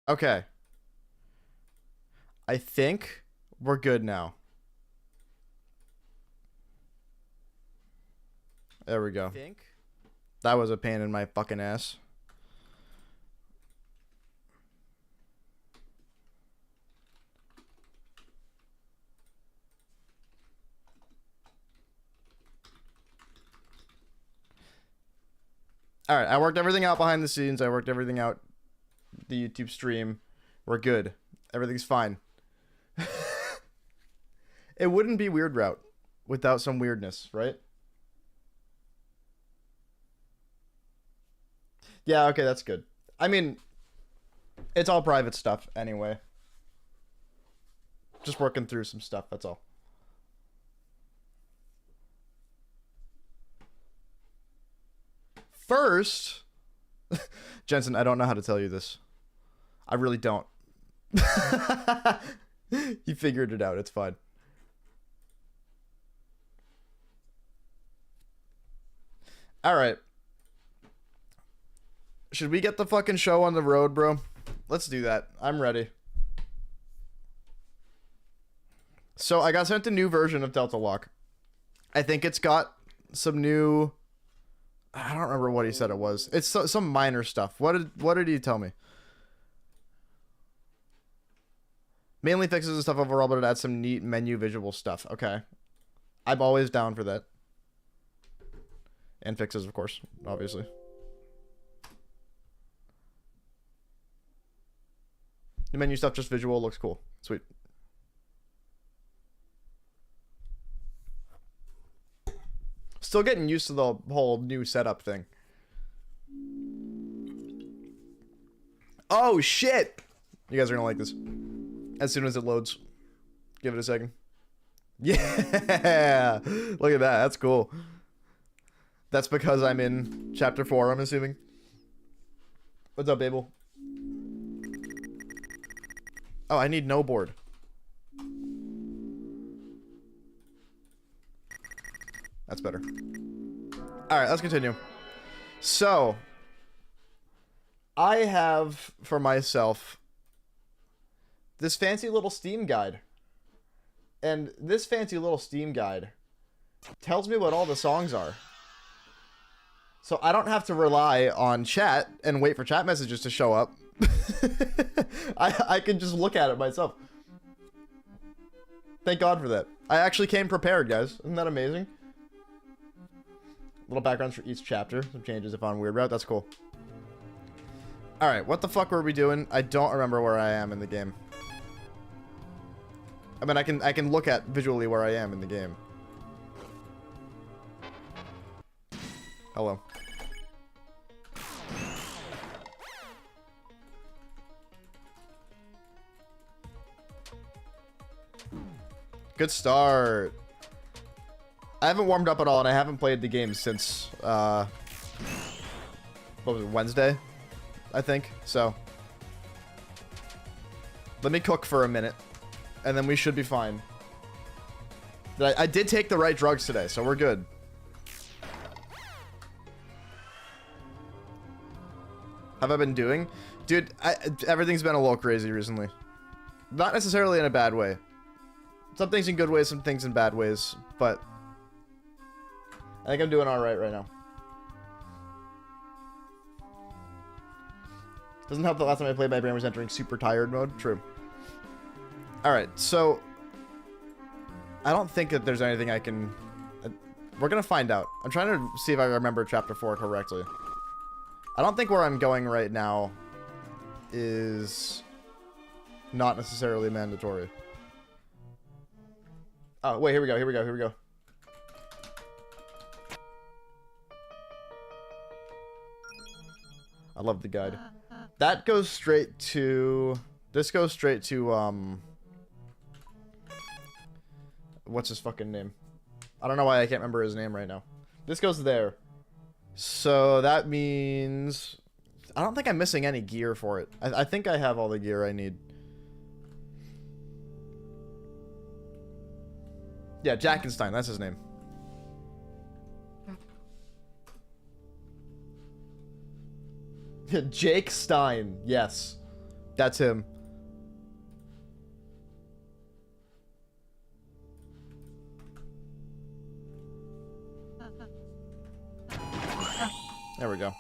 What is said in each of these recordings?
Okay. I think we're good now. There we go. That was a pain in my fucking ass. All right, I worked everything out behind the scenes. I worked everything out the YouTube stream. We're good. Everything's fine. It wouldn't be Weird Route without some weirdness, right? Yeah, okay, that's good. I mean, it's all private stuff anyway. Just working through some stuff, that's all. First, Jensen, I don't know how to tell you this. I really don't. You figured it out. It's fine. All right. Should we get the fucking show on the road, bro? Let's do that. I'm ready. So I got sent a new version of DELTALOCKE. I think it's got some new... I don't remember what he said it was. It's some minor stuff. What did he tell me? Mainly fixes and stuff overall, but it adds some neat menu visual stuff. Okay. I'm always down for that. And fixes, of course, obviously. The menu stuff, just visual, looks cool. Sweet. Still getting used to the whole new setup thing. Oh, shit! You guys are gonna like this. As soon as it loads. Give it a second. Yeah! Look at that. That's cool. That's because I'm in chapter 4, I'm assuming. What's up, Babel? Oh, I need no board. That's better. Alright, let's continue. So, I have, for myself, this fancy little Steam guide. And this fancy little Steam guide tells me what all the songs are. So I don't have to rely on chat and wait for chat messages to show up. I can just look at it myself. Thank God for that. I actually came prepared, guys. Isn't that amazing? Little backgrounds for each chapter. Some changes if on Weird Route. That's cool. Alright, what the fuck were we doing? I don't remember where I am in the game. I mean, I can look at visually where I am in the game. Hello. Good start. I haven't warmed up at all, and I haven't played the game since, what was it, Wednesday? I think, so. Let me cook for a minute, and then we should be fine. I did take the right drugs today, so we're good. Have I been doing? Dude, everything's been a little crazy recently. Not necessarily in a bad way. Some things in good ways, some things in bad ways, but I think I'm doing alright right now. Doesn't help the last time I played, my brain was entering super tired mode. True. Alright, so I don't think that there's anything I can... we're gonna find out. I'm trying to see if I remember chapter 4 correctly. I don't think where I'm going right now is not necessarily mandatory. Oh, wait, here we go, here we go, here we go. I love the guide. That goes straight to... This goes straight to, what's his fucking name? I don't know why I can't remember his name right now. This goes there. So that means... I don't think I'm missing any gear for it. I think I have all the gear I need. Yeah, Jackenstein, that's his name. Jake Stein, yes. That's him. There we go.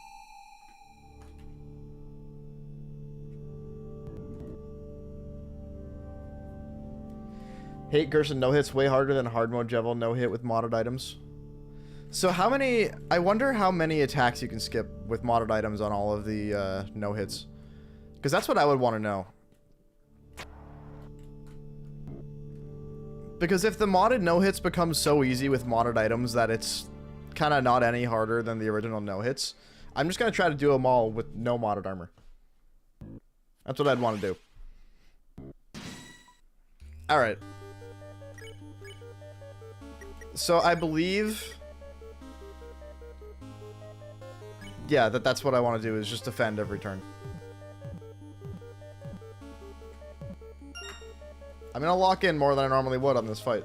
Hate Gerson no hits way harder than hard mode Jevil no hit with modded items. So how many... I wonder how many attacks you can skip with modded items on all of the no hits. Because that's what I would want to know. Because if the modded no hits become so easy with modded items that it's kind of not any harder than the original no hits, I'm just going to try to do them all with no modded armor. That's what I'd want to do. Alright. So I believe... yeah, that's what I want to do, is just defend every turn. I'm going to lock in more than I normally would on this fight.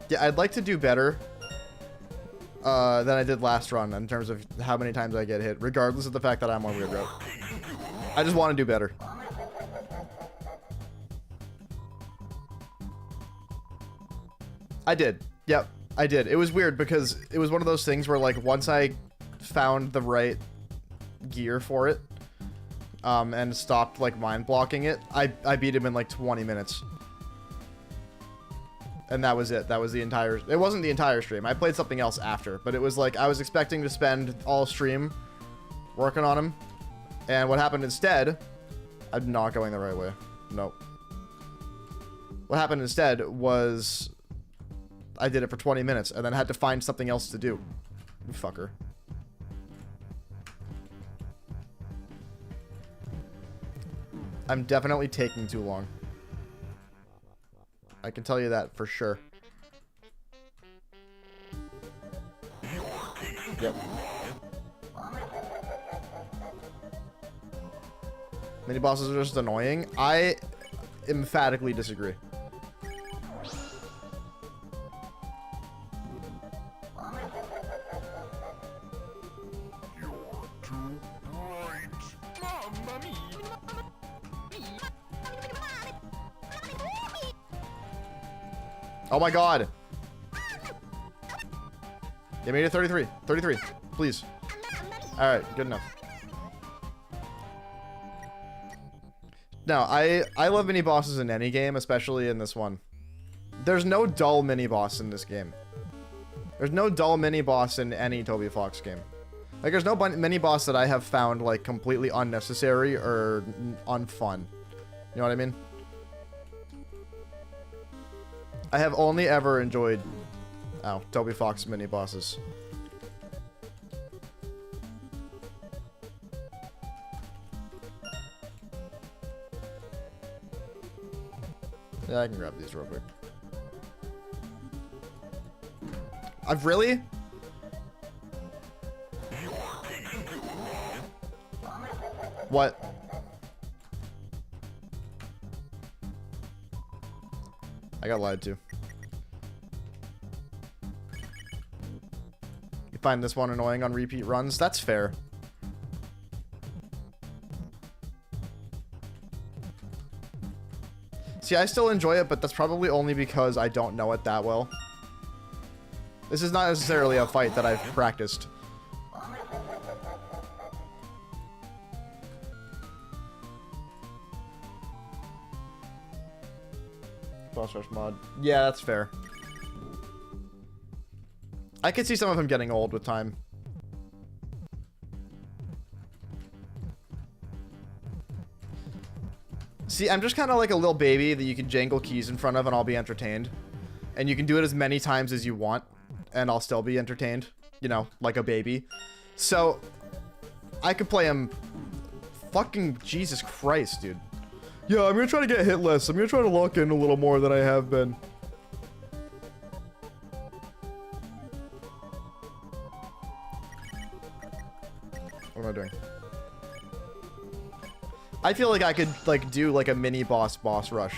Yeah, I'd like to do better than I did last run in terms of how many times I get hit, regardless of the fact that I'm on weird route. I just want to do better. I did. Yep, I did. It was weird because it was one of those things where, like, once I found the right gear for it, and stopped, like, mind blocking it, I beat him in, like, 20 minutes. And that was it. That was the entire... it wasn't the entire stream. I played something else after, but it was like I was expecting to spend all stream working on him. And what happened instead... I'm not going the right way. Nope. What happened instead was... I did it for 20 minutes and then had to find something else to do. You fucker. I'm definitely taking too long. I can tell you that for sure. Yep. Mini bosses are just annoying. I emphatically disagree. Oh my god. They made it 33. 33. Please. Alright, good enough. No, I love mini bosses in any game, especially in this one. There's no dull mini boss in this game. There's no dull mini boss in any Toby Fox game. Like, there's no mini boss that I have found, like, completely unnecessary or unfun. You know what I mean? I have only ever enjoyed, Toby Fox mini bosses. Yeah, I can grab these real quick. I've really? What? I got lied to. You find this one annoying on repeat runs? That's fair. See, I still enjoy it, but that's probably only because I don't know it that well. This is not necessarily a fight that I've practiced. Boss rush mod. Yeah, that's fair. I could see some of them getting old with time. See, I'm just kind of like a little baby that you can jangle keys in front of and I'll be entertained. And you can do it as many times as you want and I'll still be entertained. You know, like a baby. So, I could play him... Fucking Jesus Christ, dude. Yeah, I'm gonna try to get hit less. I'm gonna try to lock in a little more than I have been. What am I doing? I feel like I could, like, do, like, a mini boss rush,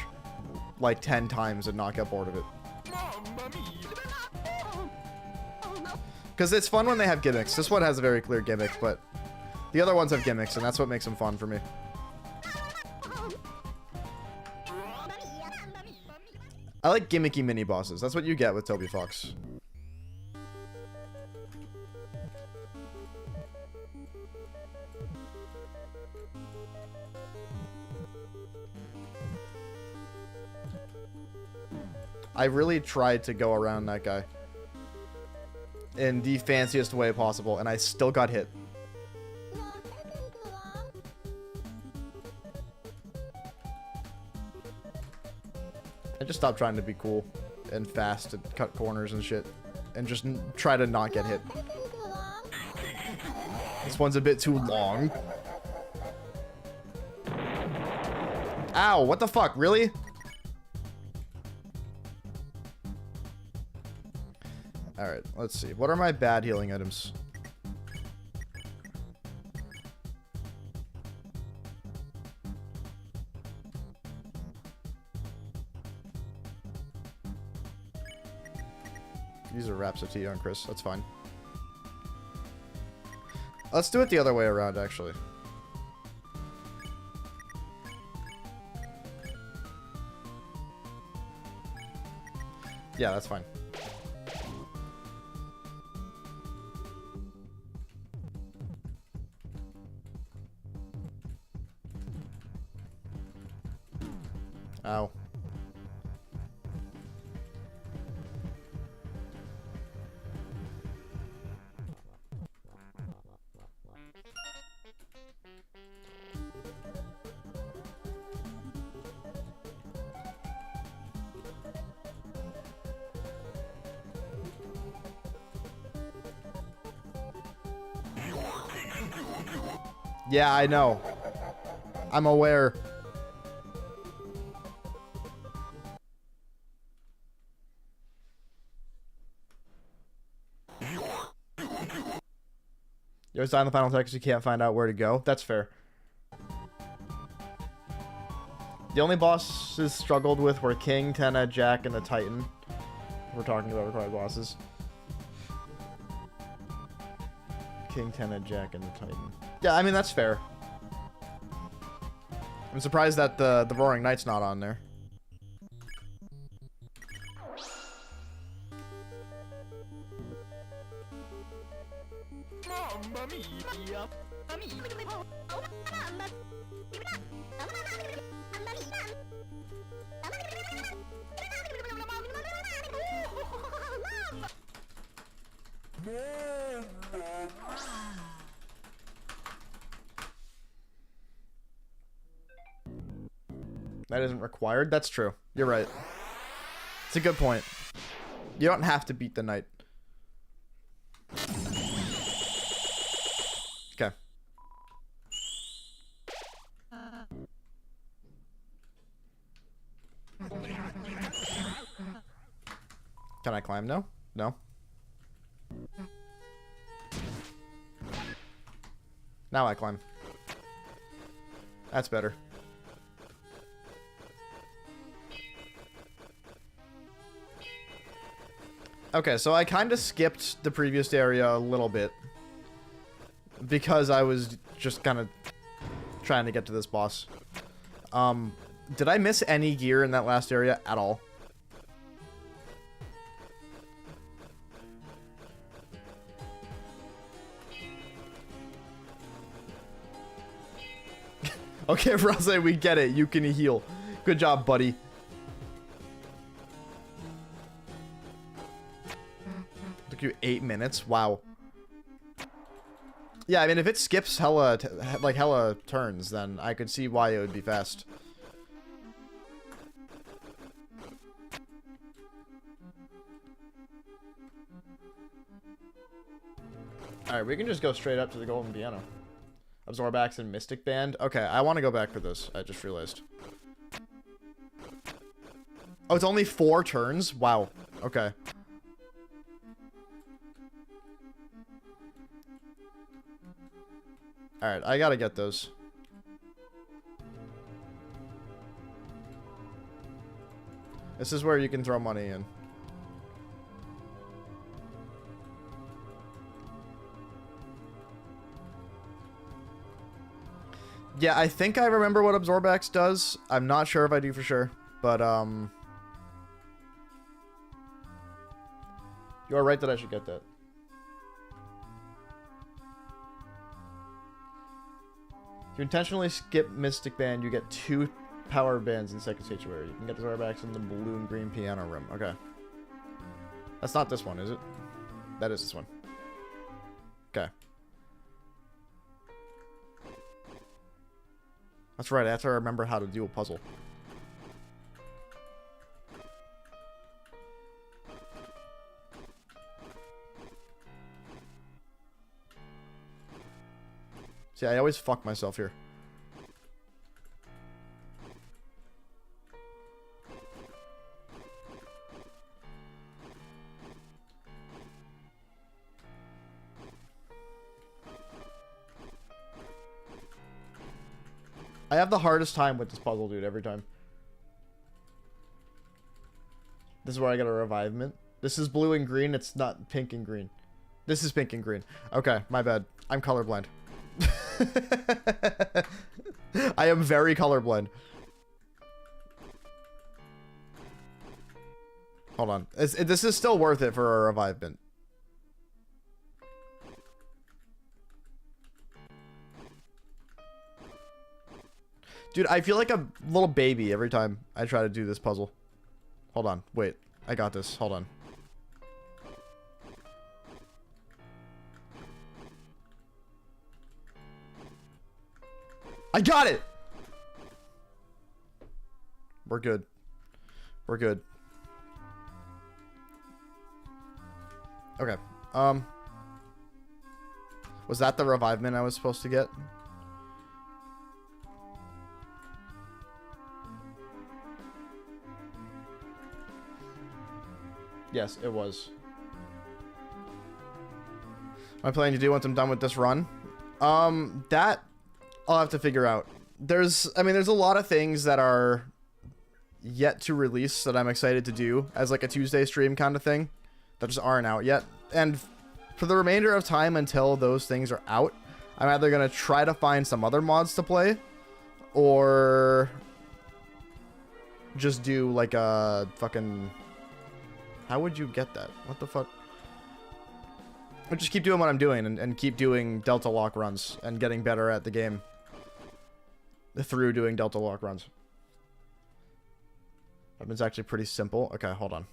like, 10 times and not get bored of it. Because it's fun when they have gimmicks. This one has a very clear gimmick, but the other ones have gimmicks, and that's what makes them fun for me. I like gimmicky mini bosses. That's what you get with Toby Fox. I really tried to go around that guy in the fanciest way possible, and I still got hit. I just stopped trying to be cool and fast and cut corners and shit, and just try to not get hit. This one's a bit too long. Ow, what the fuck, really? Alright, let's see. What are my bad healing items? These are wraps of tea on Chris. That's fine. Let's do it the other way around, actually. Yeah, that's fine. Ow. Yeah, I know. I'm aware. You always die in the final text, you can't find out where to go. That's fair. The only bosses struggled with were King, Tenna, Jack, and the Titan. We're talking about required bosses. King, Tenna, Jack, and the Titan. Yeah, I mean, that's fair. I'm surprised that the Roaring Knight's not on there. That isn't required. That's true. You're right. It's a good point. You don't have to beat the knight. Okay. Can I climb? No? No? Now I climb. That's better. Okay, so I kind of skipped the previous area a little bit because I was just kind of trying to get to this boss. Did I miss any gear in that last area at all? Okay, Rose, we get it. You can heal. Good job, buddy. Took you 8 minutes. Wow. Yeah, I mean, if it skips hella turns, then I could see why it would be fast. Alright, we can just go straight up to the golden piano. Absorb Axe and Mystic Band. Okay, I want to go back for this. I just realized. Oh, it's only 4 turns? Wow. Okay. Alright, I gotta get those. This is where you can throw money in. Yeah, I think I remember what Absorbax does. I'm not sure if I do for sure, but you are right that I should get that. If you intentionally skip Mystic Band, you get 2 power bands in second sanctuary. You can get the Absorbax in the blue and green piano room. Okay. That's not this one, is it? That is this one. Okay. That's right, I have to remember how to do a puzzle. See, I always fuck myself here. I have the hardest time with this puzzle, dude, every time. This is where I get a revivement. This is blue and green. It's not pink and green. This is pink and green. Okay, my bad. I'm colorblind. I am very colorblind. Hold on. This is still worth it for a revivement. Dude, I feel like a little baby every time I try to do this puzzle. Hold on. Wait. I got this. Hold on. I got it! We're good. We're good. Okay. Was that the revivement I was supposed to get? Yes, it was. What I'm planning to do once I'm done with this run. That I'll have to figure out. There's a lot of things that are yet to release that I'm excited to do as like a Tuesday stream kind of thing that just aren't out yet. And for the remainder of time until those things are out, I'm either going to try to find some other mods to play or just do like a fucking... How would you get that? What the fuck? I'll just keep doing what I'm doing and keep doing Delta Lock runs and getting better at the game through doing Delta Lock runs. That one's actually pretty simple. Okay, hold on.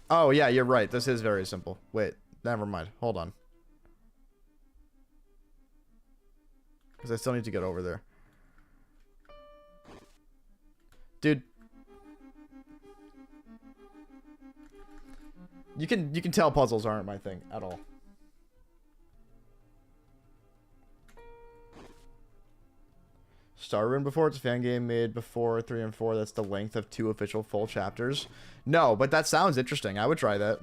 Oh, yeah, you're right. This is very simple. Wait, never mind. Hold on. Because I still need to get over there. Dude. You can tell puzzles aren't my thing at all. Starrun before it's a fan game made before 3 and 4. That's the length of 2 official full chapters. No, but that sounds interesting. I would try that.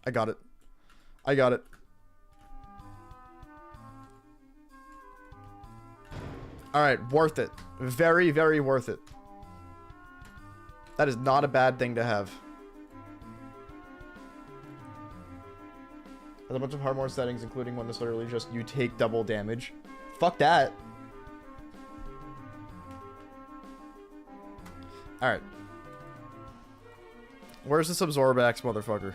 I got it. I got it. Alright, worth it. Very, very worth it. That is not a bad thing to have. There's a bunch of hard mode settings, including one that's literally just you take double damage. Fuck that. Alright. Where's this Absorbax motherfucker?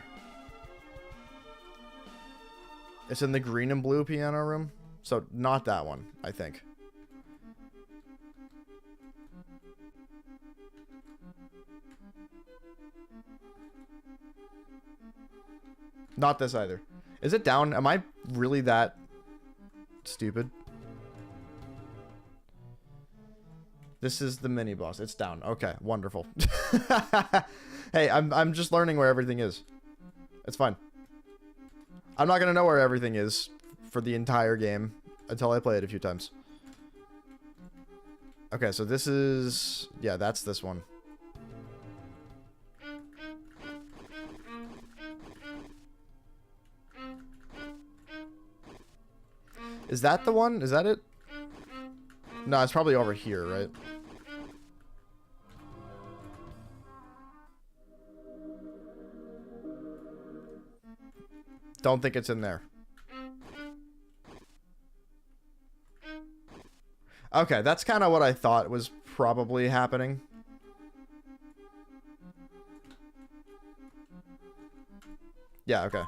It's in the green and blue piano room. So, not that one, I think. Not this either. Is it down? Am I really that stupid? This is the mini boss. It's down. Okay, wonderful. Hey, I'm just learning where everything is. It's fine. I'm not gonna know where everything is for the entire game until I play it a few times. Okay, so this is... Yeah, that's this one. Is that the one? Is that it? No, it's probably over here, right? Don't think it's in there. Okay, that's kind of what I thought was probably happening. Yeah, okay.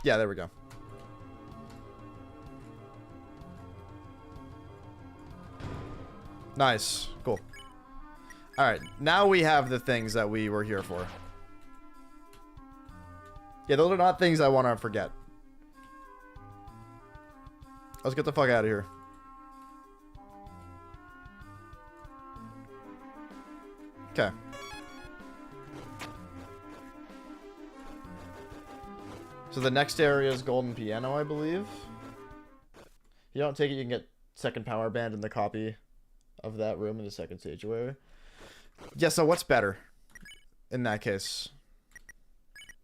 Yeah, there we go. Nice. Cool. Alright, now we have the things that we were here for. Yeah, those are not things I want to forget. Let's get the fuck out of here. Okay. So the next area is Golden Piano, I believe. If you don't take it, you can get second power band in the copy of that room in the second stage area. Yeah, so what's better in that case?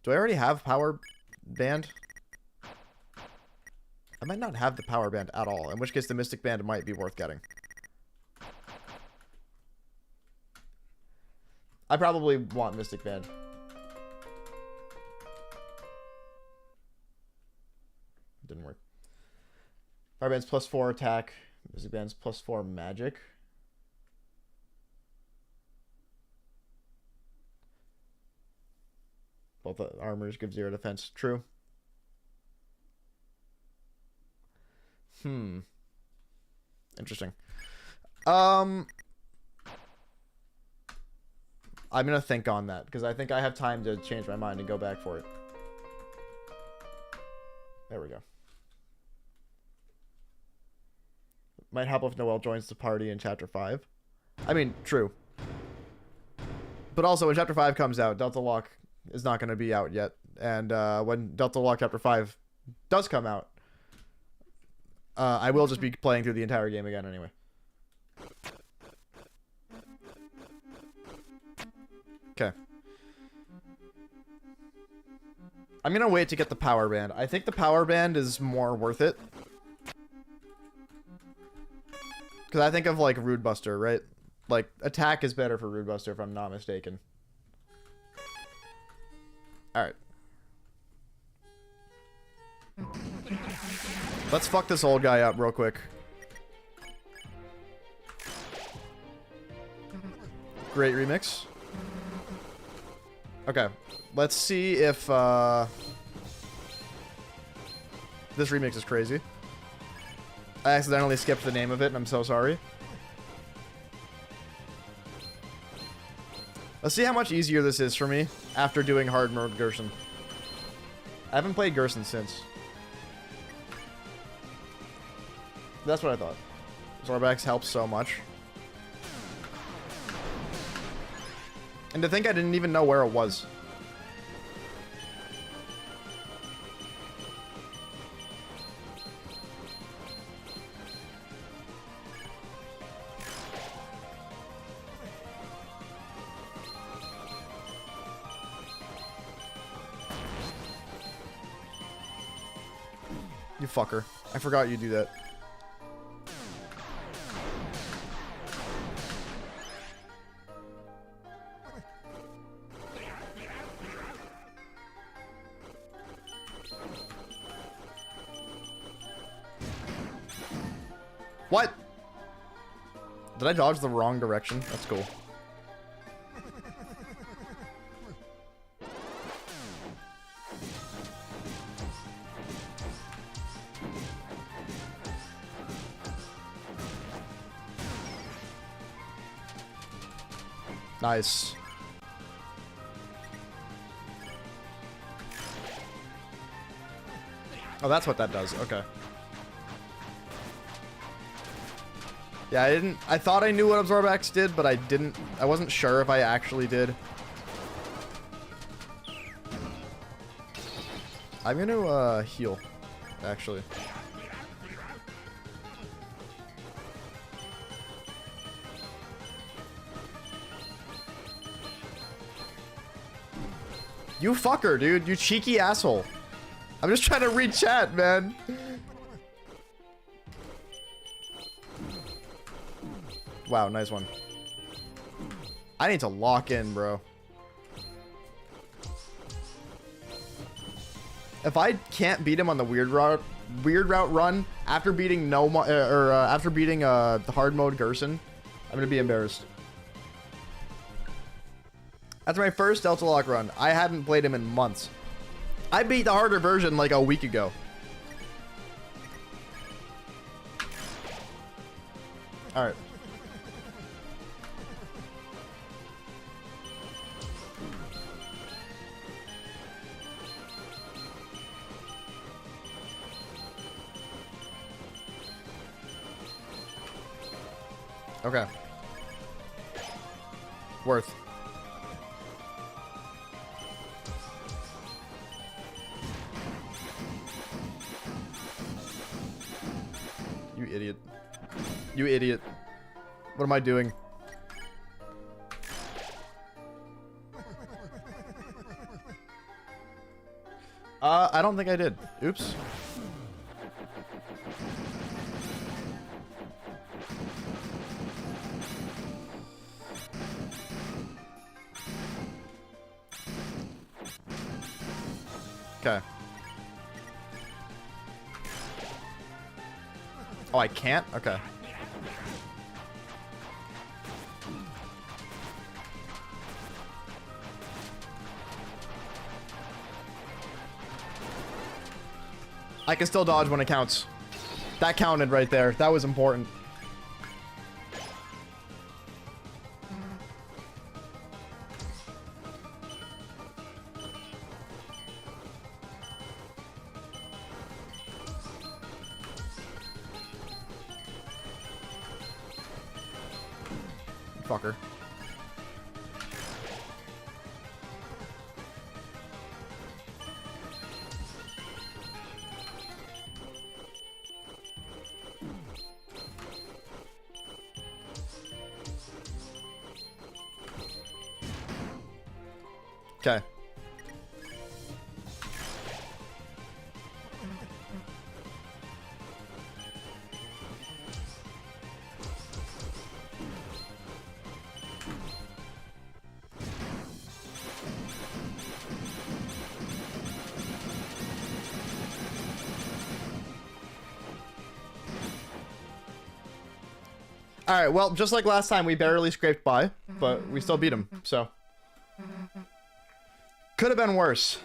Do I already have power band? I might not have the power band at all, in which case the mystic band might be worth getting. I probably want mystic band. Didn't work. Fire band's +4 attack. Mystic band's +4 magic. Both the armors give 0 defense. True. Interesting. I'm gonna think on that because I think I have time to change my mind and go back for it. There we go. Might help if Noelle joins the party in Chapter 5. I mean, true. But also, when Chapter 5 comes out, DELTALOCKE is not going to be out yet. And when DELTALOCKE Chapter 5 does come out, I will just be playing through the entire game again anyway. Okay. I'm going to wait to get the power band. I think the power band is more worth it. Because I think of, like, Rude Buster, right? Like, attack is better for Rude Buster if I'm not mistaken. Alright. Let's fuck this old guy up real quick. Great remix. Okay. Let's see if, this remix is crazy. I accidentally skipped the name of it, and I'm so sorry. Let's see how much easier this is for me after doing hard mode Gerson. I haven't played Gerson since. That's what I thought. Zorbax helps so much. And to think I didn't even know where it was. You fucker. I forgot you do that. What? Did I dodge the wrong direction? That's cool. Nice. Oh, that's what that does. Okay. Yeah, I thought I knew what Zorbax did, but I didn't. I wasn't sure if I actually did. I'm gonna heal, actually. You fucker, dude. You cheeky asshole. I'm just trying to read chat, man. Wow, nice one. I need to lock in, bro. If I can't beat him on the weird route run after beating the hard mode Gerson, I'm gonna be embarrassed. That's my first DELTALOCKE run. I hadn't played him in months. I beat the harder version like a week ago. All right. Okay. Worth. You idiot. You idiot. What am I doing? I don't think I did. Oops. Okay. Oh, I can't? Okay. I can still dodge when it counts. That counted right there. That was important. Fucker. Okay. All right, well, just like last time, we barely scraped by, but we still beat him, so. Could have been worse.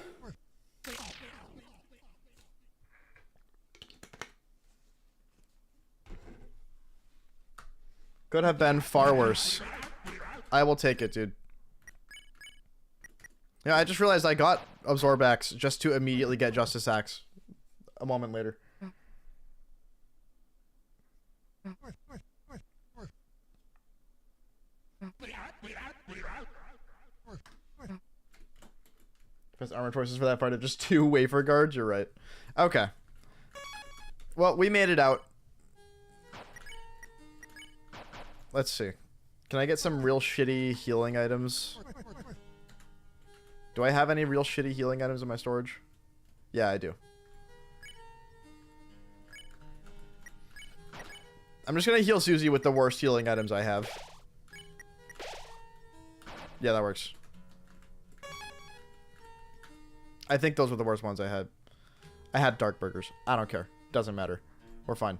Could have been far worse. I will take it, dude. Yeah, I just realized I got Absorb Axe just to immediately get Justice Axe a moment later. Best armor choices for that part of just 2 wafer guards. You're right. Okay. Well, we made it out. Let's see. Can I get some real shitty healing items? Do I have any real shitty healing items in my storage? Yeah, I do. I'm just gonna heal Susie with the worst healing items I have. Yeah, that works. I think those were the worst ones I had. I had dark burgers. I don't care. Doesn't matter. We're fine.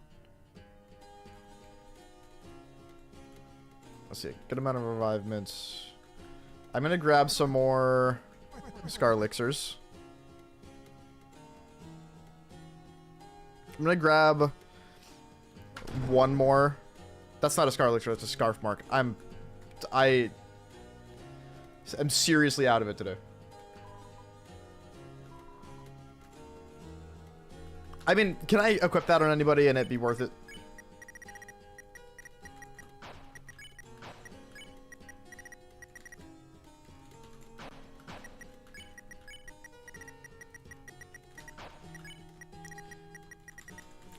Let's see. Good amount of revivements. I'm gonna grab some more Scar Elixirs. I'm gonna grab one more. That's not a Scar Elixir, that's a Scarf Mark. I'm seriously out of it today. I mean, can I equip that on anybody and it be worth it?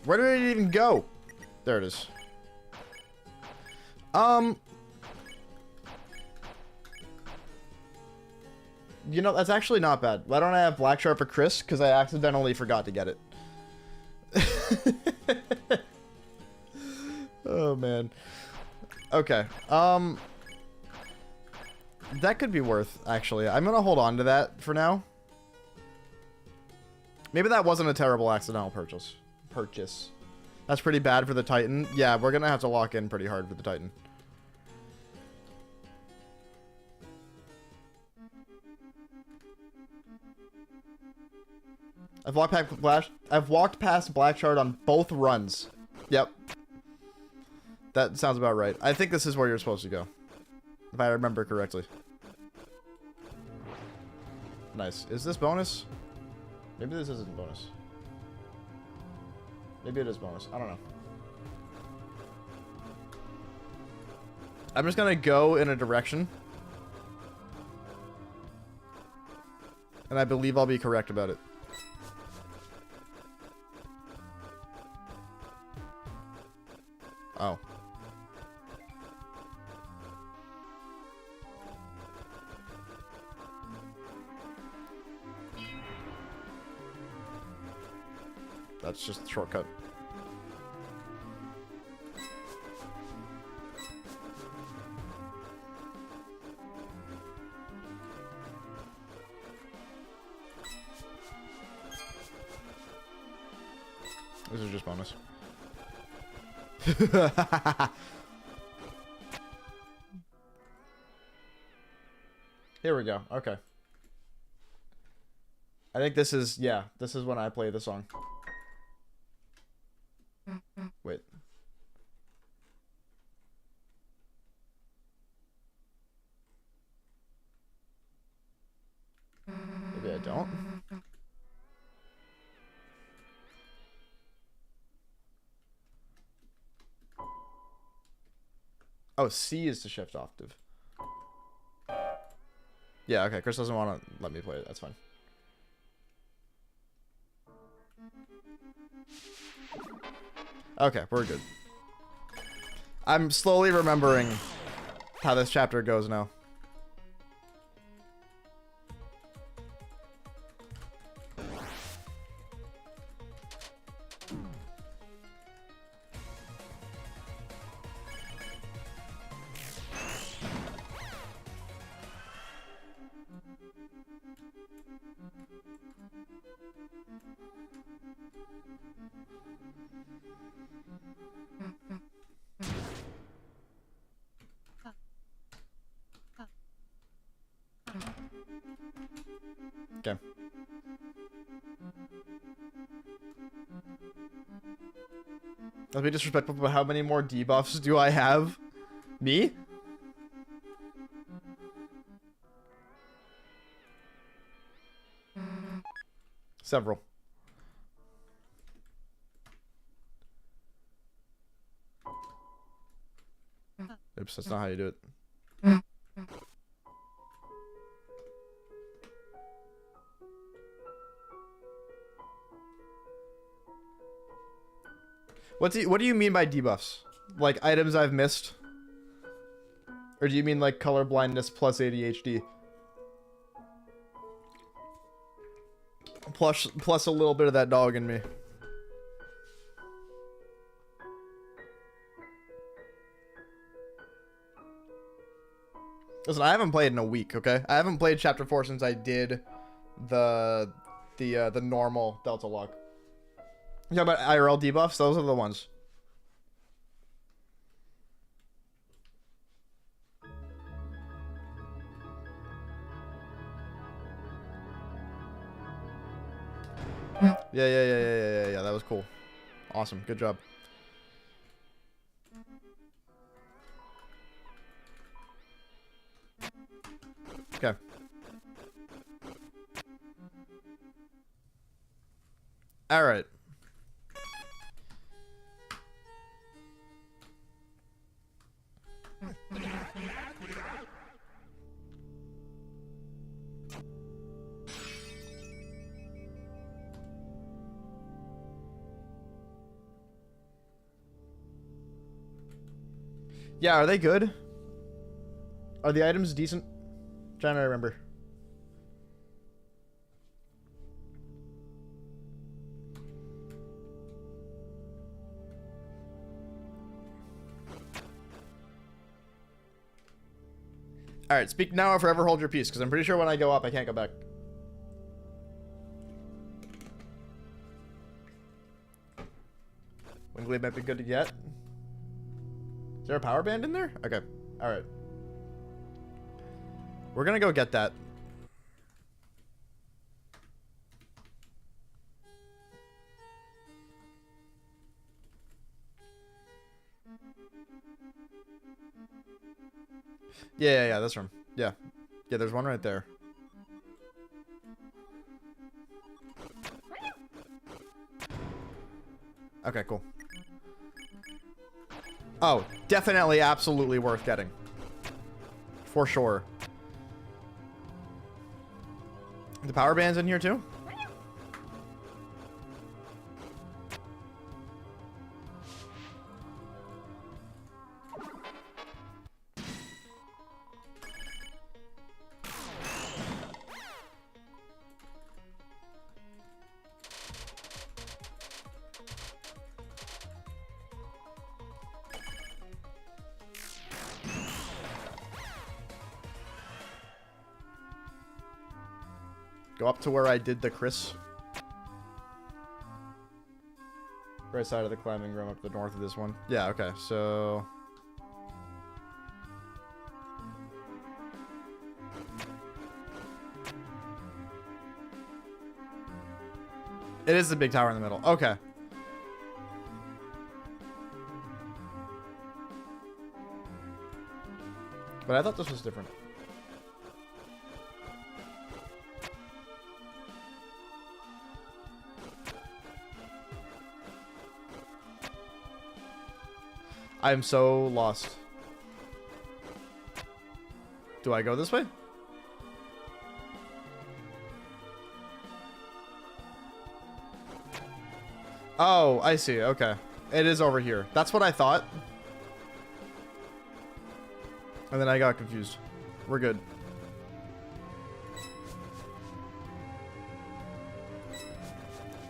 Where did it even go? There it is. You know, that's actually not bad. Why don't I have Black Shark for Chris? Because I accidentally forgot to get it. Oh, man. Okay. That could be worth, actually. I'm going to hold on to that for now. Maybe that wasn't a terrible accidental purchase. That's pretty bad for the Titan. Yeah, we're going to have to lock in pretty hard for the Titan. I've walked past Black Shard on both runs. Yep. That sounds about right. I think this is where you're supposed to go, if I remember correctly. Nice. Is this bonus? Maybe this isn't bonus. Maybe it is bonus. I don't know. I'm just gonna go in a direction. And I believe I'll be correct about it. Oh. That's just a shortcut. This is just bonus. Here we go. Okay. I think this is, yeah, this is when I play the song. Wait. Maybe I don't. Oh, C is to shift octave. Yeah, okay. Chris doesn't want to let me play it. That's fine. Okay, we're good. I'm slowly remembering how this chapter goes now. Okay. Let's be disrespectful, but how many more debuffs do I have? Me? Several. Oops, that's not how you do it. What do you mean by debuffs? Like items I've missed? Or do you mean like color blindness plus ADHD? Plus a little bit of that dog in me. Listen, I haven't played in a week, okay? I haven't played chapter 4 since I did the normal Delta Lock. You talking about IRL debuffs? Those are the ones. Yeah. That was cool. Awesome. Good job. Okay. All right. Yeah, are they good? Are the items decent? I'm trying to remember. Alright, speak now or forever hold your peace, because I'm pretty sure when I go up, I can't go back. Wingblade might be good to get. Is there a power band in there? Okay. Alright. We're gonna go get that. Yeah, this room. Yeah. Yeah, there's one right there. Okay, cool. Oh, definitely, absolutely worth getting. For sure. The power band's in here too? Go up to where I did the Chris. Right side of the climbing room up the north of this one. Yeah, okay, so... It is the big tower in the middle. Okay. But I thought this was different. I'm so lost. Do I go this way? Oh, I see. Okay. It is over here. That's what I thought. And then I got confused. We're good.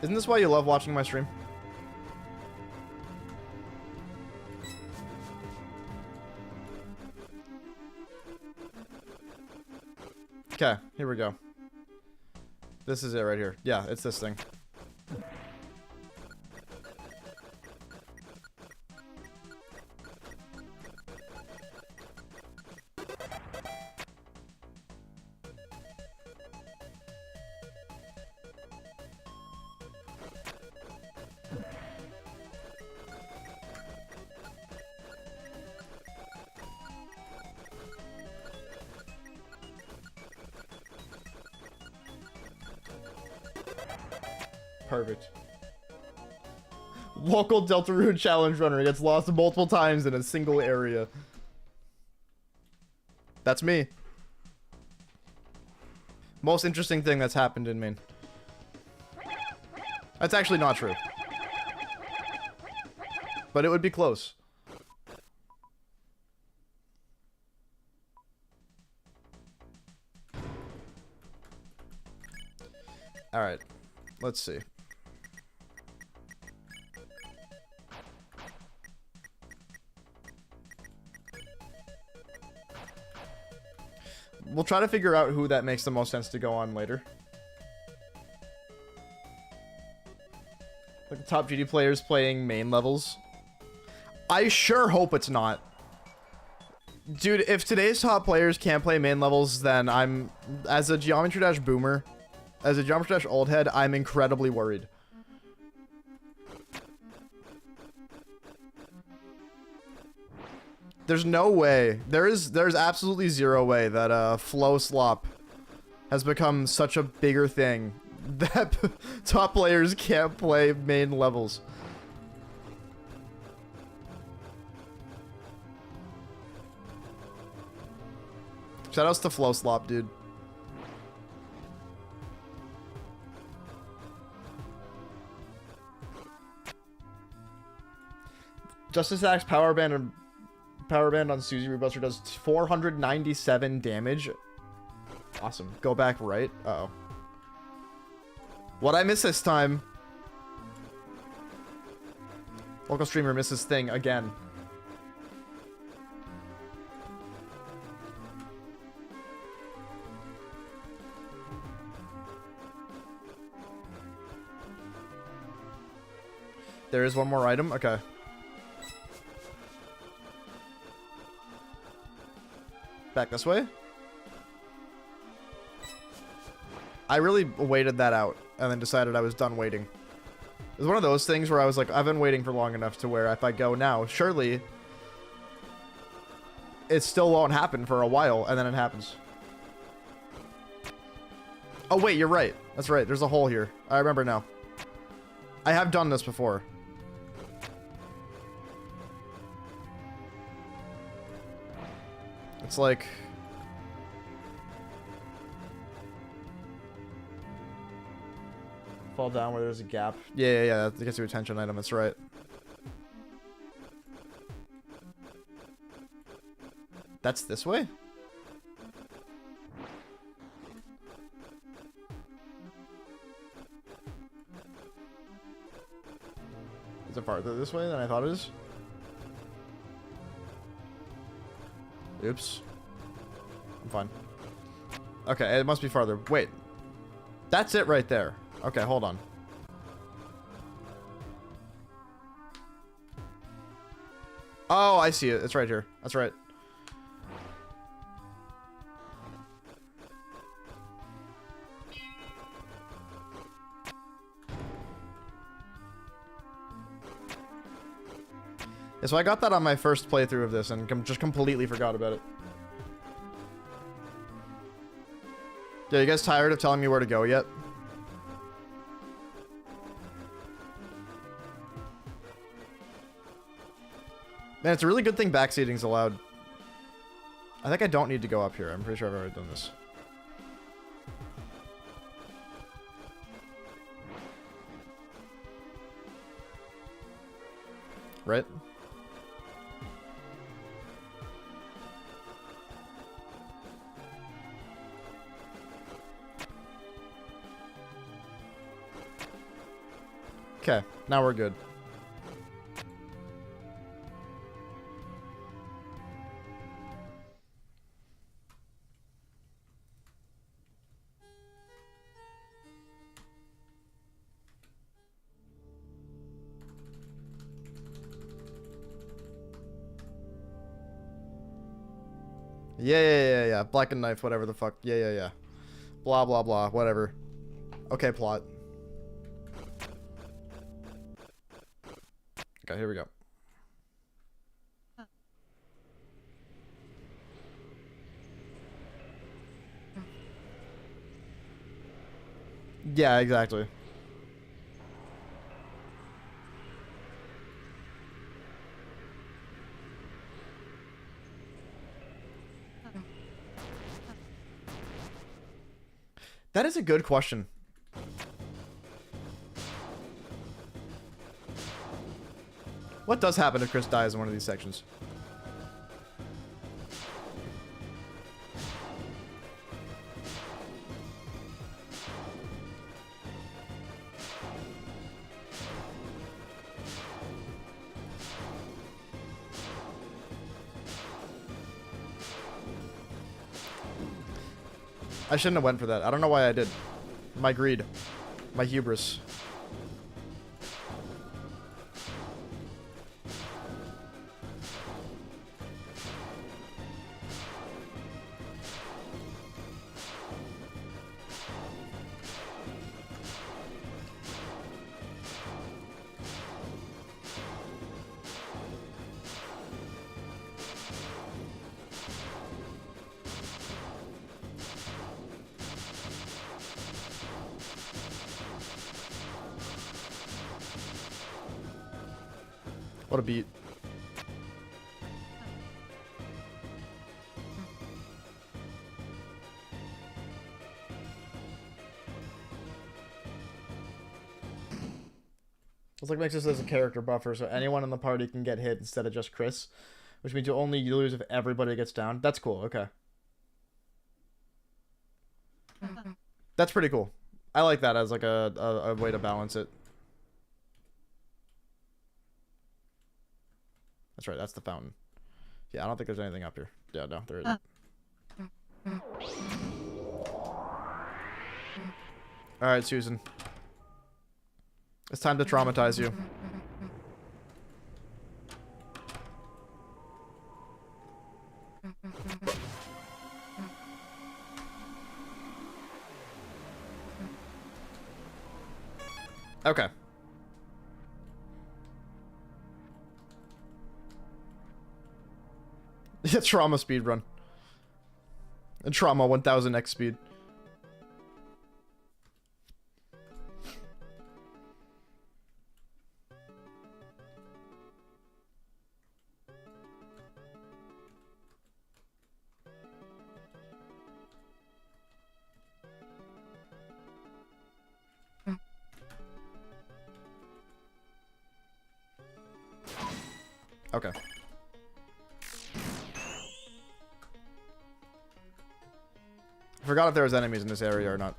Isn't this why you love watching my stream? Okay, here we go. This is it right here. Yeah, it's this thing. Perfect. Local Deltarune challenge runner gets lost multiple times in a single area. That's me. Most interesting thing that's happened in Maine. That's actually not true. But it would be close. Alright. Let's see. We'll try to figure out who that makes the most sense to go on later. Like the top GD players playing main levels. I sure hope it's not. Dude, if today's top players can't play main levels, then I'm, as a Geometry Dash boomer, as a Geometry Dash old head, I'm incredibly worried. There's no way. There's absolutely zero way that flow slop has become such a bigger thing that top players can't play main levels. Shoutouts to flow slop, dude. Justice Axe power band and power band on Susie Rebuster does 497 damage. Awesome. Go back right. Uh-oh. What'd I miss this time? Local streamer misses thing again. There is one more item. Okay. Back this way. I really waited that out and then decided I was done waiting. It was one of those things where I was like, I've been waiting for long enough to where if I go now, surely it still won't happen for a while, and then it happens. Oh, wait, you're right. That's right. There's a hole here. I remember now. I have done this before. It's like... fall down where there's a gap. Yeah. That gets you a attention item. That's right. That's this way? Is it farther this way than I thought it is? Oops. I'm fine. Okay, it must be farther. Wait. That's it right there. Okay, hold on. Oh, I see it. It's right here. That's right. Yeah, so I got that on my first playthrough of this and just completely forgot about it. Yeah, you guys tired of telling me where to go yet? Man, it's a really good thing backseating's allowed. I think I don't need to go up here. I'm pretty sure I've already done this. Right? Okay, now we're good. Yeah. Black and knife, whatever the fuck. Yeah. Blah, blah, blah. Whatever. Okay, plot. Okay, here we go. Yeah, exactly. That is a good question. What does happen if Chris dies in one of these sections? I shouldn't have went for that. I don't know why I did. My greed. My hubris. What a beat. It's like makes this as a character buffer, so anyone in the party can get hit instead of just Chris, which means you only lose if everybody gets down. That's cool. Okay. That's pretty cool. I like that as like a way to balance it. That's right, that's the fountain. Yeah, I don't think there's anything up here. Yeah, no, there isn't. Alright, Susan. It's time to traumatize you. Okay. Yeah, trauma speed run. And trauma 1000x speed. Okay. I forgot if there was enemies in this area or not.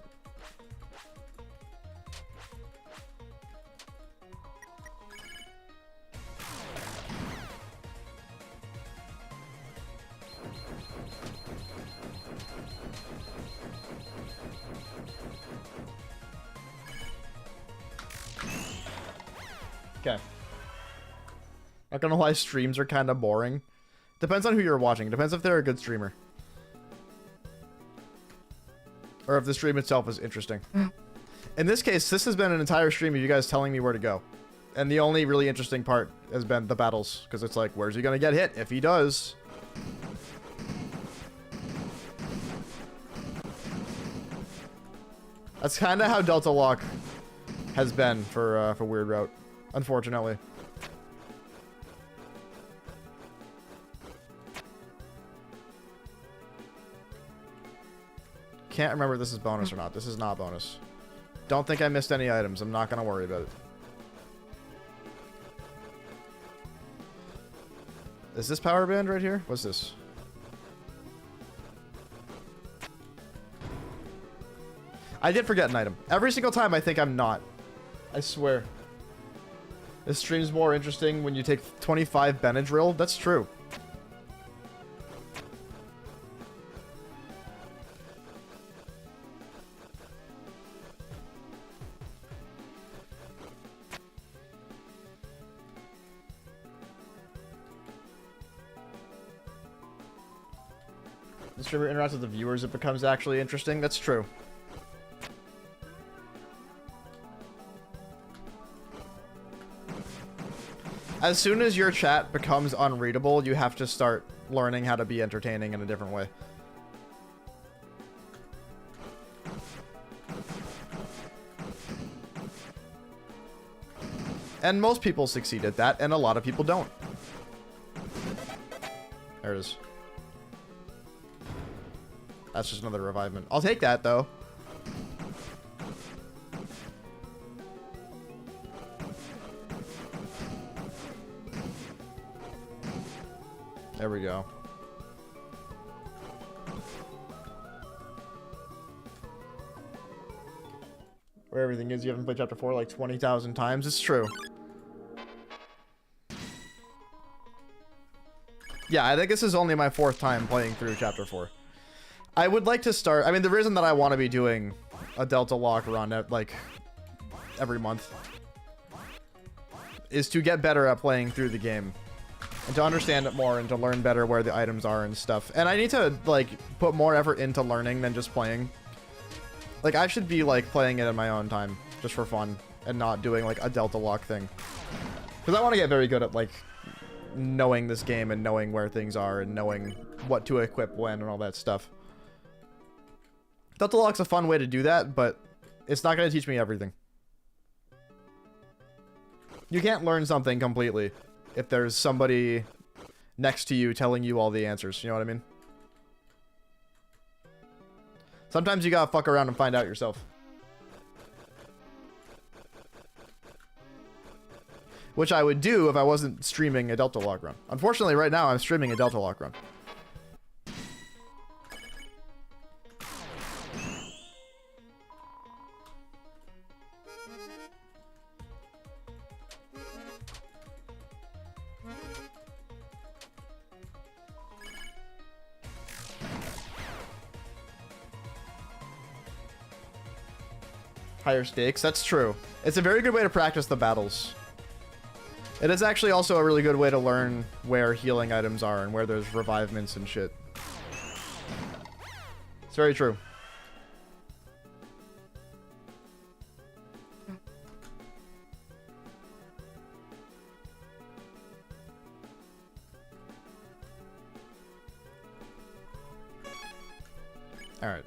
Okay. Not gonna lie, streams are kind of boring. Depends on who you're watching. Depends if they're a good streamer. Or if the stream itself is interesting. In this case, this has been an entire stream of you guys telling me where to go. And the only really interesting part has been the battles. Because it's like, where's he gonna get hit? If he does... That's kind of how DELTALOCKE has been for Weird Route. Unfortunately. Can't remember if this is bonus or not. This is not bonus. Don't think I missed any items. I'm not going to worry about it. Is this power band right here? What's this? I did forget an item. Every single time I think I'm not. I swear. This stream's more interesting when you take 25 Benadryl. That's true. The streamer interacts with the viewers, it becomes actually interesting. That's true. As soon as your chat becomes unreadable, you have to start learning how to be entertaining in a different way. And most people succeed at that, and a lot of people don't. There it is. That's just another revivement. I'll take that, though. There we go. Where everything is, you haven't played Chapter 4 like 20,000 times. It's true. Yeah, I think this is only my 4th time playing through Chapter 4. I would like to start... I mean, the reason that I want to be doing a DELTALOCKE run at, like, every month is to get better at playing through the game. And to understand it more and to learn better where the items are and stuff. And I need to, like, put more effort into learning than just playing. Like, I should be, like, playing it in my own time, just for fun, and not doing, like, a DELTALOCKE thing. Because I want to get very good at, like, knowing this game and knowing where things are and knowing what to equip when and all that stuff. DELTALOCKE's a fun way to do that, but it's not going to teach me everything. You can't learn something completely if there's somebody next to you telling you all the answers. You know what I mean? Sometimes you gotta fuck around and find out yourself. Which I would do if I wasn't streaming a DELTALOCKE run. Unfortunately, right now, I'm streaming a DELTALOCKE run. Higher stakes, that's true. It's a very good way to practice the battles. It is actually also a really good way to learn where healing items are and where there's revivements and shit. It's very true. Alright.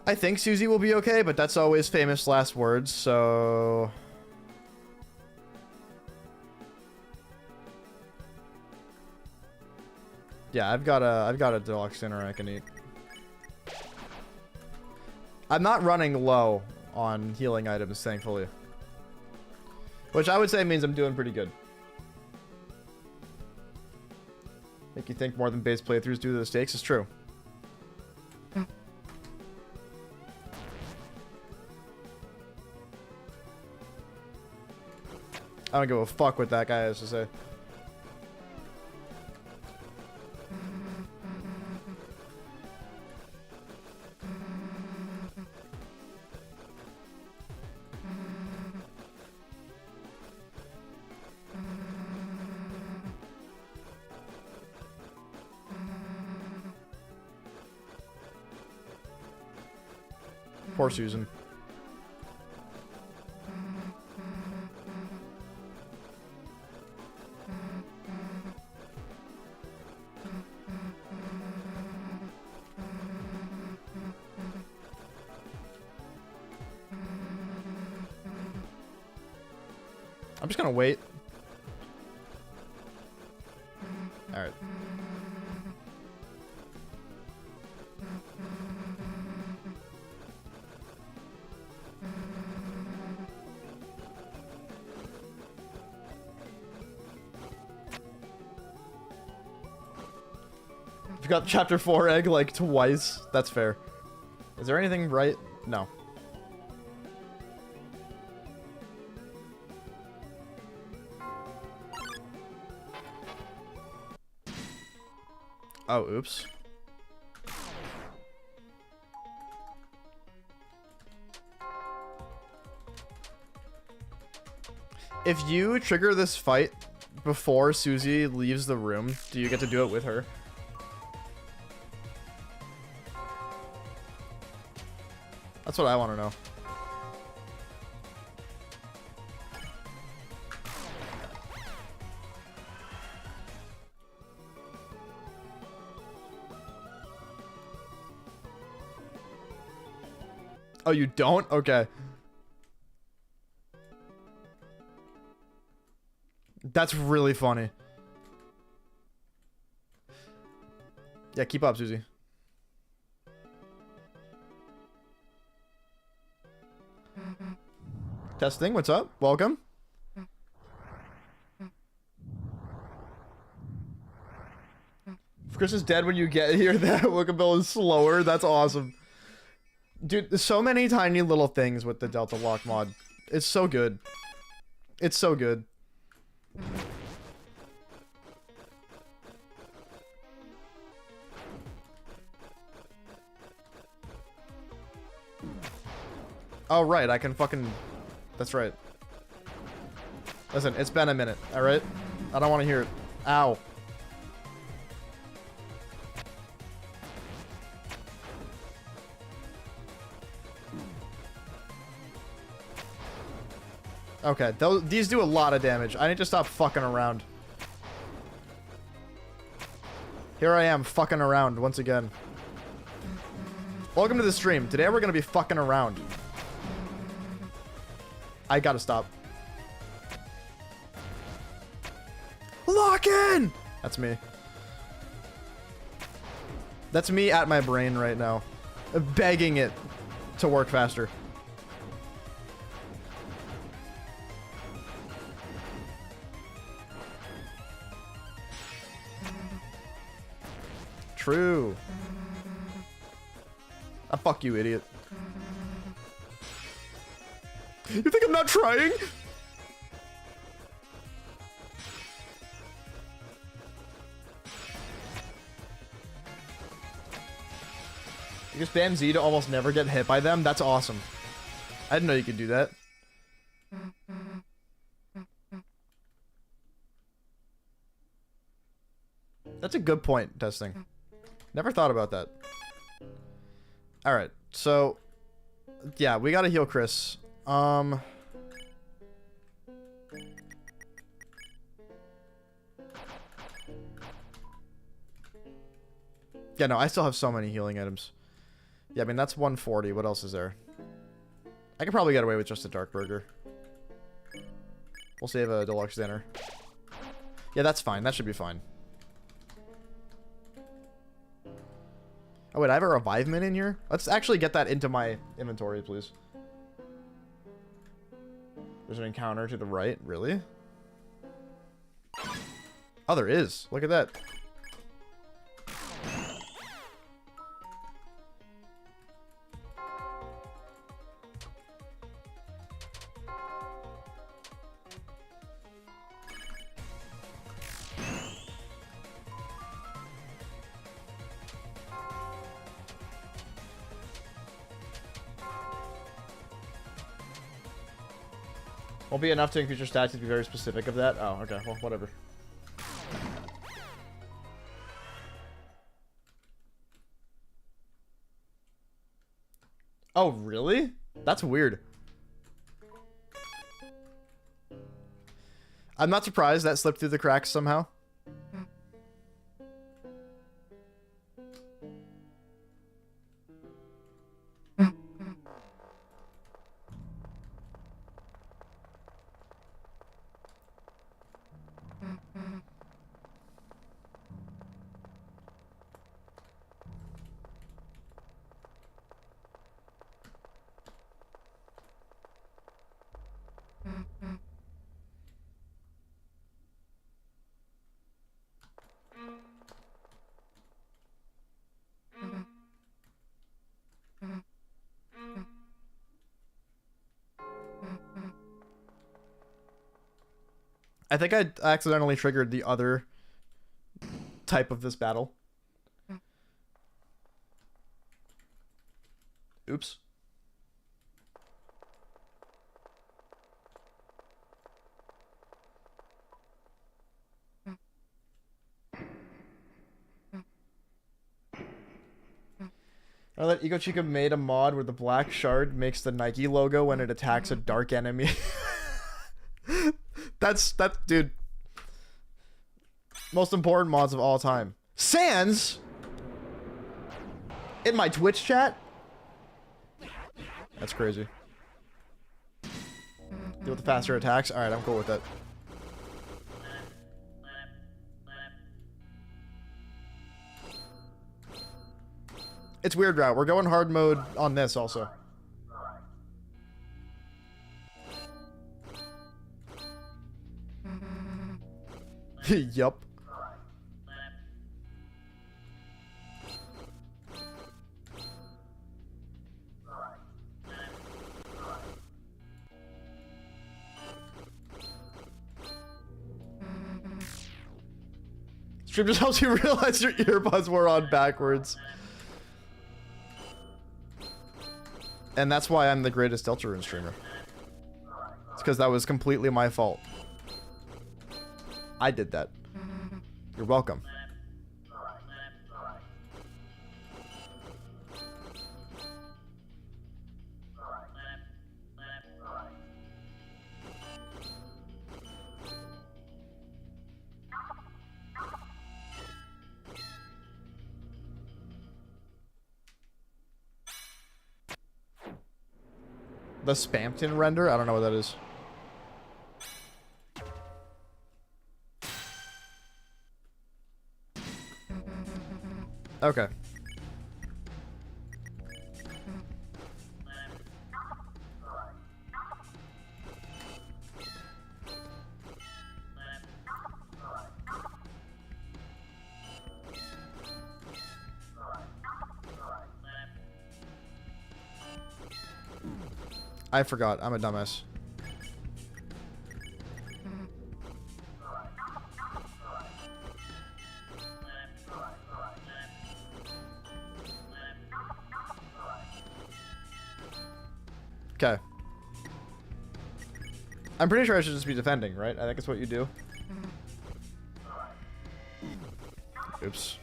I think Susie will be okay, but that's always famous last words, so... Yeah, I've got a deluxe dinner I can eat. I'm not running low on healing items, thankfully. Which I would say means I'm doing pretty good. Make you think more than base playthroughs due to the stakes is true. I don't give a fuck what that guy has to say. Poor Susan. I'm just gonna wait. All right. You got chapter 4 egg like twice. That's fair. Is there anything right? No. Oh, oops. If you trigger this fight before Susie leaves the room, do you get to do it with her? That's what I want to know. Oh, you don't? Okay. That's really funny. Yeah, keep up, Susie. Testing, what's up? Welcome. If Chris is dead when you get here, that Wicca Bill is slower. That's awesome. Dude, there's so many tiny little things with the Delta Lock mod. It's so good. It's so good. Oh, right, I can fucking... That's right. Listen, it's been a minute, alright? I don't want to hear it. Ow. Okay, these do a lot of damage. I need to stop fucking around. Here I am, fucking around once again. Welcome to the stream. Today we're gonna be fucking around. I gotta stop. Lock in! That's me. That's me at my brain right now. Begging it to work faster. True. Ah, fuck you, idiot. You think I'm not trying? You just spam Z to almost never get hit by them? That's awesome. I didn't know you could do that. That's a good point, testing. Never thought about that. Alright, so... Yeah, we gotta heal Chris. Yeah, no, I still have so many healing items. Yeah, I mean, that's 140. What else is there? I could probably get away with just a dark burger. We'll save a deluxe dinner. Yeah, that's fine. That should be fine. Oh, wait, I have a revive min in here? Let's actually get that into my inventory, please. There's an encounter to the right. Really? Oh, there is. Look at that. Won't be enough to increase your stats to be very specific of that. Oh, okay. Well, whatever. Oh, really? That's weird. I'm not surprised that slipped through the cracks somehow. I think I accidentally triggered the other type of this battle. Oops. I that Eco Chica made a mod where the black shard makes the Nike logo when it attacks a dark enemy. That's dude. Most important mods of all time. Sans in my Twitch chat. That's crazy. Deal with the faster attacks. All right, I'm cool with that. It's weird route. We're going hard mode on this also. Yup. Stream just helps you realize your earbuds were on backwards. And that's why I'm the greatest Deltarune streamer. It's because that was completely my fault. I did that. You're welcome. The Spampton render? I don't know what that is. Okay. I forgot. I'm a dumbass. Okay. I'm pretty sure I should just be defending, right? I think it's what you do. Oops.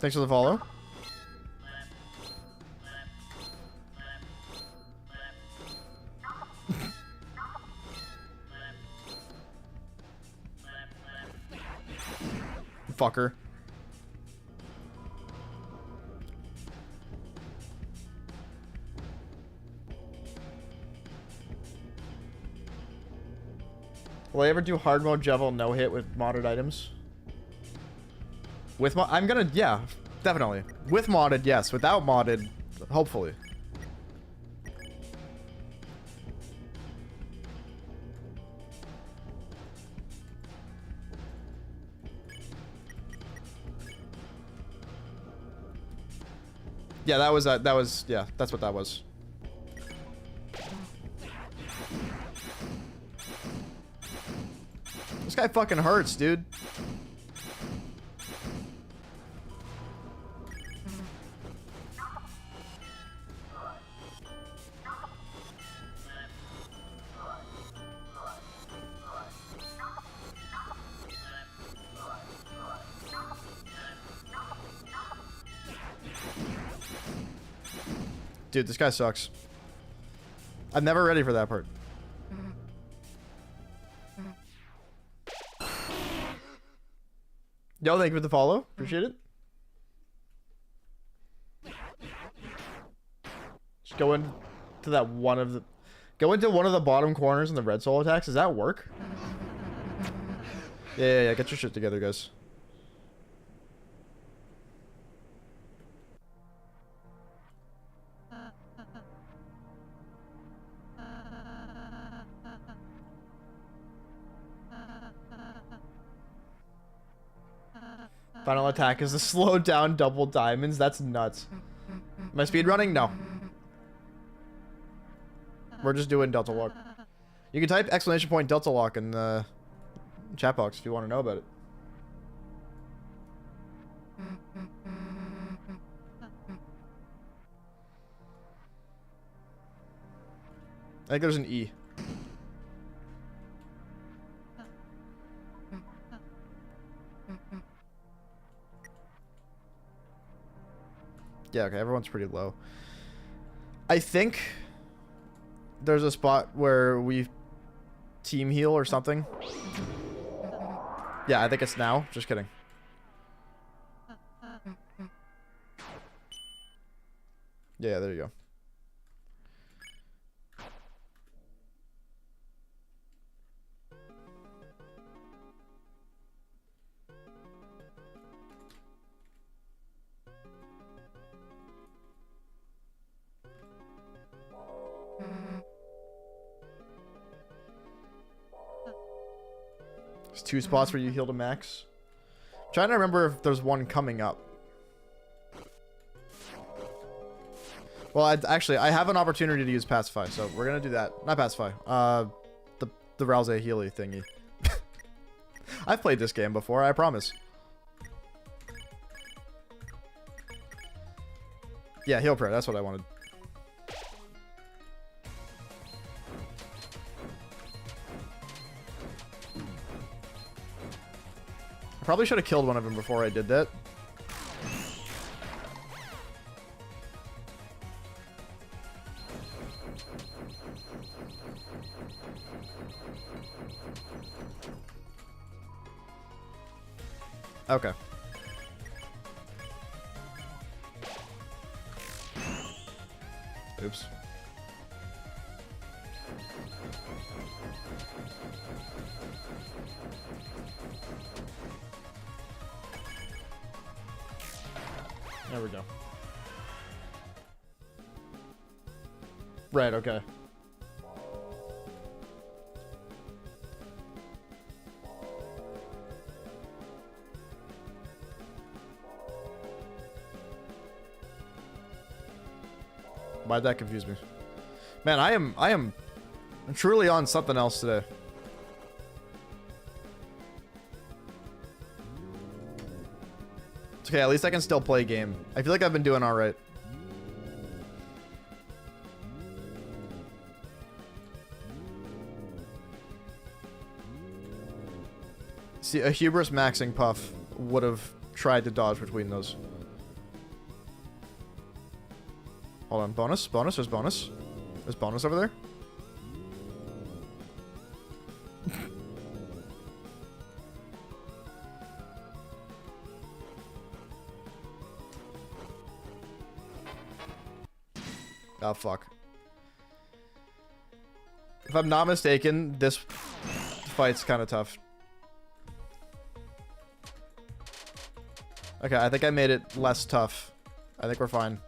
Thanks for the follow. fucker. Will I ever do hard mode Jevil no hit with modded items? With I'm gonna, yeah, definitely. With modded, yes. Without modded, hopefully. Yeah, that was, yeah, that's what that was. This guy fucking hurts, dude. Dude, this guy sucks. I'm never ready for that part. Yo, thank you for the follow. Appreciate it. Just go into that one of the... Go into one of the bottom corners in the red soul attacks. Does that work? Yeah. Get your shit together, guys. Final attack is the slow down double diamonds. That's nuts. Am I speed running? No. We're just doing Delta Lock. You can type exclamation point Delta Lock in the chat box if you want to know about it. I think there's an E. Yeah, okay, everyone's pretty low. I think there's a spot where we team heal or something. Yeah, I think it's now. Just kidding. Yeah, there you go. There's 2 spots where you heal to max. I'm trying to remember if there's one coming up. Well, I have an opportunity to use Pacify, so we're gonna do that. Not Pacify. The Rouse Healy thingy. I've played this game before, I promise. Yeah, heal prayer. That's what I wanted. I probably should have killed one of them before I did that. Okay. Oops. There we go. Right, okay. Why'd that confuse me? Man, I am truly on something else today. It's okay, at least I can still play game. I feel like I've been doing alright. See, a hubris maxing puff would have tried to dodge between those. Hold on, bonus, there's bonus. There's bonus over there. Oh, fuck. If I'm not mistaken, this fight's kind of tough. Okay, I think I made it less tough. I think we're fine.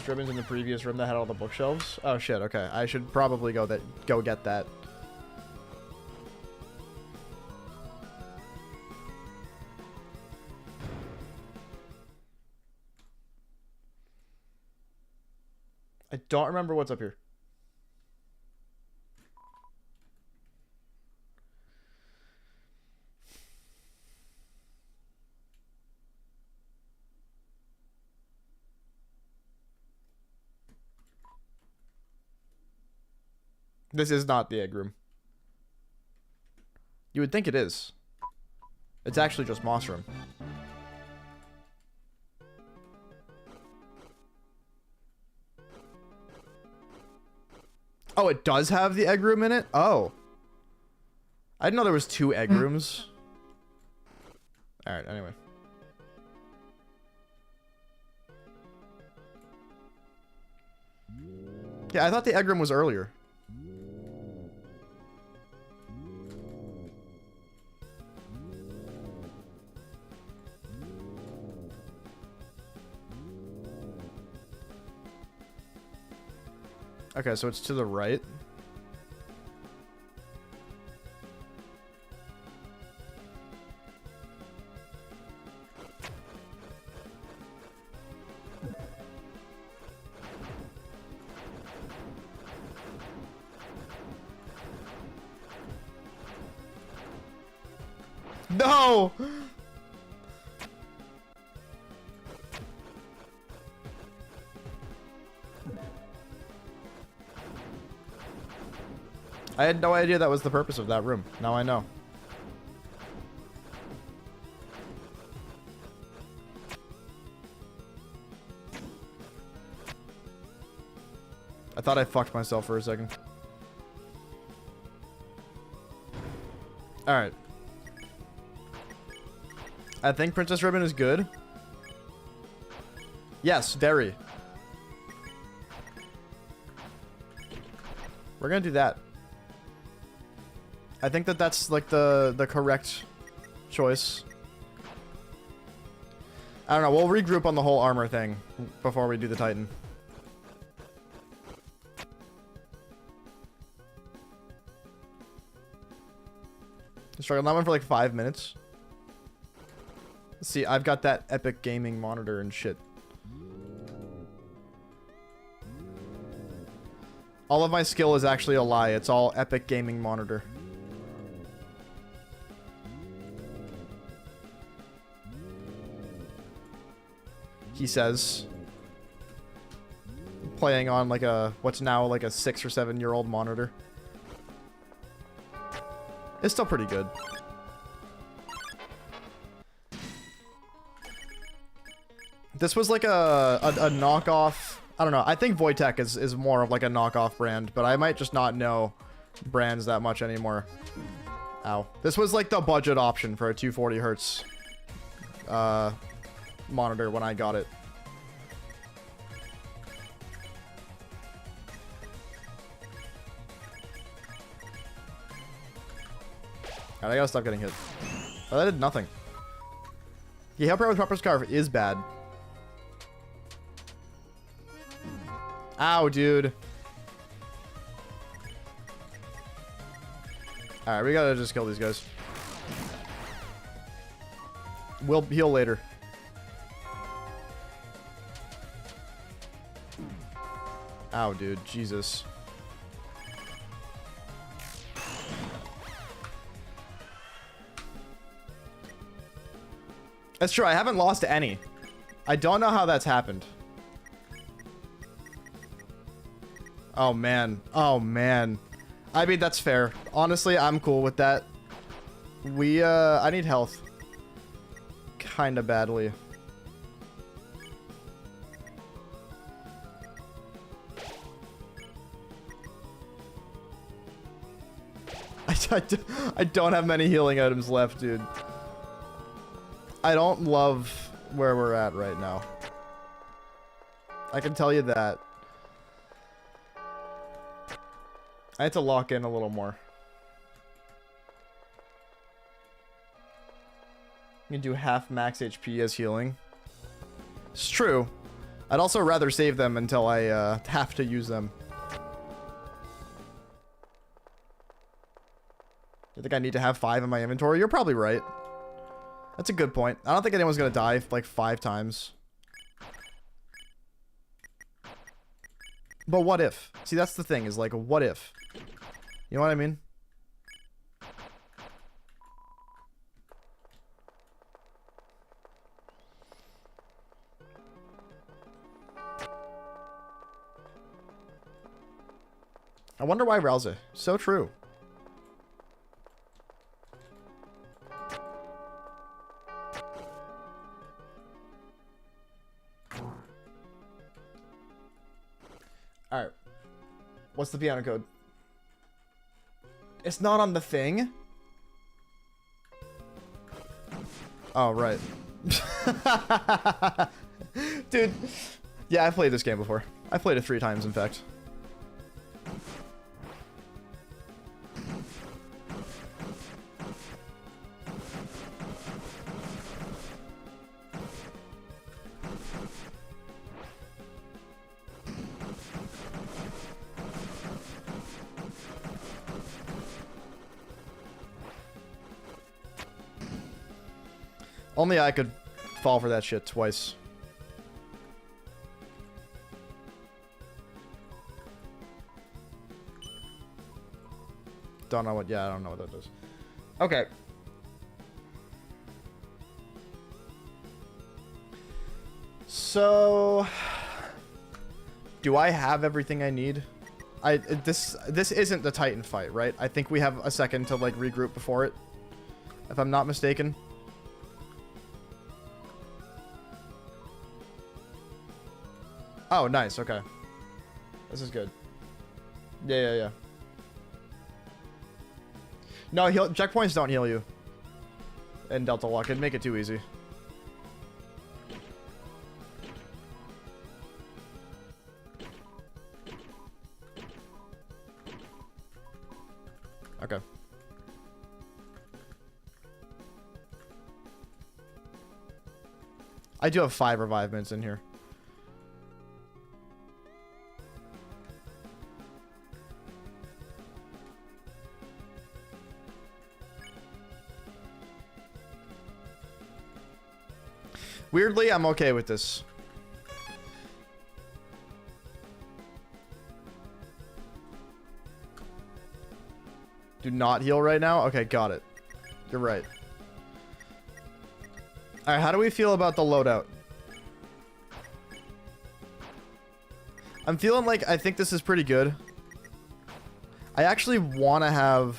Ribbons in the previous room that had all the bookshelves. Oh shit, okay. I should probably go get that. I don't remember what's up here. This is not the egg room. You would think it is. It's actually just Moss Room. Oh, it does have the egg room in it? Oh. I didn't know there was 2 egg rooms. Alright, anyway. Yeah, I thought the egg room was earlier. Okay, so it's to the right. No! I had no idea that was the purpose of that room. Now I know. I thought I fucked myself for a second. Alright. I think Princess Ribbon is good. Yes, very. We're gonna do that. I think that that's like the correct choice. I don't know. We'll regroup on the whole armor thing before we do the Titan. Struggled that one for like 5 minutes. See, I've got that epic gaming monitor and shit. All of my skill is actually a lie. It's all epic gaming monitor. He says, playing on like a, what's now like a 6 or 7 year old monitor. It's still pretty good. This was like a knockoff. I don't know. I think Wojtek is more of like a knockoff brand, but I might just not know brands that much anymore. Ow. This was like the budget option for a 240 hertz monitor when I got it. Alright, I gotta stop getting hit. Oh, that did nothing. Yeah, help her with proper scarf is bad. Ow, dude. Alright, we gotta just kill these guys. We'll heal later. Ow, dude. Jesus. That's true. I haven't lost any. I don't know how that's happened. Oh, man. Oh, man. I mean, that's fair. Honestly, I'm cool with that. I need health. Kinda badly. I don't have many healing items left, dude. I don't love where we're at right now. I can tell you that. I had to lock in a little more. You can do half max HP as healing. It's true. I'd also rather save them until I have to use them. You think I need to have 5 in my inventory? You're probably right. That's a good point. I don't think anyone's gonna die like 5 times. But what if? See, that's the thing, is like, what if? You know what I mean? I wonder why Rouse. So true. Alright. What's the piano code? It's not on the thing? Oh, right. Dude. Yeah, I've played this game before. I played it 3 times, in fact. Only I could fall for that shit twice. Don't know what, yeah, I don't know what that does. Okay. So, do I have everything I need? This isn't the Titan fight, right? I think we have a second to like regroup before it, if I'm not mistaken. Oh, nice. Okay. This is good. Yeah. No, checkpoints don't heal you in Delta Lock. It'd make it too easy. Okay. I do have 5 revive minutes in here. Weirdly, I'm okay with this. Do not heal right now? Okay, got it. You're right. Alright, how do we feel about the loadout? I'm feeling like I think this is pretty good. I actually want to have...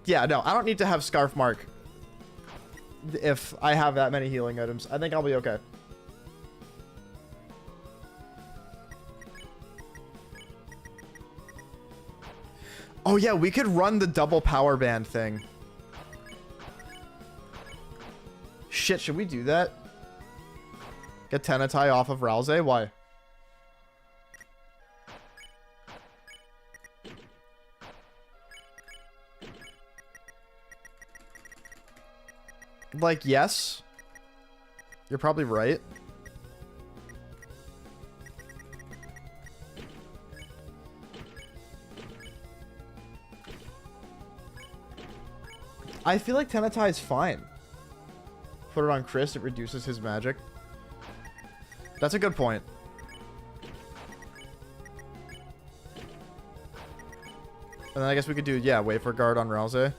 Yeah, no, I don't need to have Scarf Mark if I have that many healing items. I think I'll be okay. Oh yeah, we could run the double power band thing. Shit, should we do that? Get Tenatai off of Rouse? Why? Like, yes. You're probably right. I feel like Tenatai is fine. Put it on Chris, it reduces his magic. That's a good point. And then I guess we could do, yeah, wait for guard on Rouse.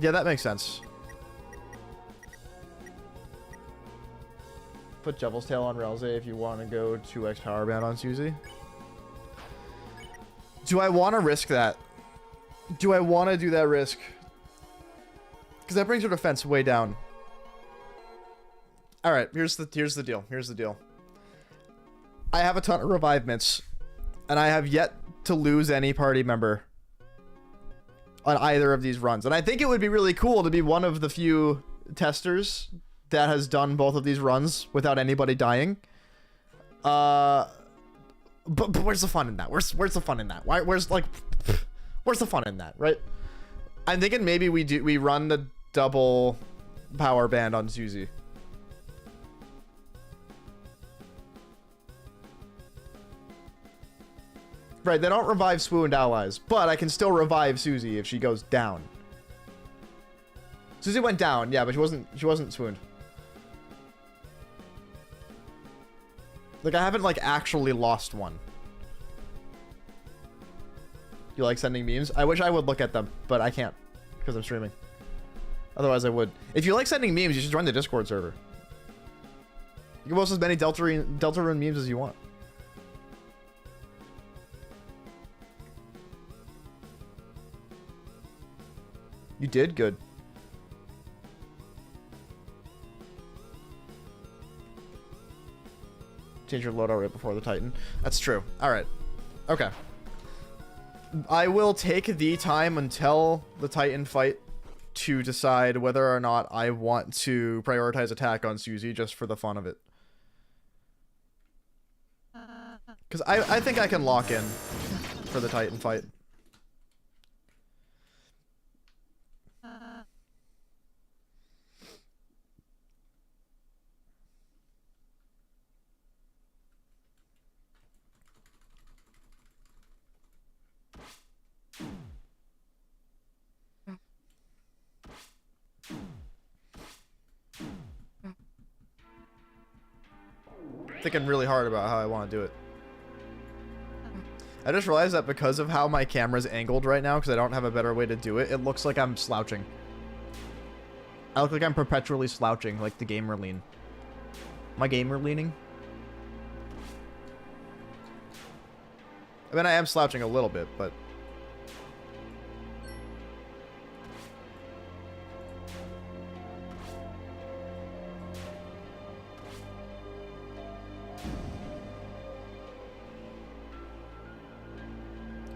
Yeah, that makes sense. Put Devil's Tail on Rouse if you want to go 2x power band on Susie. Do I want to risk that? Do I want to do that risk? Because that brings her defense way down. All right, here's the deal. Here's the deal. I have a ton of revive mints, and I have yet to lose any party member on either of these runs. And I think it would be really cool to be one of the few testers that has done both of these runs without anybody dying. But where's the fun in that? Where's the fun in that? Where's the fun in that, right? I'm thinking maybe we run the double power band on Susie. Right, they don't revive swooned allies, but I can still revive Susie if she goes down. Susie went down, yeah, but she wasn't swooned. Like, I haven't, like, actually lost one. You like sending memes? I wish I would look at them, but I can't because I'm streaming. Otherwise, I would. If you like sending memes, you should join the Discord server. You can post as many Deltarune memes as you want. You did good. Change your loadout right before the Titan. That's true. All right. Okay. I will take the time until the Titan fight to decide whether or not I want to prioritize attack on Susie just for the fun of it. Because I think I can lock in for the Titan fight. Thinking really hard about how I want to do it. I just realized that because of how my camera's angled right now, because I don't have a better way to do it, it looks like I'm slouching. I look like I'm perpetually slouching, like the gamer lean. Am I gamer leaning? I mean, I am slouching a little bit, but...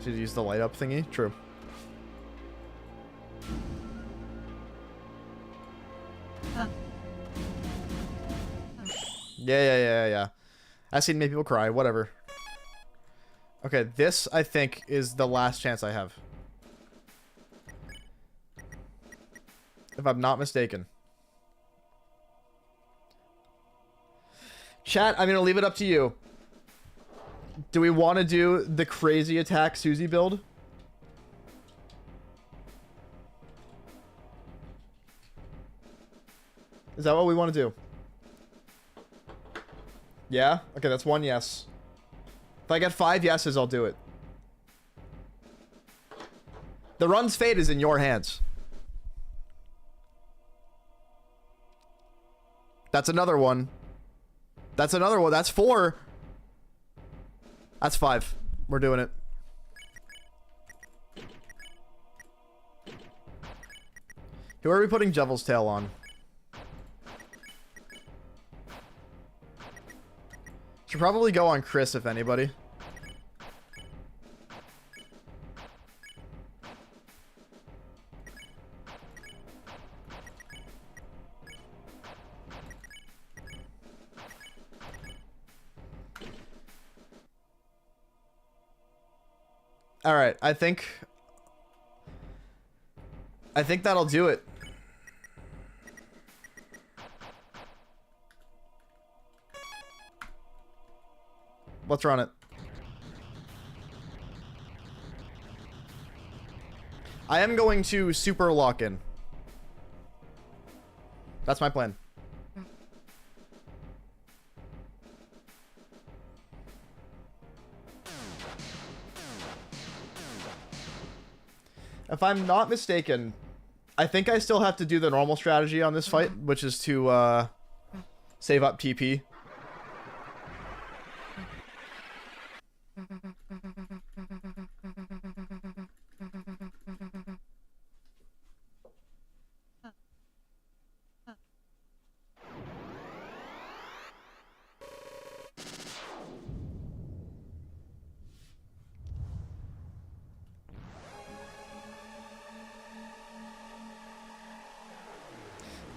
Should use the light up thingy? True. Yeah. I've seen many people cry. Whatever. Okay, this, I think, is the last chance I have. If I'm not mistaken. Chat, I'm gonna leave it up to you. Do we want to do the crazy attack Susie build? Is that what we want to do? Yeah? Okay, that's one yes. If I get 5 yeses, I'll do it. The run's fate is in your hands. That's another one. That's another one. That's 4. That's 5. We're doing it. Who are we putting Devil's Tail on? Should probably go on Chris, if anybody. All right, I think that'll do it. Let's run it. I am going to super lock in. That's my plan. If I'm not mistaken, I think I still have to do the normal strategy on this fight, which is to save up TP.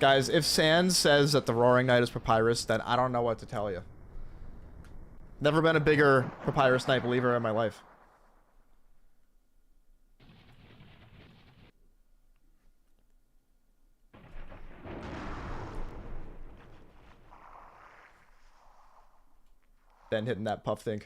Guys, if Sans says that the Roaring Knight is Papyrus, then I don't know what to tell you. Never been a bigger Papyrus Knight believer in my life. Then hitting that puff thing.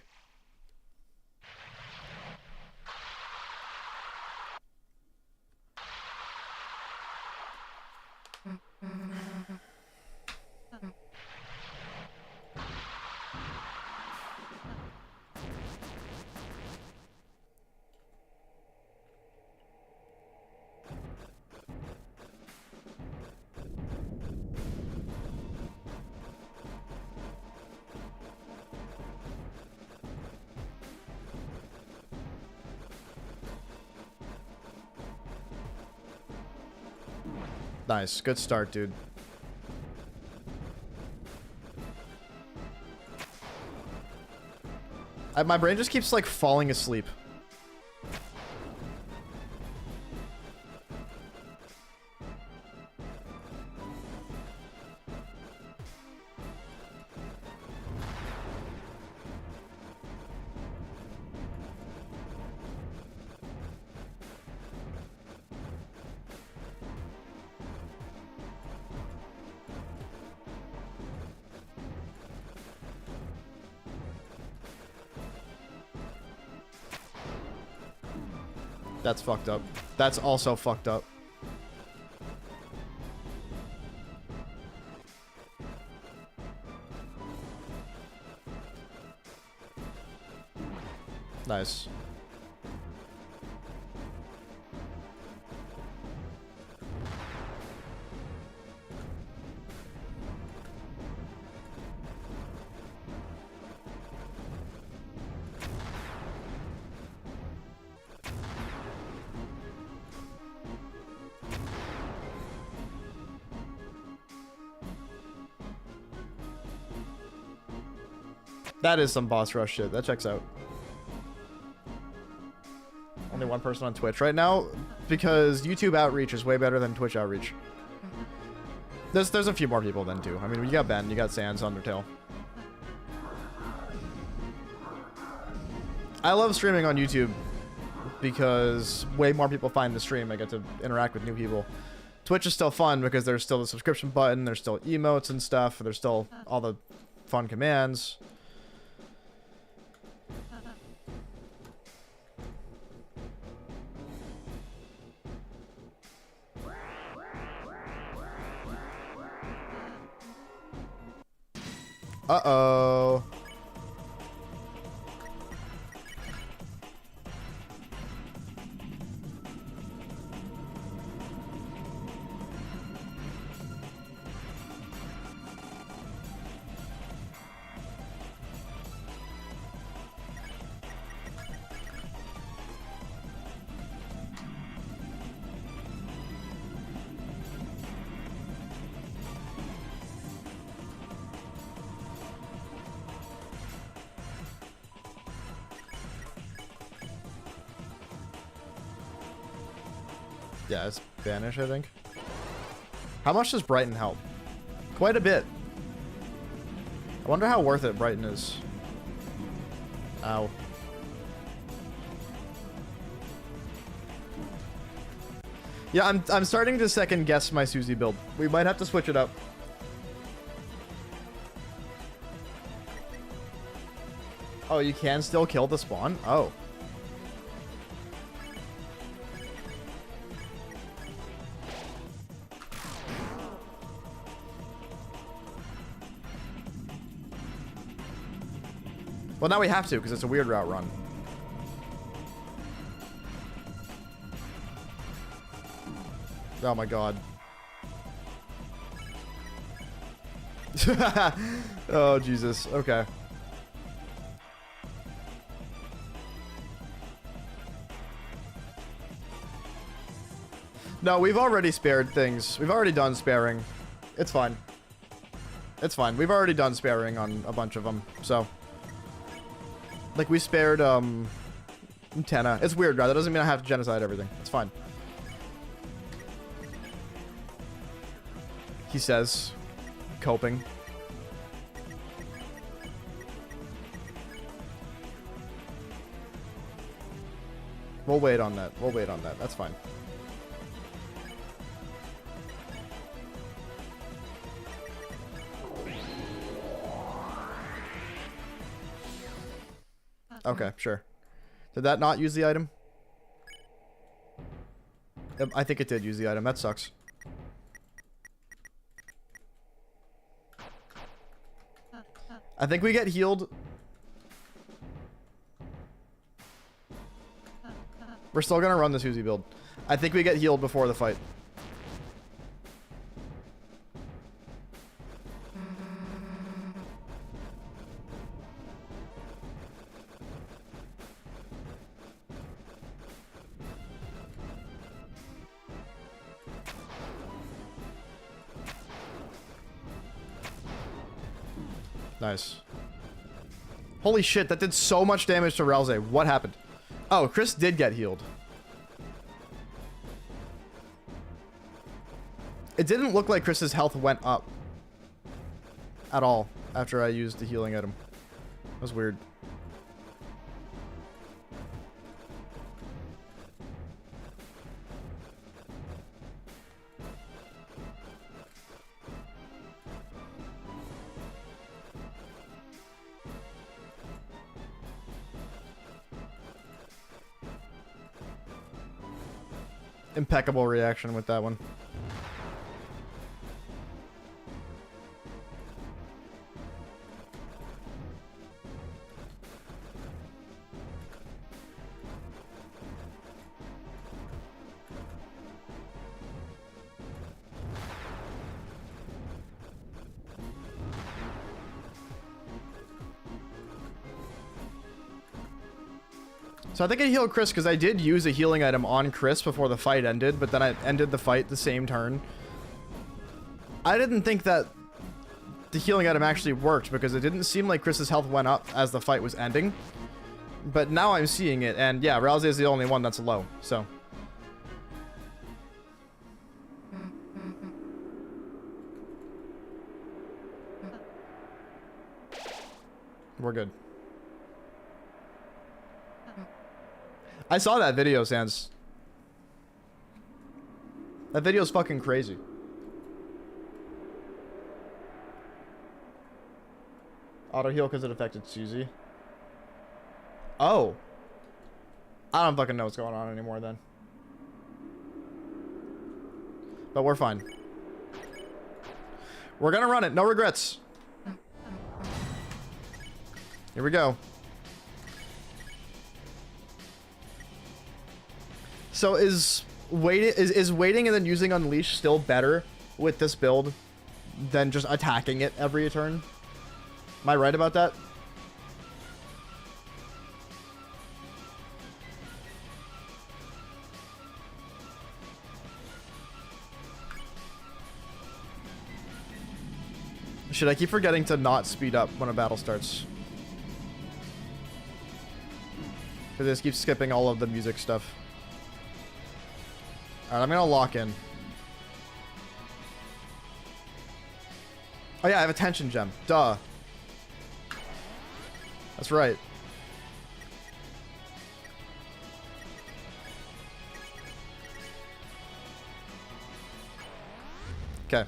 Nice. Good start, dude. My brain just keeps, like, falling asleep. That's fucked up. That's also fucked up. Nice. That is some boss rush shit. That checks out. Only one person on Twitch right now because YouTube outreach is way better than Twitch outreach. There's a few more people then too. I mean, you got Ben, you got Sans, Undertale. I love streaming on YouTube because way more people find the stream. I get to interact with new people. Twitch is still fun because there's still the subscription button, there's still emotes and stuff, there's still all the fun commands. Uh-oh. Yeah, it's Banish, I think. How much does Brighton help? Quite a bit. I wonder how worth it Brighton is. Ow. Yeah, I'm starting to second guess my Susie build. We might have to switch it up. Oh, you can still kill the spawn? Oh. Well, now we have to, because it's a weird route run. Oh my god. Oh, Jesus. Okay. No, we've already spared things. We've already done sparing. It's fine. It's fine. We've already done sparing on a bunch of them, so... Like, we spared, Tenna. It's weird, right? That doesn't mean I have to genocide everything. It's fine. he says, coping. We'll wait on that. We'll wait on that. That's fine. Okay, sure. Did that not use the item? I think it did use the item. That sucks. I think we get healed. We're still gonna run this Uzi build. I think we get healed before the fight. Nice. Holy shit, that did so much damage to Ralze. What happened? Oh, Chris did get healed. It didn't look like Chris's health went up at all after I used the healing item. That was weird. Impeccable reaction with that one. So I think I healed Chris because I did use a healing item on Chris before the fight ended, but then I ended the fight the same turn. I didn't think that the healing item actually worked because it didn't seem like Chris's health went up as the fight was ending. But now I'm seeing it, and yeah, Ralze is the only one that's low, so. We're good. I saw that video, Sans. That video's fucking crazy. Auto heal because it affected Susie. Oh. I don't fucking know what's going on anymore then. But we're fine. We're gonna run it. No regrets. Here we go. So is waiting and then using Unleash still better with this build than just attacking it every turn? Am I right about that? Should I keep forgetting to not speed up when a battle starts? Because I just keep skipping all of the music stuff. Alright, I'm gonna lock in. Oh yeah, I have a tension gem. Duh. That's right. Okay.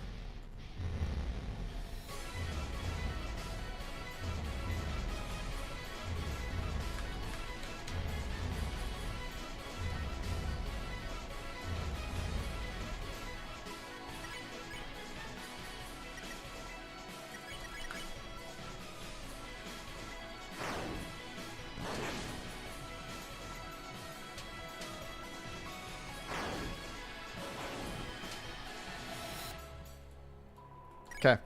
Okay.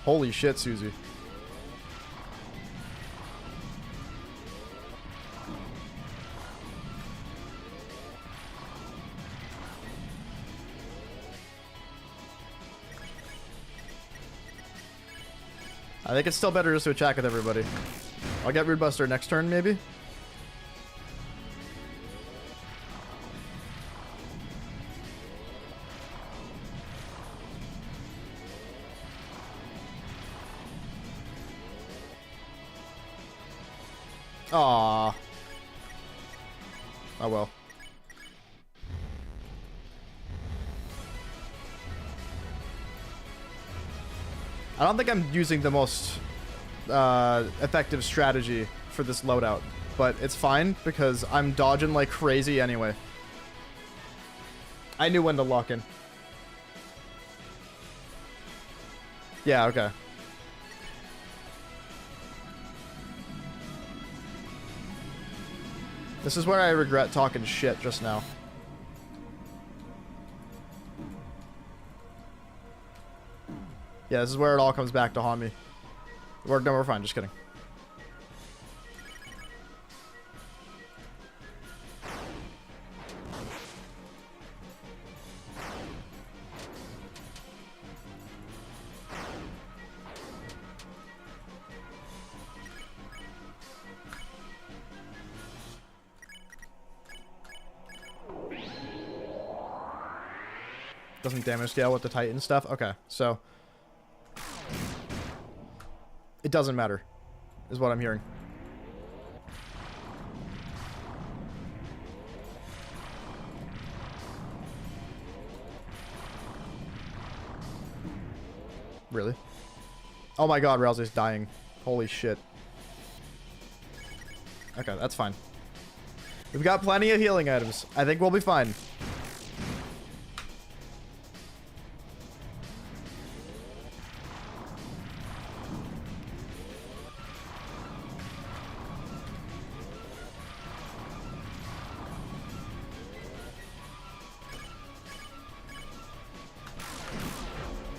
Holy shit, Susie. I think it's still better just to attack with everybody. I'll get Rude Buster next turn, maybe. Aww. Oh well. I don't think I'm using the most effective strategy for this loadout, but it's fine because I'm dodging like crazy anyway. I knew when to lock in. Yeah, okay. This is where I regret talking shit just now. Yeah, this is where it all comes back to haunt me. No, we're fine. Just kidding. Doesn't damage scale with the Titan stuff? Okay, so... it doesn't matter, is what I'm hearing. Really? Oh my god, Rousey's dying. Holy shit. Okay, that's fine. We've got plenty of healing items. I think we'll be fine.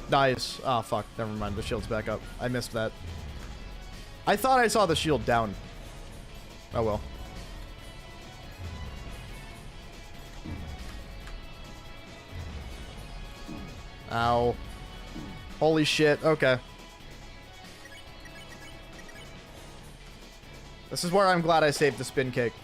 Nice. Oh, fuck. Never mind. The shield's back up. I missed that. I thought I saw the shield down. Oh, well. Ow. Holy shit. Okay. This is where I'm glad I saved the spin cake.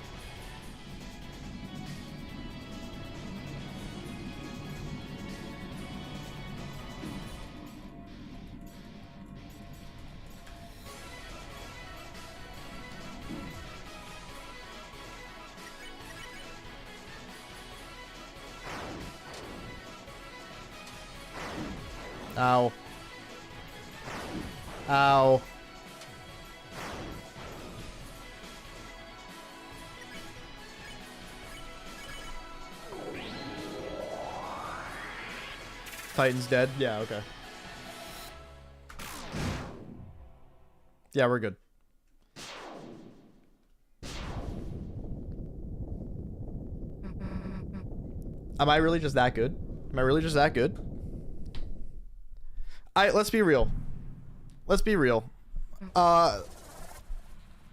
Ow. Ow. Titan's dead? Yeah, okay. Yeah, we're good. Am I really just that good? Am I really just that good? Let's be real. Let's be real. I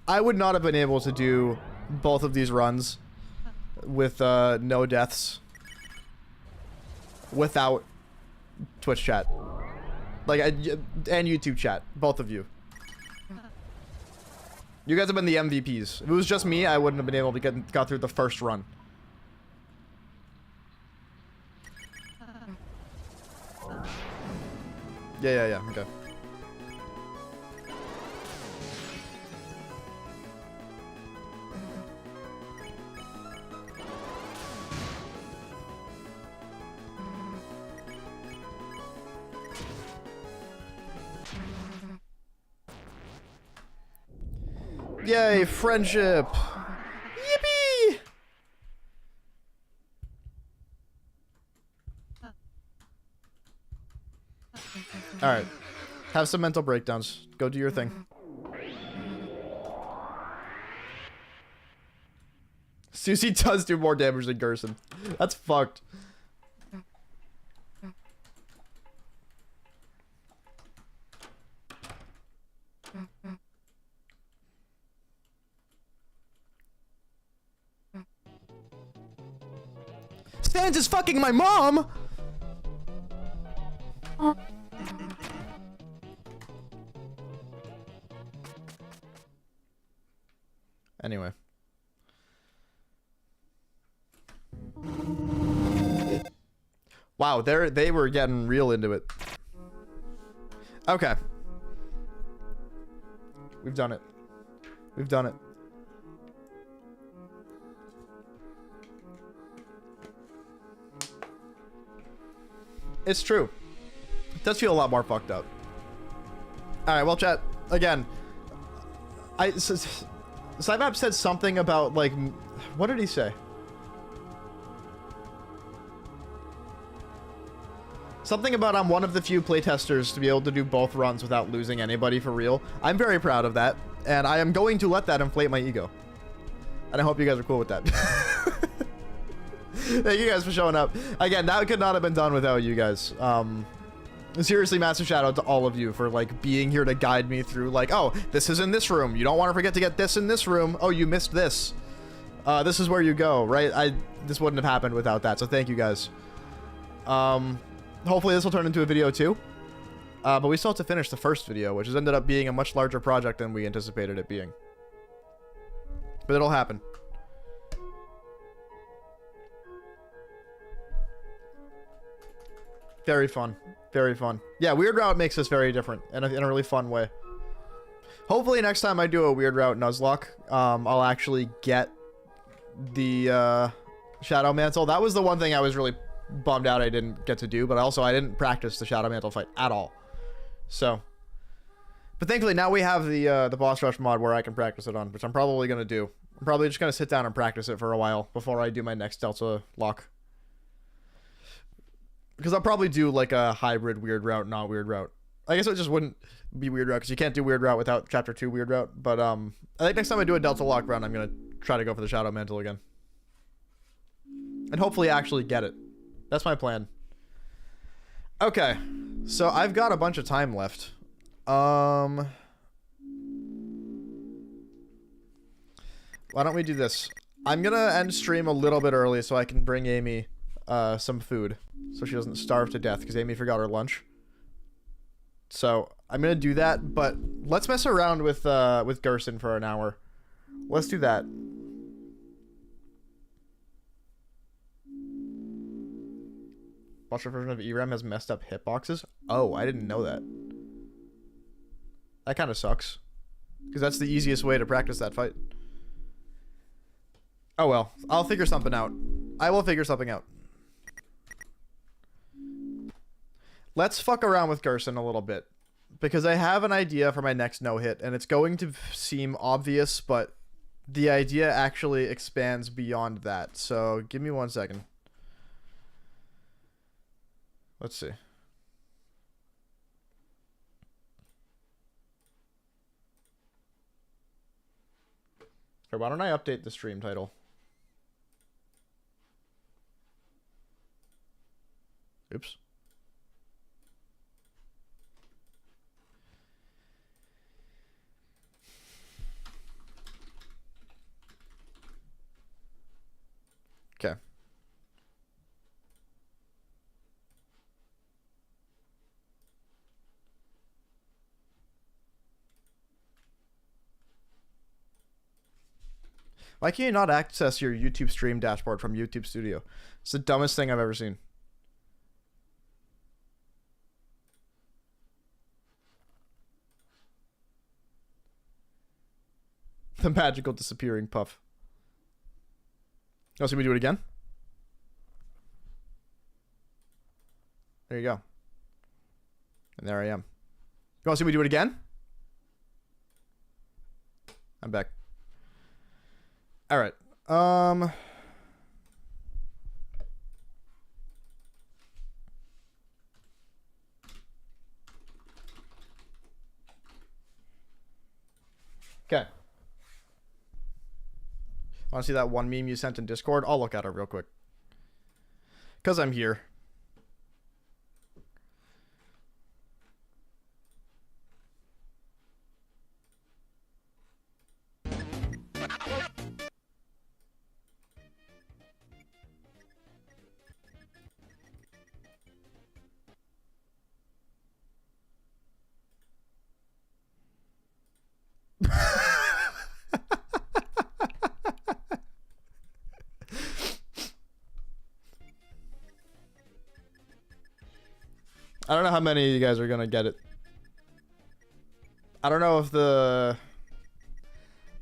would not have been able to do both of these runs with no deaths without Twitch chat. Like, and YouTube chat. Both of you. You guys have been the MVPs. If it was just me, I wouldn't have been able to got through the first run. Yeah, okay. Yay, friendship! Yippee! Alright. Have some mental breakdowns. Go do your thing. Susie does do more damage than Gerson. That's fucked. Sans is fucking my mom! Anyway. Wow, they were getting real into it. Okay. We've done it. We've done it. It's true. It does feel a lot more fucked up. Alright, well, chat, again, Cybap said something about, like, what did he say? Something about I'm one of the few playtesters to be able to do both runs without losing anybody for real. I'm very proud of that, and I am going to let that inflate my ego. And I hope you guys are cool with that. Thank you guys for showing up. Again, that could not have been done without you guys. Seriously, massive shout out to all of you for, like, being here to guide me through, like, oh, this is in this room. You don't want to forget to get this in this room. Oh, you missed this. This is where you go, right? This wouldn't have happened without that, so thank you guys. Hopefully this will turn into a video too. But we still have to finish the first video, which has ended up being a much larger project than we anticipated it being. But it'll happen. Very fun. Very fun. Yeah, Weird Route makes this very different in a really fun way. Hopefully next time I do a Weird Route Nuzlocke, I'll actually get the Shadow Mantle. That was the one thing I was really bummed out I didn't get to do, but also I didn't practice the Shadow Mantle fight at all. So, but thankfully now we have the boss rush mod where I can practice it on, which I'm probably gonna do. I'm probably just gonna sit down and practice it for a while before I do my next Delta lock. Because I'll probably do like a hybrid Weird Route, not Weird Route. I guess it just wouldn't be Weird Route because you can't do Weird Route without Chapter 2 Weird Route. But I think next time I do a Delta lock run, I'm gonna try to go for the Shadow Mantle again, and hopefully actually get it. That's my plan. Okay, so I've got a bunch of time left. Why don't we do this? I'm gonna end stream a little bit early so I can bring Amy some food so she doesn't starve to death because Amy forgot her lunch. So I'm gonna do that, but let's mess around with Gerson for an hour. Let's do that. Watcher version of ERAM has messed up hitboxes. Oh, I didn't know that. That kind of sucks. Because that's the easiest way to practice that fight. Oh well, I'll figure something out. I will figure something out. Let's fuck around with Gerson a little bit. Because I have an idea for my next no-hit, and it's going to seem obvious, but the idea actually expands beyond that. So, give me 1 second. Let's see. Okay, why don't I update the stream title? Oops. Okay. Why can you not access your YouTube stream dashboard from YouTube Studio? It's the dumbest thing I've ever seen. The magical disappearing puff. Oh, so we do it again? There you go. And there I am. You want to see me do it again? I'm back. All right. Okay. Want to see that one meme you sent in Discord? I'll look at it real quick. Because I'm here. I don't know how many of you guys are gonna get it. I don't know if the...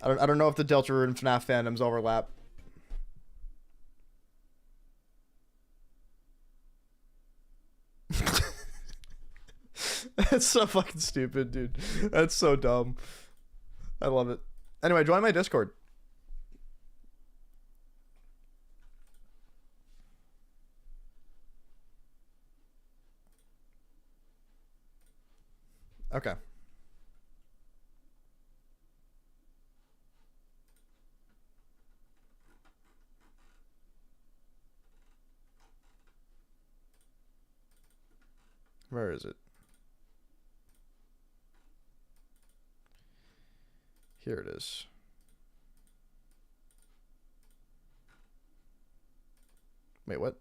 I don't know if the Deltarune and FNAF fandoms overlap. That's so fucking stupid, dude. That's so dumb. I love it. Anyway, join my Discord. Okay. Where is it? Here it is. Wait, what?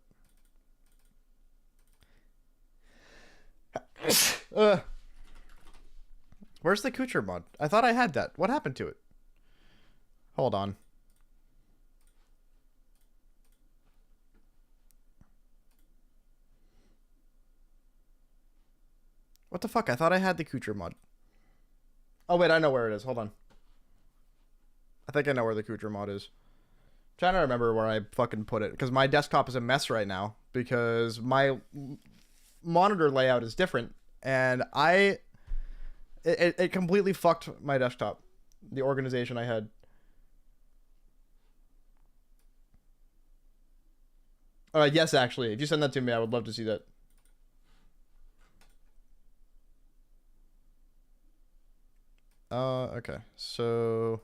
Where's the Kucher mod? I thought I had that. What happened to it? Hold on. What the fuck? I thought I had the Kucher mod. Oh, wait, I know where it is. Hold on. I think I know where the Kucher mod is. I'm trying to remember where I fucking put it. Because my desktop is a mess right now. Because my monitor layout is different. And it completely fucked my desktop. The organization I had. Yes, actually. If you send that to me, I would love to see that. Okay. So...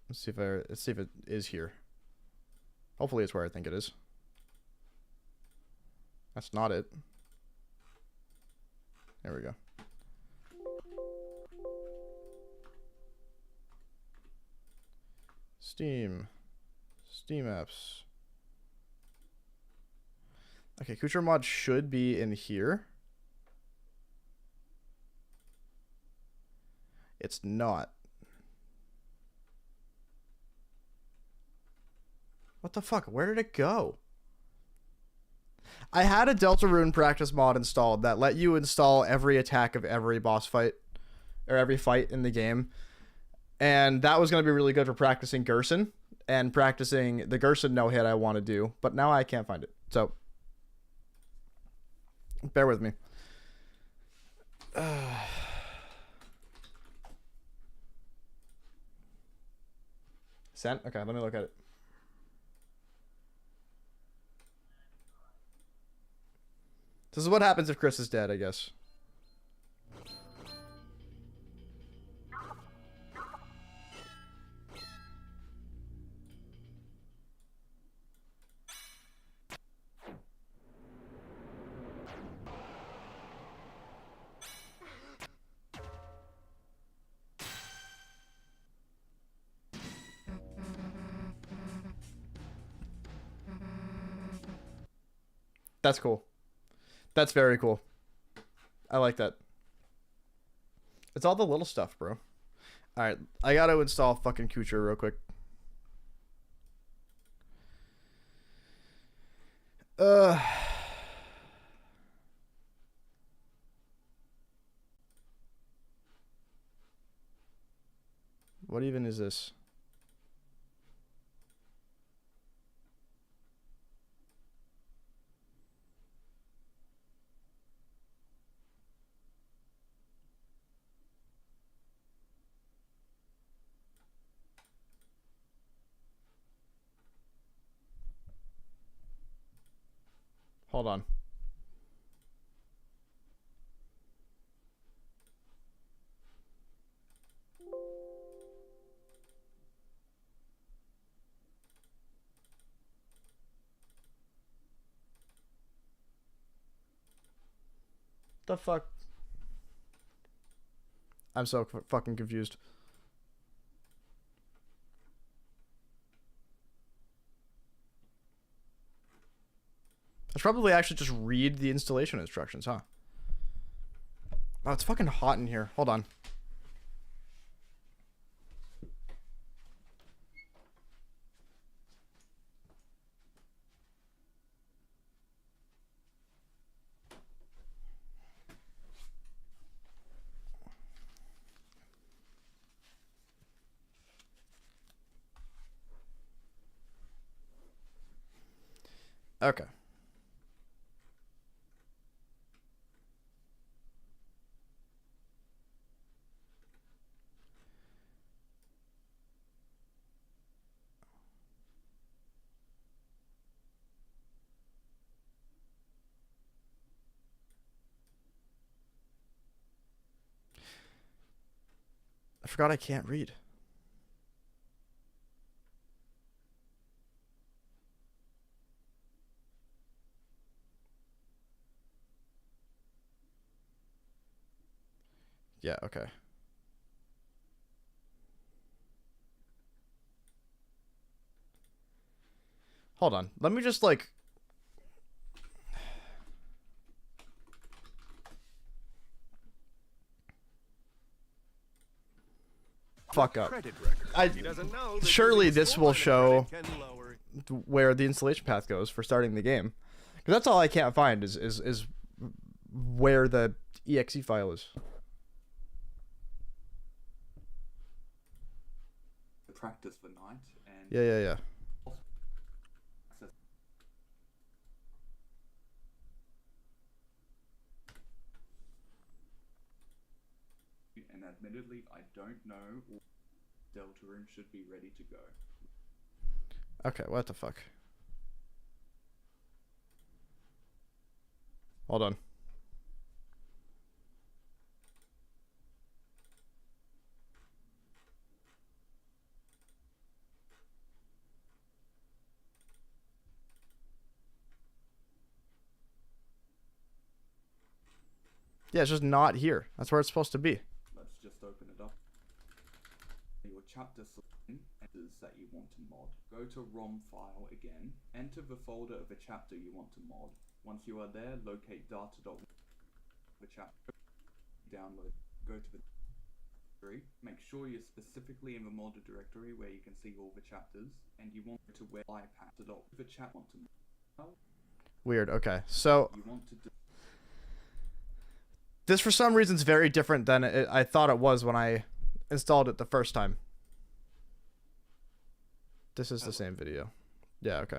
let's see if it is here. Hopefully it's where I think it is. That's not it. There we go. Steam apps. Okay, Kucher mod should be in here. It's not. What the fuck? Where did it go? I had a Deltarune practice mod installed that let you install every attack of every boss fight. Or every fight in the game. And that was going to be really good for practicing Gerson. And practicing the Gerson no-hit I want to do. But now I can't find it. So, bear with me. Sent? Okay, let me look at it. This is what happens if Chris is dead, I guess. That's cool. That's very cool. I like that. It's all the little stuff, bro. Alright, I gotta install fucking Kucher real quick. What even is this? Hold on. The fuck? I'm so fucking confused. I should probably actually just read the installation instructions, huh? Oh, it's fucking hot in here. Hold on. Okay. I forgot I can't read. Yeah, okay. Hold on. Let me just, like... fuck up. Surely this will show where the installation path goes for starting the game. Because that's all I can't find is where the exe file is. Practice for night and Yeah. And admittedly, I don't know if Delta Room should be ready to go. Okay, what the fuck? Hold on. Yeah, it's just not here. That's where it's supposed to be. Let's just open it up. Your chapter selection enters that you want to mod. Go to ROM file again. Enter the folder of a chapter you want to mod. Once you are there, locate data.the chapter. Download. Go to the directory. Make sure you're specifically in the modded directory where you can see all the chapters, and you want to where the chat want to mod. Weird. Okay, so You want to this for some reason is very different than I thought it was when I installed it the first time. This is the same video. Yeah, okay.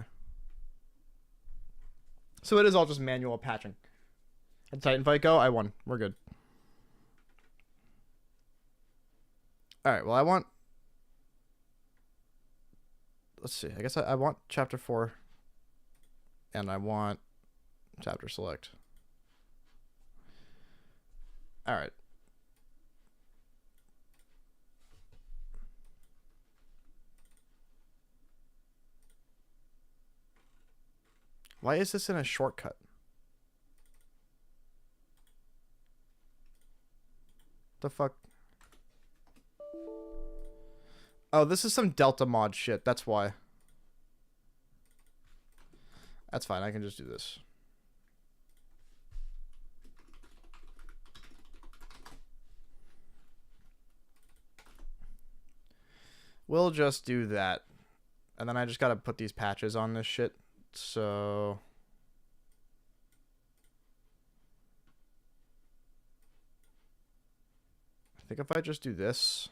So it is all just manual patching. And Titan fight go, I won. We're good. Alright, well I want... Let's see. I guess I want chapter 4. And I want chapter select. Alright. Why is this in a shortcut? The fuck? Oh, this is some Delta mod shit. That's why. That's fine. I can just do this. We'll just do that. And then I just gotta put these patches on this shit. So... I think if I just do this...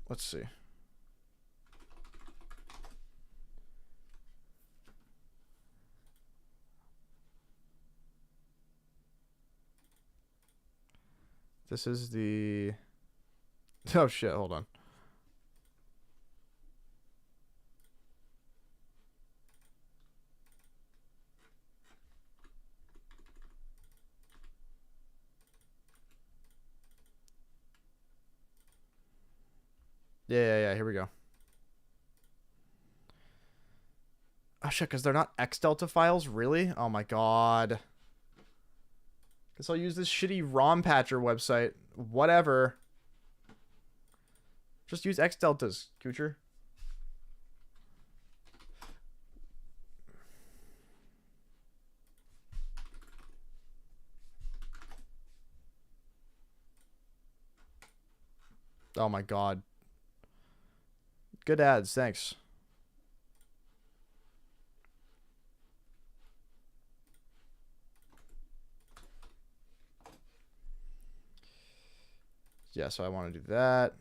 Let's see. This is the... Oh shit, hold on. Yeah, here we go. Oh shit, because they're not X Delta files? Really? Oh my god. Guess I'll use this shitty ROM patcher website. Whatever. Just use X Deltas, Kucher. Oh my god. Good ads, thanks. Yeah, so I want to do that.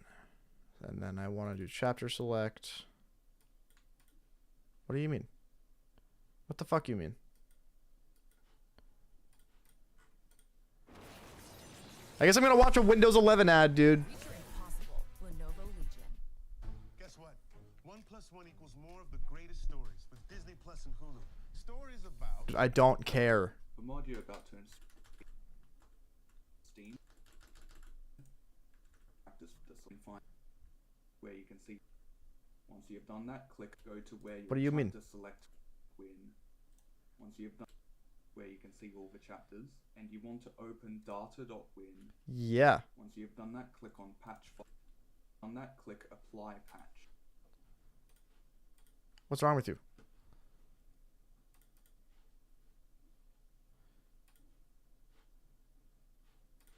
And then I want to do chapter select. What do you mean? What the fuck you mean? I guess I'm gonna watch a Windows 11 ad, dude. Guess what? 1 + 1 = more of the greatest stories with Disney Plus and Hulu. Stories about. I don't care. The mod you're about to install Steam. This find where you can see. Once you've done that, click go to where you What do you mean? select win. Once you've done where you can see all the chapters, and you want to open data.win. Yeah. Once you've done that, click on patch file. On that, click apply patch. What's wrong with you?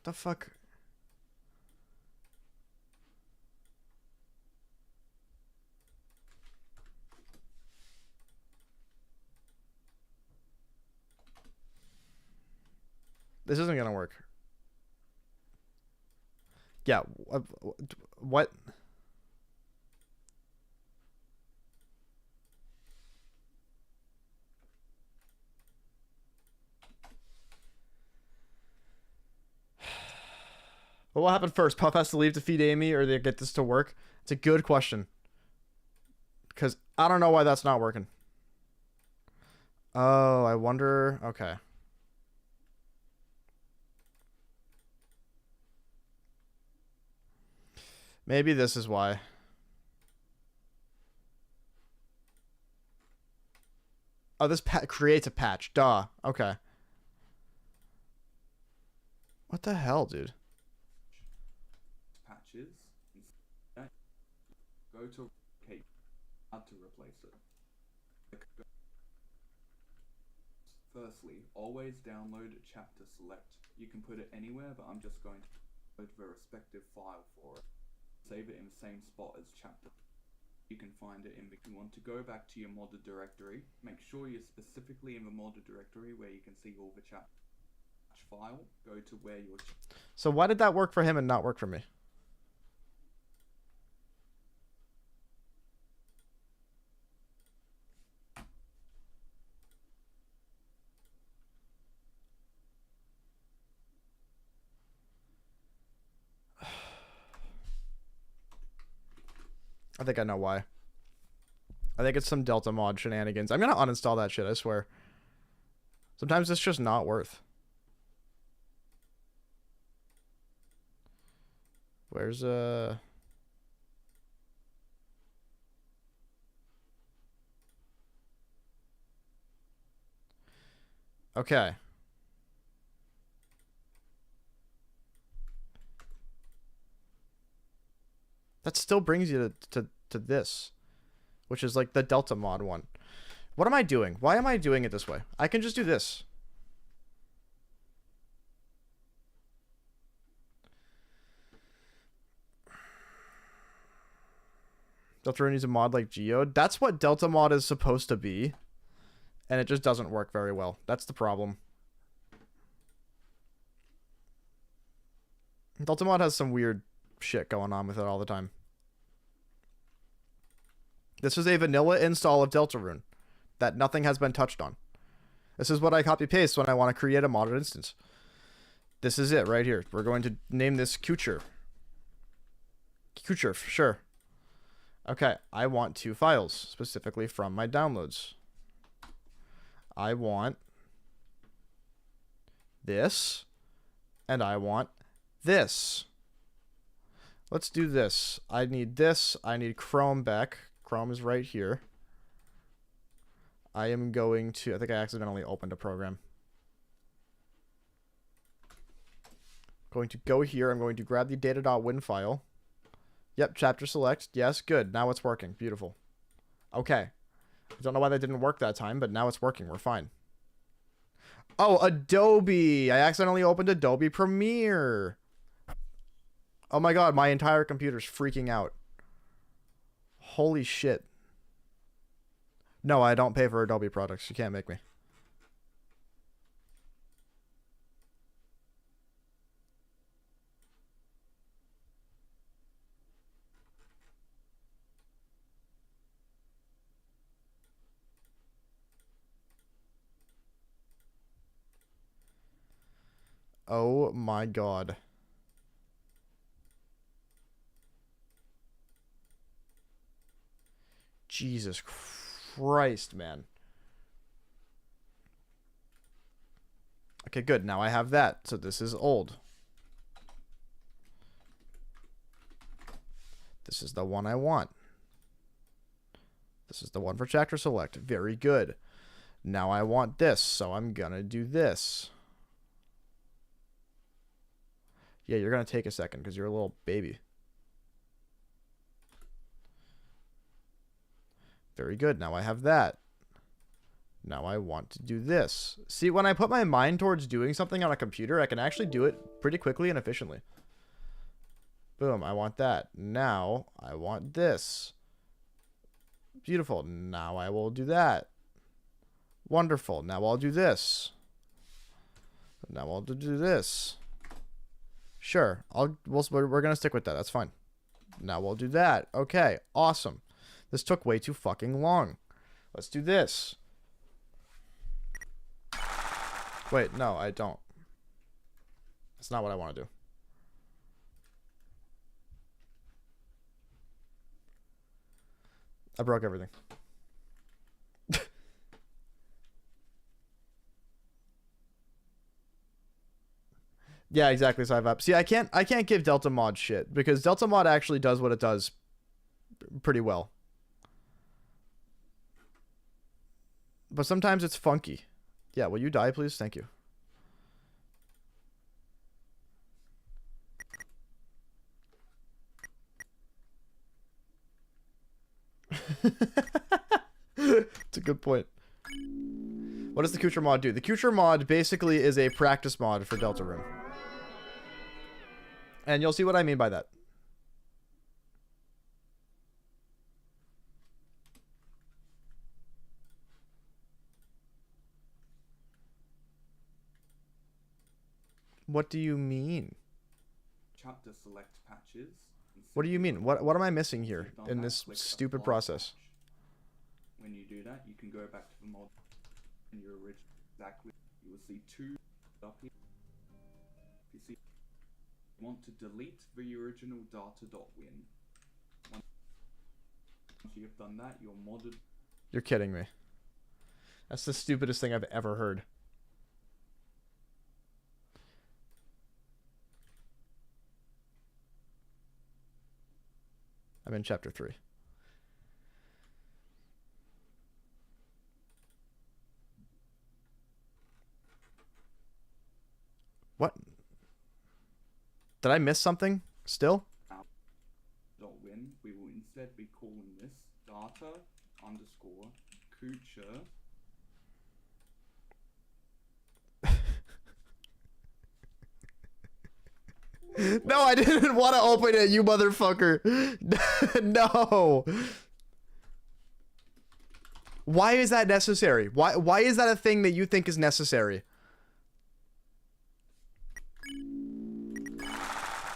The fuck? This isn't gonna work. Yeah. What? What will happen first? Puff has to leave to feed Amy, or they get this to work? It's a good question. Because I don't know why that's not working. Oh, I wonder. Okay. Maybe this is why. Oh, this creates a patch. Duh. Okay. What the hell, dude? Patches. Go to okay. How to replace it. Firstly, always download chapter select. You can put it anywhere, but I'm just going to load the respective file for it. Save it in the same spot as chapter. You can find it in the. You want to go back to your modded directory. Make sure you're specifically in the modded directory where you can see all the chapter file. Go to where your. So why did that work for him and not work for me? I think I know why. I think it's some Delta mod shenanigans. I'm gonna uninstall that shit, I swear. Sometimes it's just not worth. Where's Okay. That still brings you to this, which is like the Delta mod one. What am I doing? Why am I doing it this way? I can just do this. Deltarune needs a mod like Geode. That's what Delta mod is supposed to be, and it just doesn't work very well. That's the problem. Delta mod has some weird shit going on with it all the time. This is a vanilla install of Deltarune that nothing has been touched on. This is what I copy paste when I want to create a modded instance. This is it right here. We're going to name this Kucher. Kucher, sure. Okay, I want 2 files specifically from my downloads. I want this, and I want this. Let's do this. I need this. I need Chrome back. Chrome is right here. I am going to... I think I accidentally opened a program. Going to go here. I'm going to grab the data.win file. Yep, chapter select. Yes, good. Now it's working. Beautiful. Okay. I don't know why that didn't work that time, but now it's working. We're fine. Oh, Adobe. I accidentally opened Adobe Premiere. Oh my god, my entire computer's freaking out. Holy shit. No, I don't pay for Adobe products. You can't make me. Oh my god. Jesus Christ, man. Okay, good. Now I have that. So this is old. This is the one I want. This is the one for chapter select. Very good. Now I want this, so I'm gonna do this. Yeah, you're gonna take a second because you're a little baby. Very good. Now I have that. Now I want to do this. See, when I put my mind towards doing something on a computer, I can actually do it pretty quickly and efficiently. Boom, I want that. Now I want this. Beautiful. Now I will do that. Wonderful. Now I'll do this. Now I'll do this. Sure. We're going to stick with that. That's fine. Now we'll do that. Okay. Awesome. This took way too fucking long. Let's do this. Wait, no, I don't. That's not what I want to do. I broke everything. Yeah, exactly. So I've up. See, I can't give Delta Mod shit because Delta Mod actually does what it does pretty well. But sometimes it's funky. Yeah, will you die, please? Thank you. It's a good point. What does the Kucher mod do? The Kucher mod basically is a practice mod for Deltarune. And you'll see what I mean by that. What do you mean? Chapter select patches. What do you mean? What am I missing here in this stupid process? When you do that, you can go back to the mod in your original exactly. You will see two up here. If you see, you want to delete the original data.win. Once you have done that, your modded. You're kidding me. That's the stupidest thing I've ever heard. I'm in chapter 3. What? Did I miss something? Still? .win. We will instead be calling this data underscore Kucher. No, I didn't want to open it, you motherfucker. No. Why is that necessary? Why is that a thing that you think is necessary?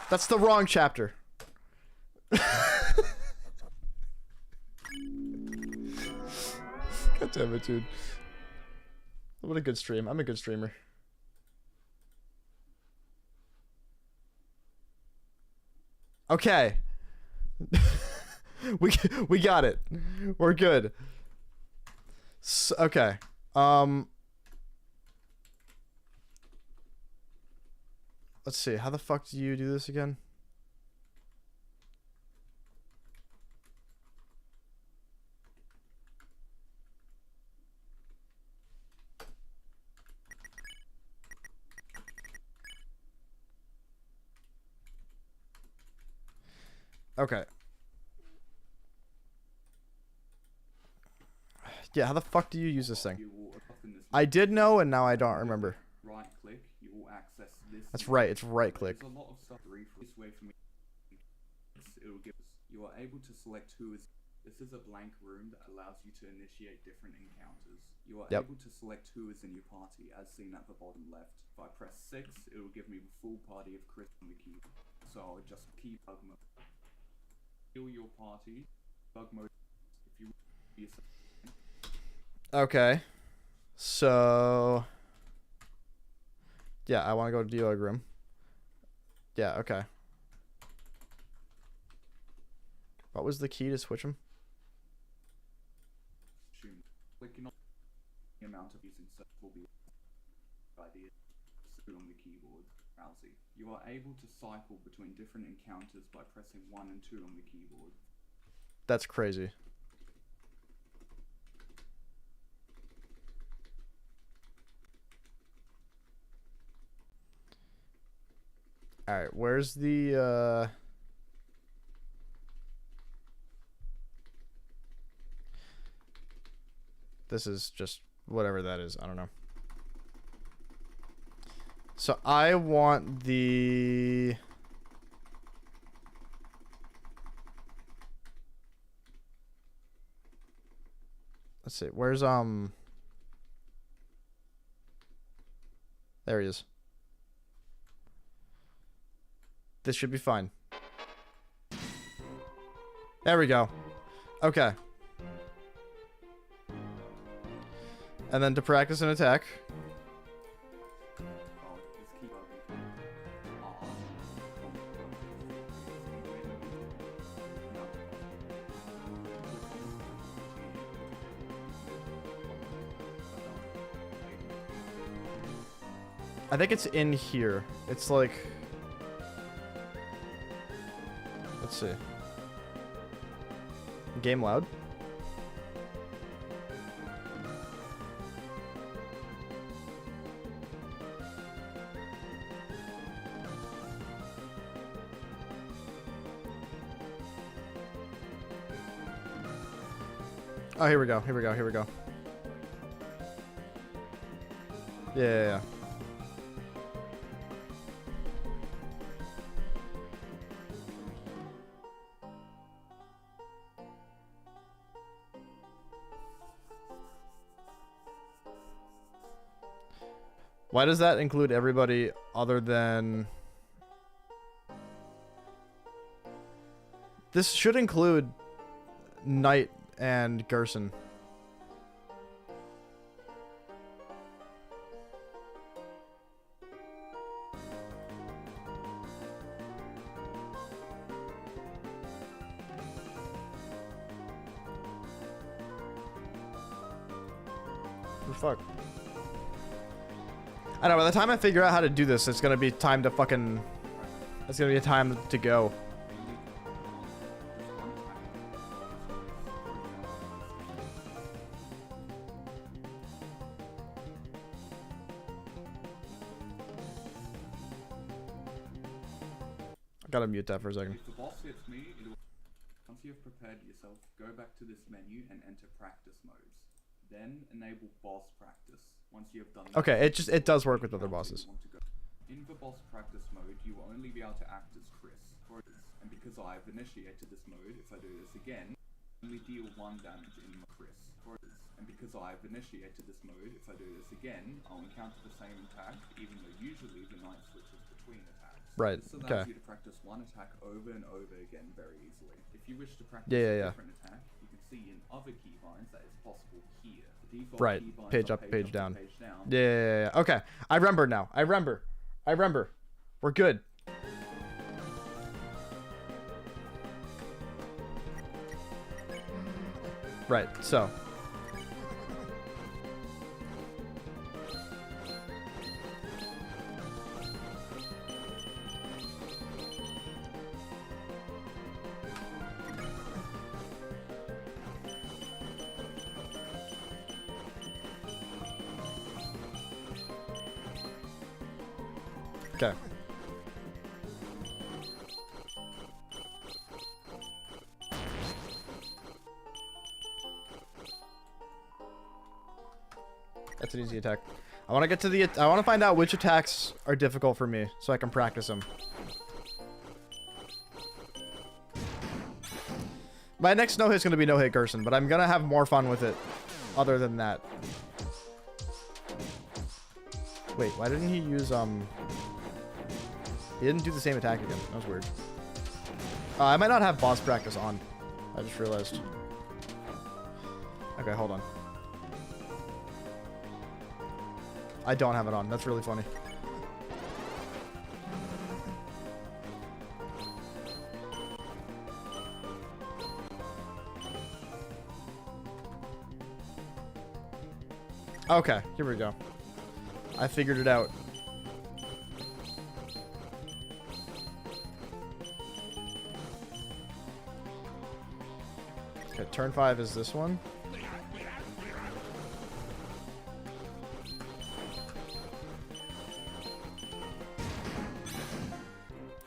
That's the wrong chapter. God damn it, dude. What a good stream. I'm a good streamer. Okay. we got it. We're good. So, okay. Let's see. How the fuck do you do this again? Okay. Yeah, how the fuck do you use this thing? I did know, and now I don't remember. Right click, you will access this. That's right, it's right click. There's a lot of stuff this way for me. It will give us, you are able to select who is. This is a blank room that allows you to initiate different encounters. You are able to select who is in your party, as seen at the bottom left. If I press 6, it will give me the full party of Chris on the key. So I'll just key bug mode. Heal your party. Bug mode. If you be okay. So Yeah, I want to go to Dealer Room. Yeah, okay. What was the key to switch them? Clicking on the amount of using search will be idea on the keyboard. Rousey. You are able to cycle between different encounters by pressing 1 and 2 on the keyboard. That's crazy. Alright, where's the, This is just whatever that is. I don't know. So I want the... Let's see. Where's, There he is. This should be fine. There we go. Okay. And then to practice an attack. I think it's in here. It's like... Let's see. Game loud. Oh, here we go. Here we go. Here we go. Yeah. Why does that include everybody other than... This should include Knight and Gerson. Oh, fuck. I know, by the time I figure out how to do this, it's gonna be time to fucking... It's gonna be a time to go. I gotta mute that for a second. If the boss hits me, once you have prepared yourself, go back to this menu and enter practice modes. Then enable boss practice. Once you have done that, Okay, it does work with other bosses. In the boss practice mode, you will only be able to act as Chris. And because I've initiated this mode, if I do this again, only deal 1 damage in Chris. And because I've initiated this mode, if I do this again, I'll encounter the same attack, even though usually the knight switches between attacks. Right, This allows you to practice one attack over and over again very easily. If you wish to practice a different attack, you can see in other keybinds that it's possible here. The default Right, keybinds page are up, page down. page down. Yeah. Okay, I remember now. I remember. We're good. Right, so. Okay. That's an easy attack. I want to get to the... I want to find out which attacks are difficult for me so I can practice them. My next no-hit is going to be no-hit Gerson, but I'm going to have more fun with it other than that. Wait, why didn't he use... He didn't do the same attack again. That was weird. I might not have boss practice on. I just realized. Okay, hold on. I don't have it on. That's really funny. Okay, here we go. I figured it out. Okay, turn 5 is this one.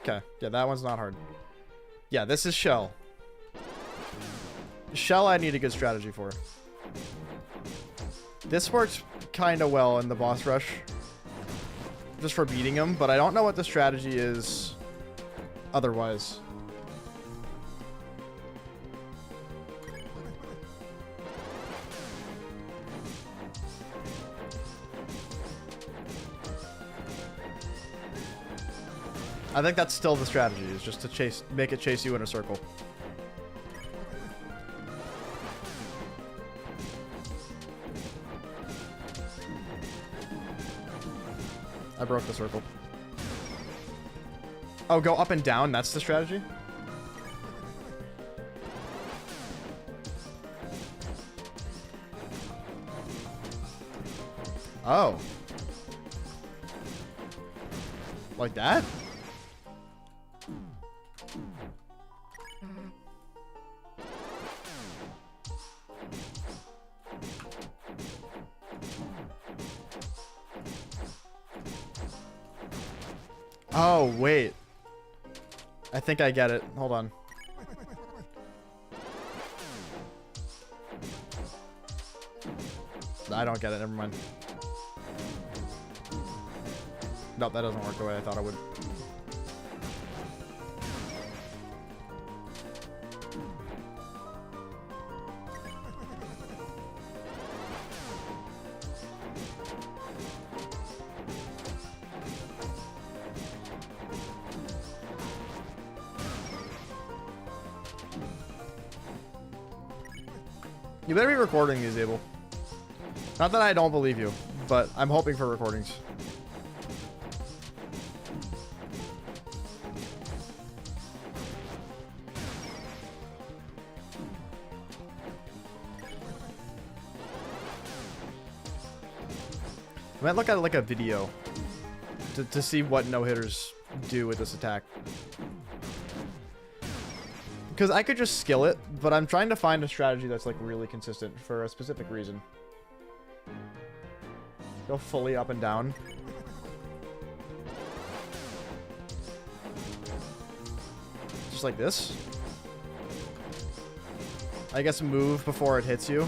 Okay, yeah, that one's not hard. Yeah, this is Shell. Shell I need a good strategy for. This works kind of well in the boss rush. Just for beating him, but I don't know what the strategy is otherwise. I think that's still the strategy, is just to make it chase you in a circle. I broke the circle. Oh, go up and down, that's the strategy? Oh. Like that? Oh, wait. I think I get it. Hold on. I don't get it. Never mind. Nope, that doesn't work the way I thought it would. You better be recording these, Abel. Not that I don't believe you, but I'm hoping for recordings. I might look at like a video to see what no-hitters do with this attack. Because I could just skill it, but I'm trying to find a strategy that's like really consistent for a specific reason. Go fully up and down. Just like this. I guess move before it hits you.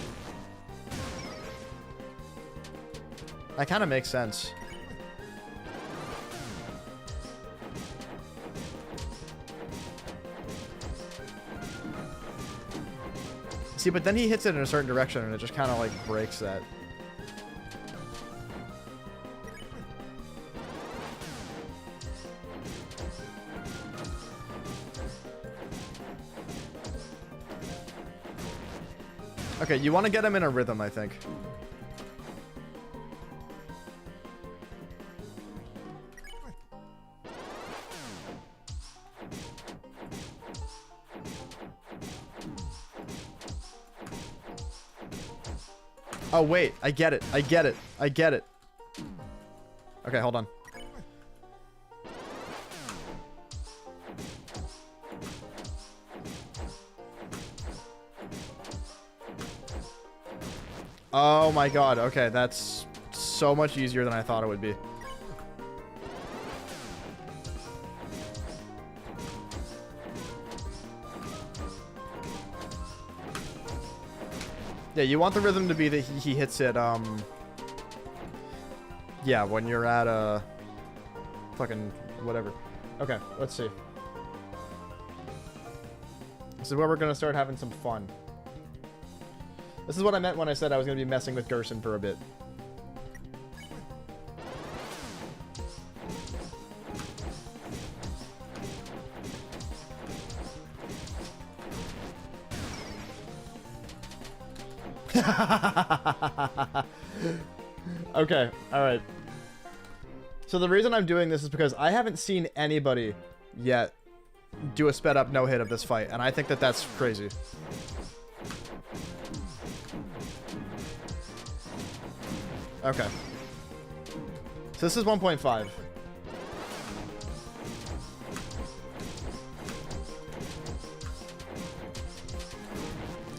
That kind of makes sense. See, but then he hits it in a certain direction and it just kind of like breaks that. Okay, you want to get him in a rhythm, I think. Oh, wait. I get it. I get it. I get it. Okay, hold on. Oh my god. Okay, that's so much easier than I thought it would be. Yeah, you want the rhythm to be that he hits it, yeah, when you're at, fucking whatever. Okay, let's see. This is where we're gonna start having some fun. This is what I meant when I said I was gonna be messing with Gerson for a bit. Okay, alright. So the reason I'm doing this is because I haven't seen anybody yet do a sped up no hit of this fight, and I think that that's crazy. Okay. So this is 1.5.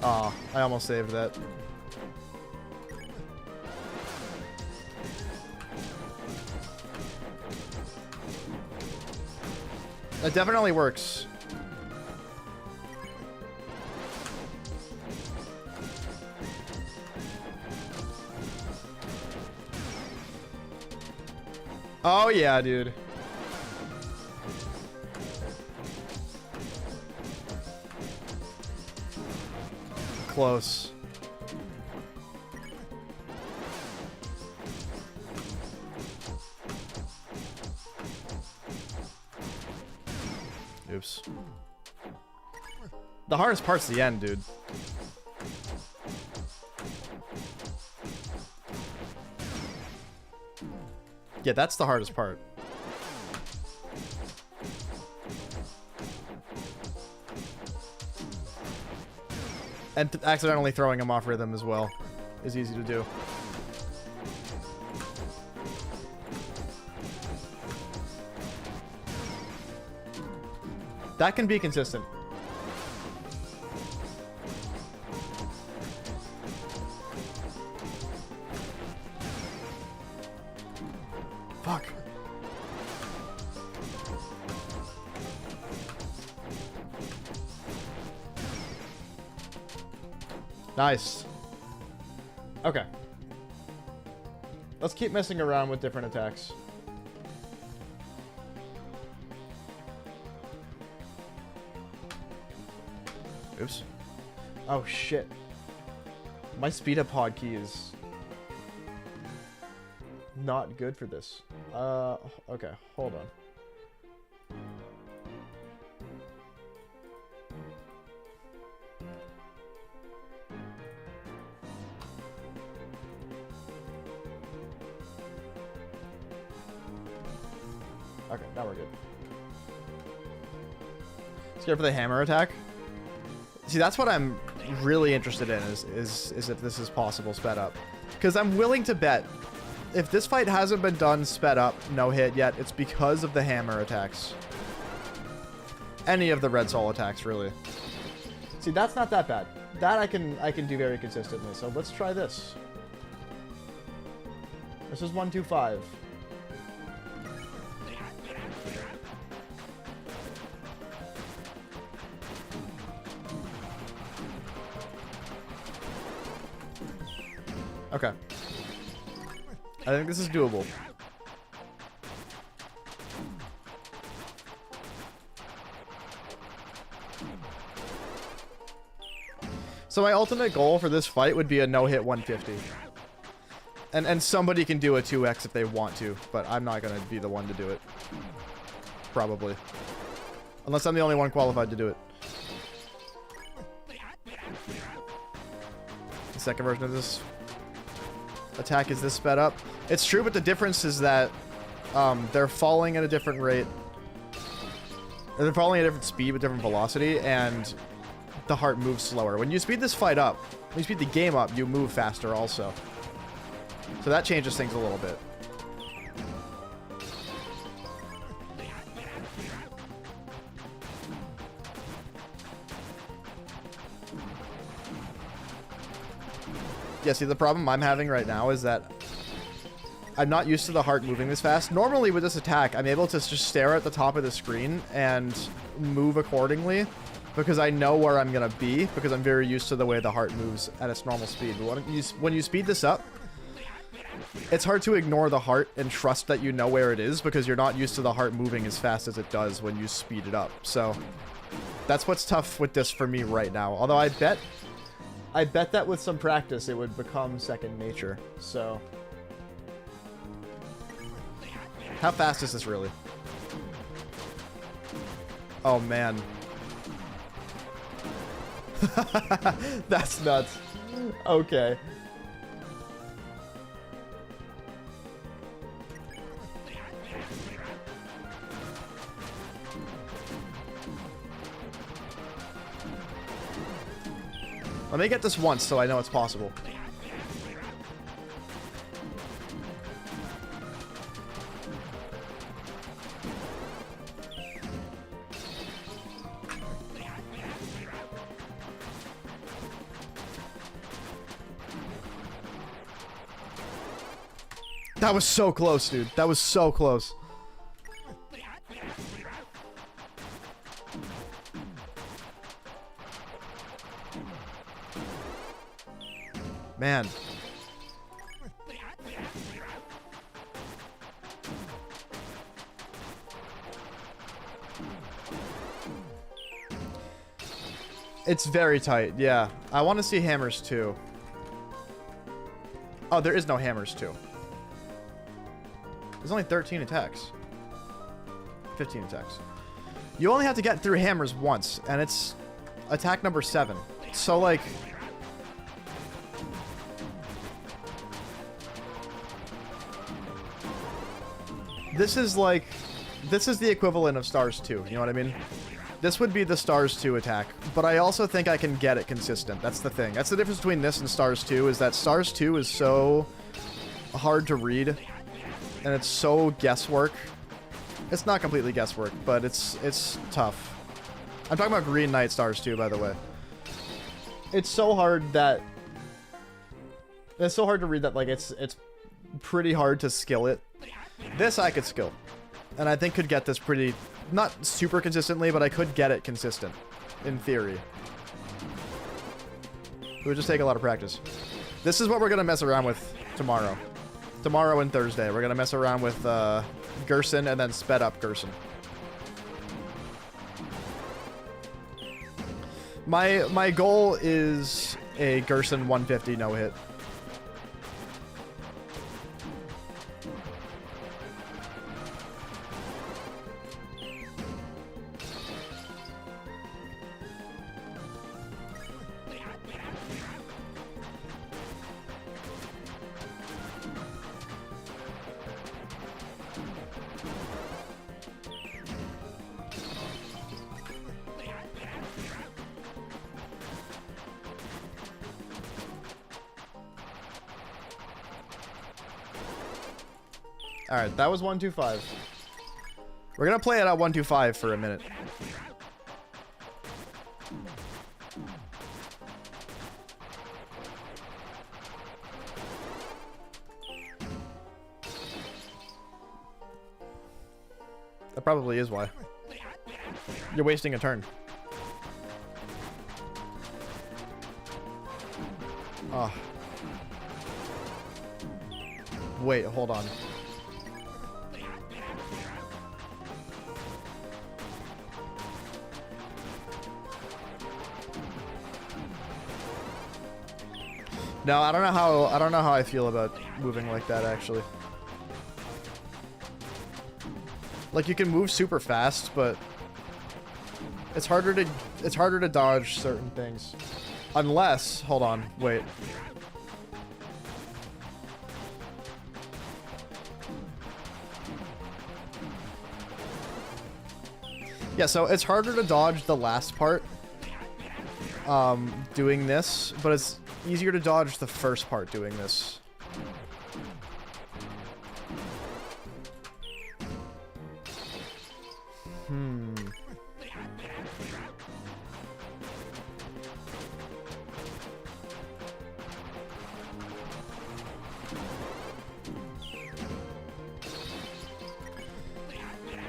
Aw, I almost saved that. That definitely works. Oh yeah, dude. Close. Oops. The hardest part's the end, dude. Yeah, that's the hardest part. And accidentally throwing him off rhythm as well is easy to do. That can be consistent. Fuck. Nice. Okay. Let's keep messing around with different attacks. Oops. Oh shit. My speed up hotkey is not good for this. Okay, hold on. Okay, now we're good. Scared for the hammer attack? See, that's what I'm really interested in, is if this is possible sped up. Because I'm willing to bet, if this fight hasn't been done sped up, no hit yet, it's because of the hammer attacks. Any of the red soul attacks, really. See, that's not that bad. That I can do very consistently, so let's try this. This is 125. Okay. I think this is doable. So my ultimate goal for this fight would be a no-hit 150. And somebody can do a 2x if they want to, but I'm not going to be the one to do it. Probably. Unless I'm the only one qualified to do it. The second version of this attack is this sped up. It's true, but the difference is that they're falling at a different rate. They're falling at a different speed with different velocity, and the heart moves slower. When you speed this fight up, when you speed the game up, you move faster also. So that changes things a little bit. Yeah, see, the problem I'm having right now is that I'm not used to the heart moving this fast. Normally with this attack, I'm able to just stare at the top of the screen and move accordingly because I know where I'm going to be because I'm very used to the way the heart moves at its normal speed. But when you speed this up, it's hard to ignore the heart and trust that you know where it is because you're not used to the heart moving as fast as it does when you speed it up. So that's what's tough with this for me right now. Although I bet that with some practice it would become second nature. So how fast is this really? Oh man. That's nuts. Okay. Let me get this once so I know it's possible. That was so close, dude. That was so close. Man. It's very tight, yeah. I want to see hammers too. Oh, there is no hammers too. There's only 13 attacks. 15 attacks. You only have to get through hammers once, and it's attack number 7. So, like... This is like... This is the equivalent of Stars 2, you know what I mean? This would be the Stars 2 attack, but I also think I can get it consistent. That's the thing. That's the difference between this and Stars 2, is that Stars 2 is so hard to read, and it's so guesswork. It's not completely guesswork, but it's tough. I'm talking about Green Knight Stars 2, by the way. It's so hard that... It's so hard to read that, like, it's pretty hard to skill it. This I could skill, and I think could get this pretty... Not super consistently, but I could get it consistent, in theory. It would just take a lot of practice. This is what we're going to mess around with tomorrow. Tomorrow and Thursday. We're going to mess around with Gerson and then sped up Gerson. My goal is a Gerson 150 no-hit. Alright, that was 125. We're gonna play it at 125 for a minute. That probably is why. You're wasting a turn. Oh. Wait, hold on. No, I don't know how I feel about moving like that, actually. Like, you can move super fast, but it's harder to dodge certain things. Unless, hold on, wait. Yeah, so it's harder to dodge the last part doing this, but it's easier to dodge the first part doing this.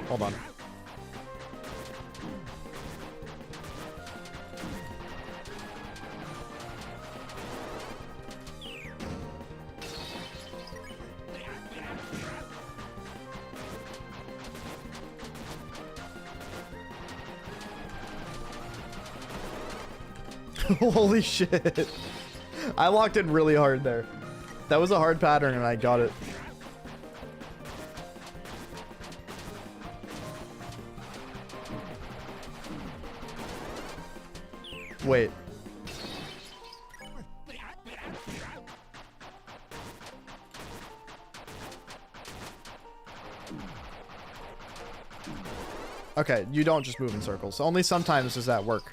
Hold on. Holy shit. I locked in really hard there. That was a hard pattern and I got it. Wait. Okay, you don't just move in circles. Only sometimes does that work.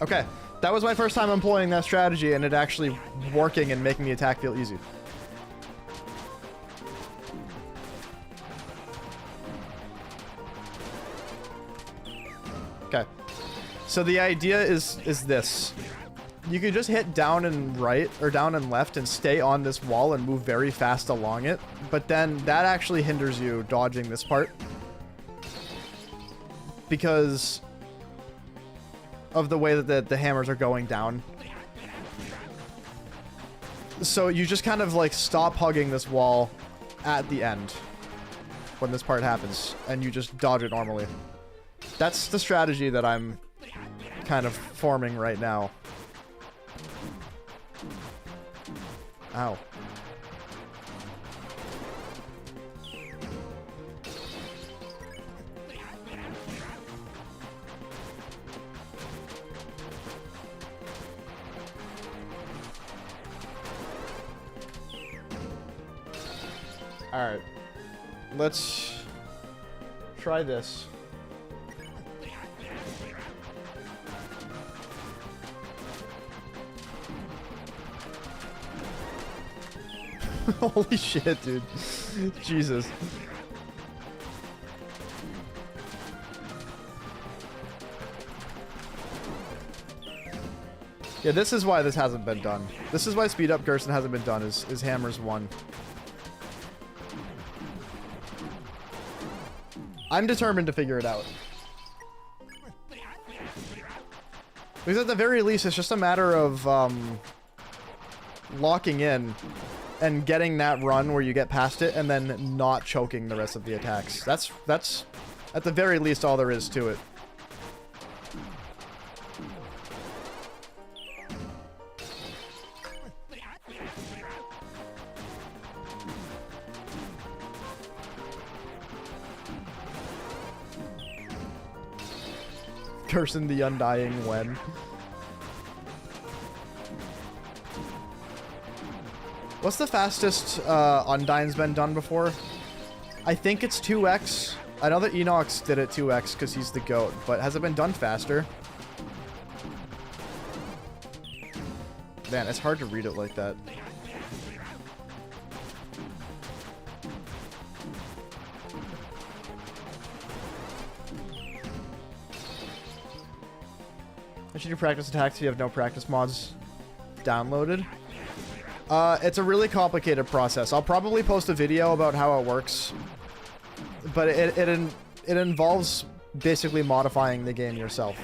Okay, That was my first time employing that strategy, and it actually working and making the attack feel easy. Okay. So the idea is this. You can just hit down and right, or down and left, and stay on this wall and move very fast along it. But then that actually hinders you dodging this part. Because of the way that the hammers are going down. So you just kind of like stop hugging this wall at the end when this part happens, and you just dodge it normally. That's the strategy that I'm kind of forming right now. Ow. Alright. Let's try this. Holy shit, dude. Jesus. Yeah, this is why this hasn't been done. This is why speed up Gerson hasn't been done, is Hammers 1. I'm determined to figure it out. Because at the very least, it's just a matter of locking in and getting that run where you get past it and then not choking the rest of the attacks. That's at the very least all there is to it. Gerson the Undying when. What's the fastest Undyne's been done before? I think it's 2x. I know that Enox did it 2x because he's the GOAT, but has it been done faster? Man, it's hard to read it like that. Should you practice attacks if you have no practice mods downloaded? It's a really complicated process. I'll probably post a video about how it works, but it involves basically modifying the game yourself.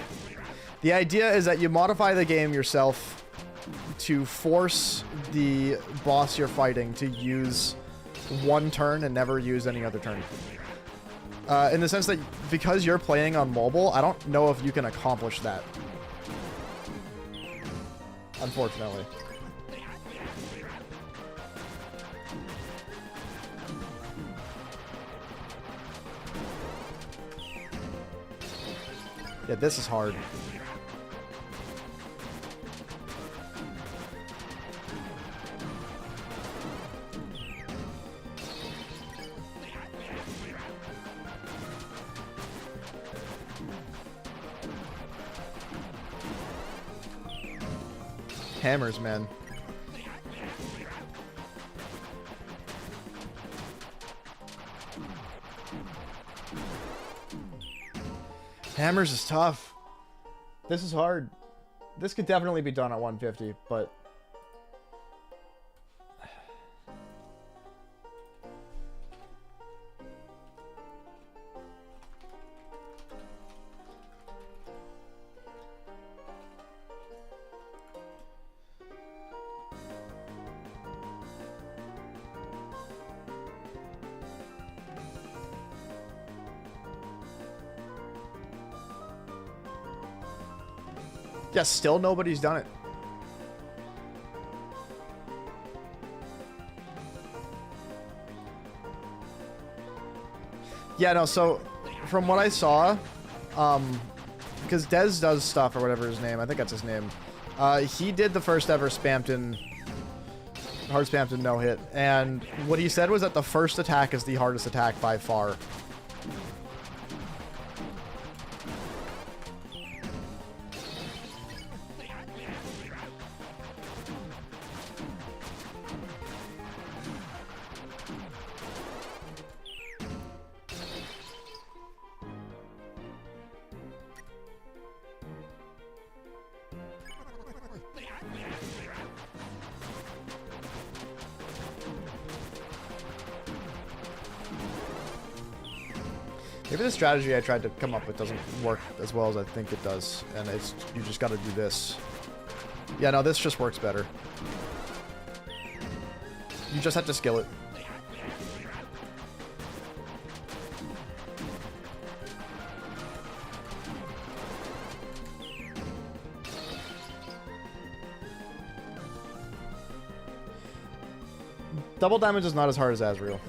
The idea is that you modify the game yourself to force the boss you're fighting to use one turn and never use any other turn. In the sense that because you're playing on mobile, I don't know if you can accomplish that. Unfortunately. Yeah, this is hard. Hammers, man. Hammers is tough. This is hard. This could definitely be done at 150, but... yeah, still nobody's done it. Yeah, no, so from what I saw, because Dez does stuff or whatever his name, I think that's his name. He did the first ever Spamton, hard Spamton no hit, and what he said was that the first attack is the hardest attack by far. Maybe the strategy I tried to come up with doesn't work as well as I think it does, and it's you just got to do this. Yeah, no, this just works better. You just have to skill it. Double damage is not as hard as Azrael.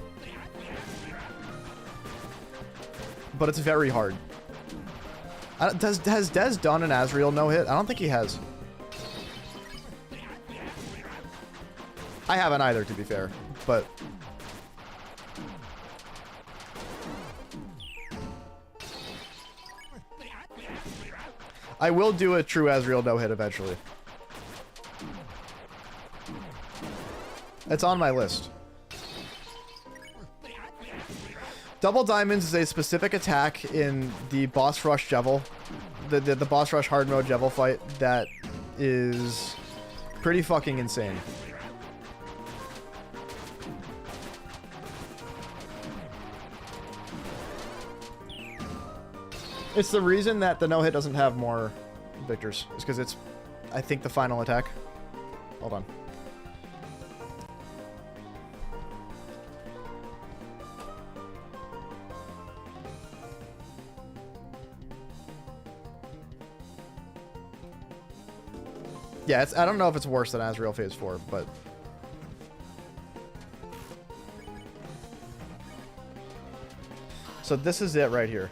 But it's very hard. Has Dez done an Azrael no-hit? I don't think he has. I haven't either, to be fair. But... I will do a true Azrael no-hit eventually. It's on my list. Double Diamonds is a specific attack in the Boss Rush Jevil. The Boss Rush hard mode Jevil fight that is pretty fucking insane. It's the reason that the no-hit doesn't have more victors. It's because it's, I think, the final attack. Hold on. Yeah, it's, I don't know if it's worse than Azrael Phase 4, but... So this is it right here.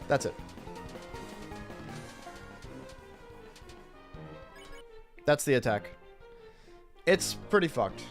That's it. That's the attack. It's pretty fucked.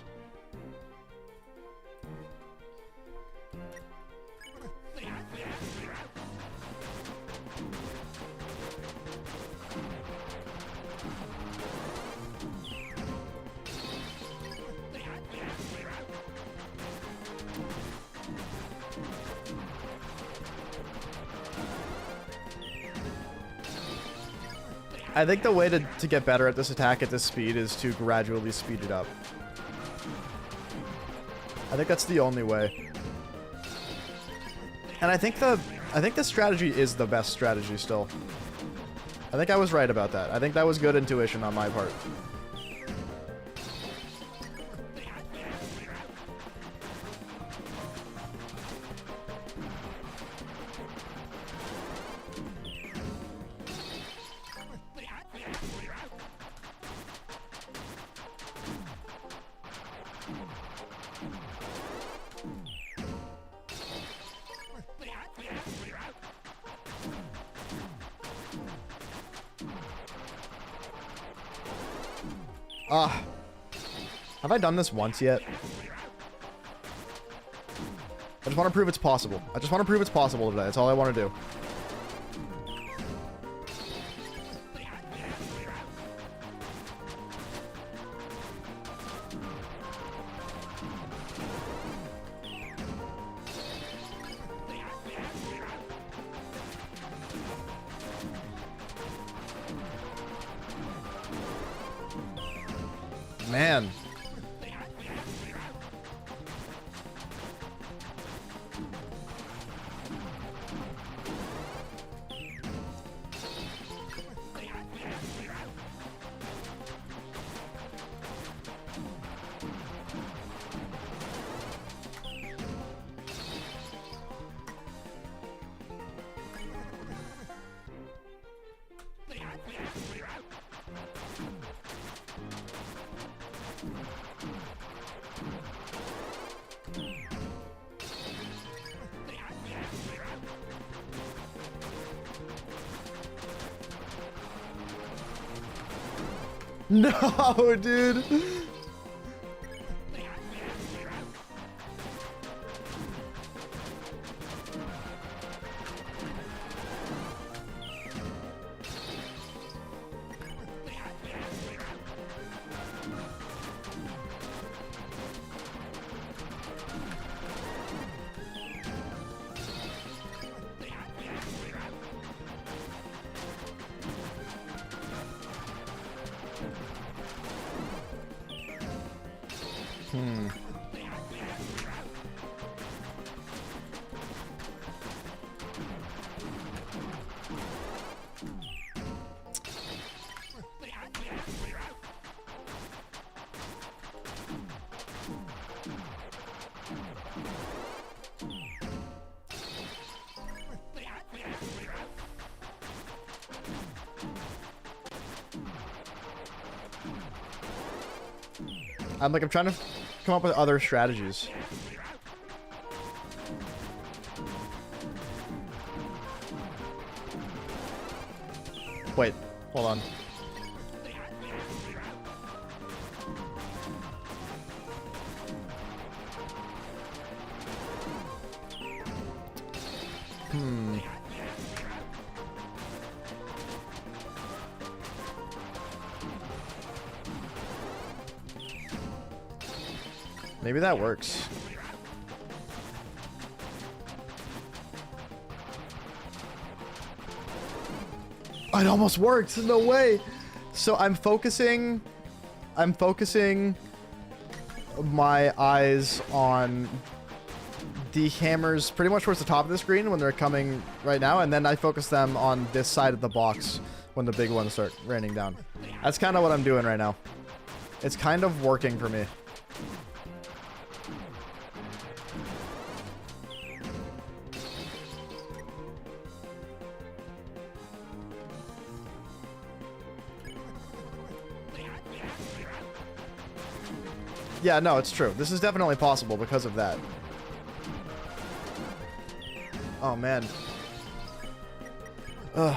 I think the way to get better at this attack at this speed is to gradually speed it up. I think that's the only way. And I think the strategy is the best strategy still. I think I was right about that. I think that was good intuition on my part. Have I done this once yet? I just want to prove it's possible. I just want to prove it's possible today. That's all I want to do. Man. No, dude. Hmm. I'm trying to come up with other strategies. Wait, hold on. Hmm. Maybe that works. It almost worked. No way. So I'm focusing my eyes on the hammers pretty much towards the top of the screen when they're coming right now, and then I focus them on this side of the box when the big ones start raining down. That's kind of what I'm doing right now. It's kind of working for me. Yeah, no, it's true. This is definitely possible because of that. Oh, man. Ugh.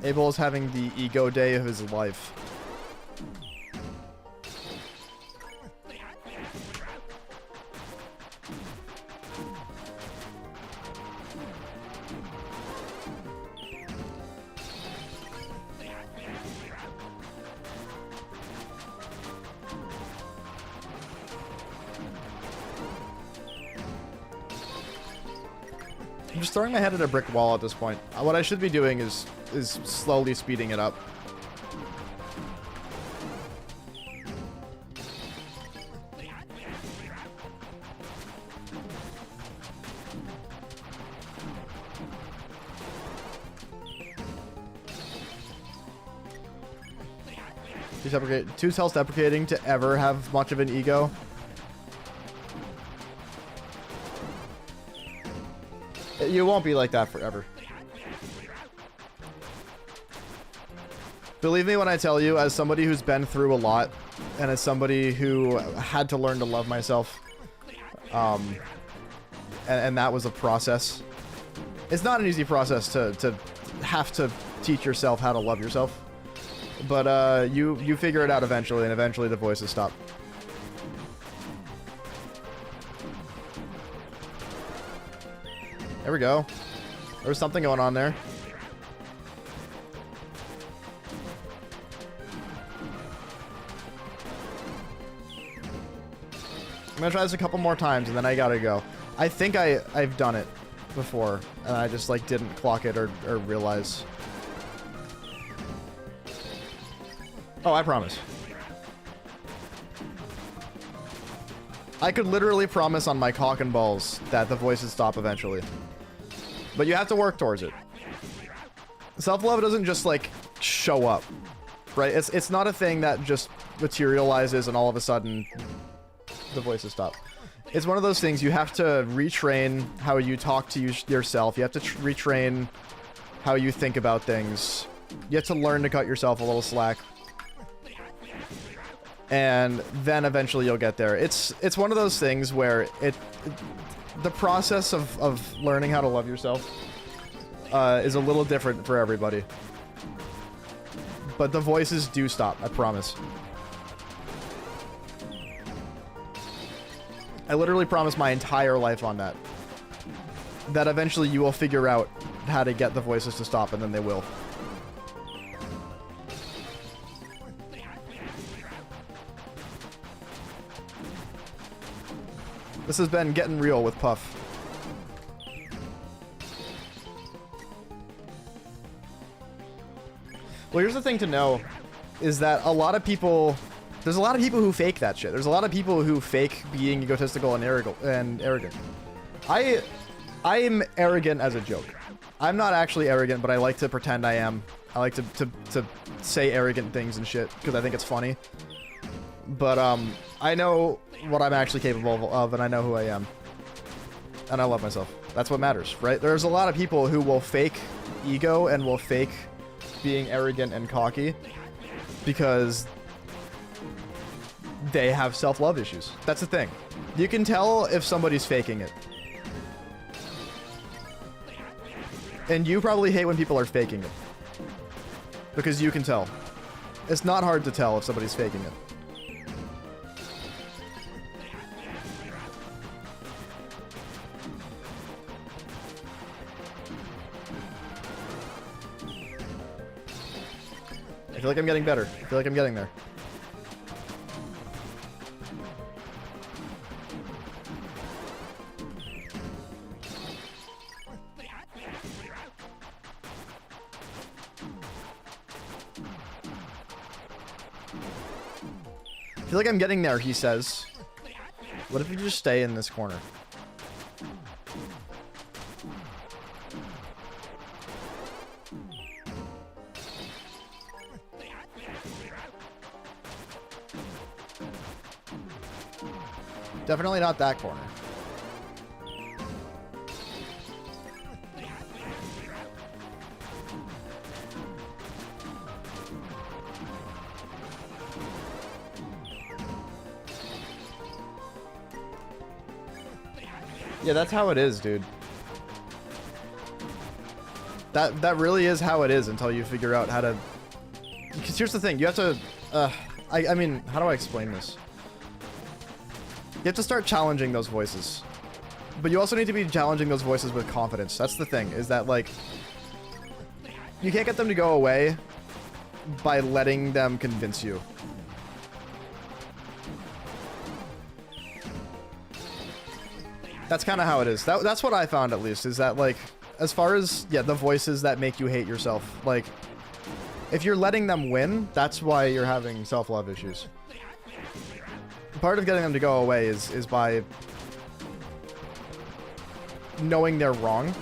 Abel is having the ego day of his life. I'm just throwing my head at a brick wall at this point. What I should be doing is slowly speeding it up. Too self-deprecating to ever have much of an ego. You won't be like that forever. Believe me when I tell you, as somebody who's been through a lot, and as somebody who had to learn to love myself, and that was a process. It's not an easy process to have to teach yourself how to love yourself, but you figure it out eventually, and eventually the voices stop. There we go. There was something going on there. I'm gonna try this a couple more times and then I gotta go. I think I've done it before and I just like didn't clock it or realize. Oh, I promise. I could literally promise on my cock and balls that the voices stop eventually. But you have to work towards it. Self-love doesn't just like show up, right? It's not a thing that just materializes and all of a sudden the voices stop. It's one of those things you have to retrain how you talk to yourself. You have to retrain how you think about things. You have to learn to cut yourself a little slack. and then eventually you'll get there. It's one of those things where the process of learning how to love yourself is a little different for everybody. But the voices do stop, I promise. I literally promise my entire life on that. That eventually you will figure out how to get the voices to stop, and then they will. This has been Getting Real with Puff. Well, here's the thing to know, is that a lot of people... There's a lot of people who fake that shit. There's a lot of people who fake being egotistical and arrogant. I'm arrogant as a joke. I'm not actually arrogant, but I like to pretend I am. I like to say arrogant things and shit, because I think it's funny. But, I know what I'm actually capable of, and I know who I am. And I love myself. That's what matters, right? There's a lot of people who will fake ego and will fake being arrogant and cocky because they have self-love issues. That's the thing. You can tell if somebody's faking it. And you probably hate when people are faking it. Because you can tell. It's not hard to tell if somebody's faking it. I feel like I'm getting better. I feel like I'm getting there. I feel like I'm getting there, he says. What if you just stay in this corner? Definitely not that corner. Yeah, that's how it is, dude. That really is how it is until you figure out how to... Because here's the thing, you have to... I mean, how do I explain this? You have to start challenging those voices. But you also need to be challenging those voices with confidence. That's the thing, is that, like... You can't get them to go away by letting them convince you. That's kind of how it is. That's what I found, at least, is that, like, as far as, yeah, the voices that make you hate yourself, like, if you're letting them win, that's why you're having self-love issues. Part of getting them to go away is by knowing they're wrong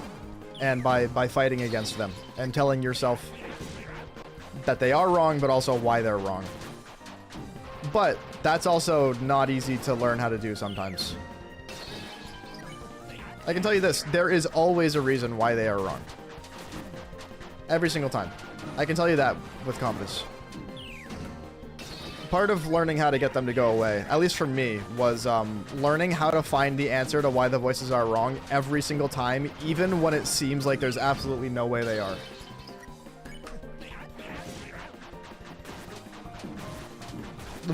and by fighting against them and telling yourself that they are wrong, but also why they're wrong. But that's also not easy to learn how to do sometimes. I can tell you this, there is always a reason why they are wrong. Every single time. I can tell you that with confidence. Part of learning how to get them to go away, at least for me, was learning how to find the answer to why the voices are wrong every single time, even when it seems like there's absolutely no way they are.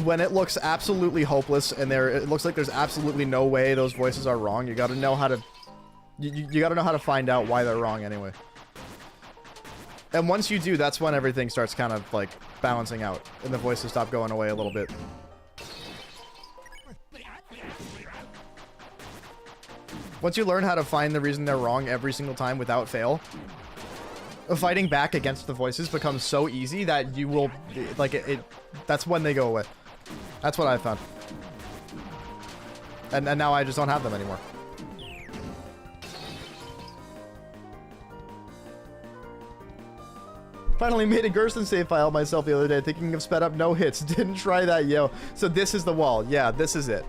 When it looks absolutely hopeless and it looks like there's absolutely no way those voices are wrong, you gotta know how to... You gotta know how to find out why they're wrong anyway. And once you do, that's when everything starts kind of, like, balancing out. And the voices stop going away a little bit. Once you learn how to find the reason they're wrong every single time without fail, fighting back against the voices becomes so easy that you will, like, that's when they go away. That's what I've found. And now I just don't have them anymore. Finally made a gerson save file myself the other day, thinking of sped up no hits. Didn't try that, yo. So this is the wall. Yeah, this is it.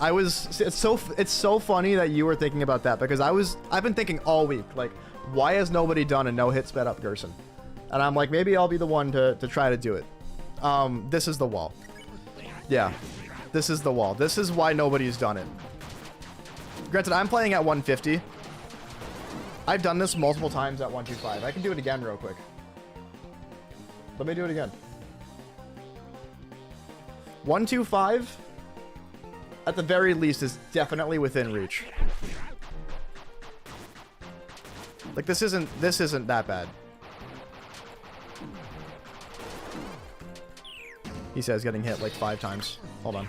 It's so funny that you were thinking about that, because I've been thinking all week, like, why has nobody done a no hit sped up gerson? And I'm like, maybe I'll be the one to try to do it. This is the wall. Yeah. This is the wall. This is why nobody's done it. Granted, I'm playing at 150. I've done this multiple times at 125. I can do it again real quick. Let me do it again. 125, at the very least, is definitely within reach. Like, this isn't that bad. He says getting hit like 5 times. Hold on.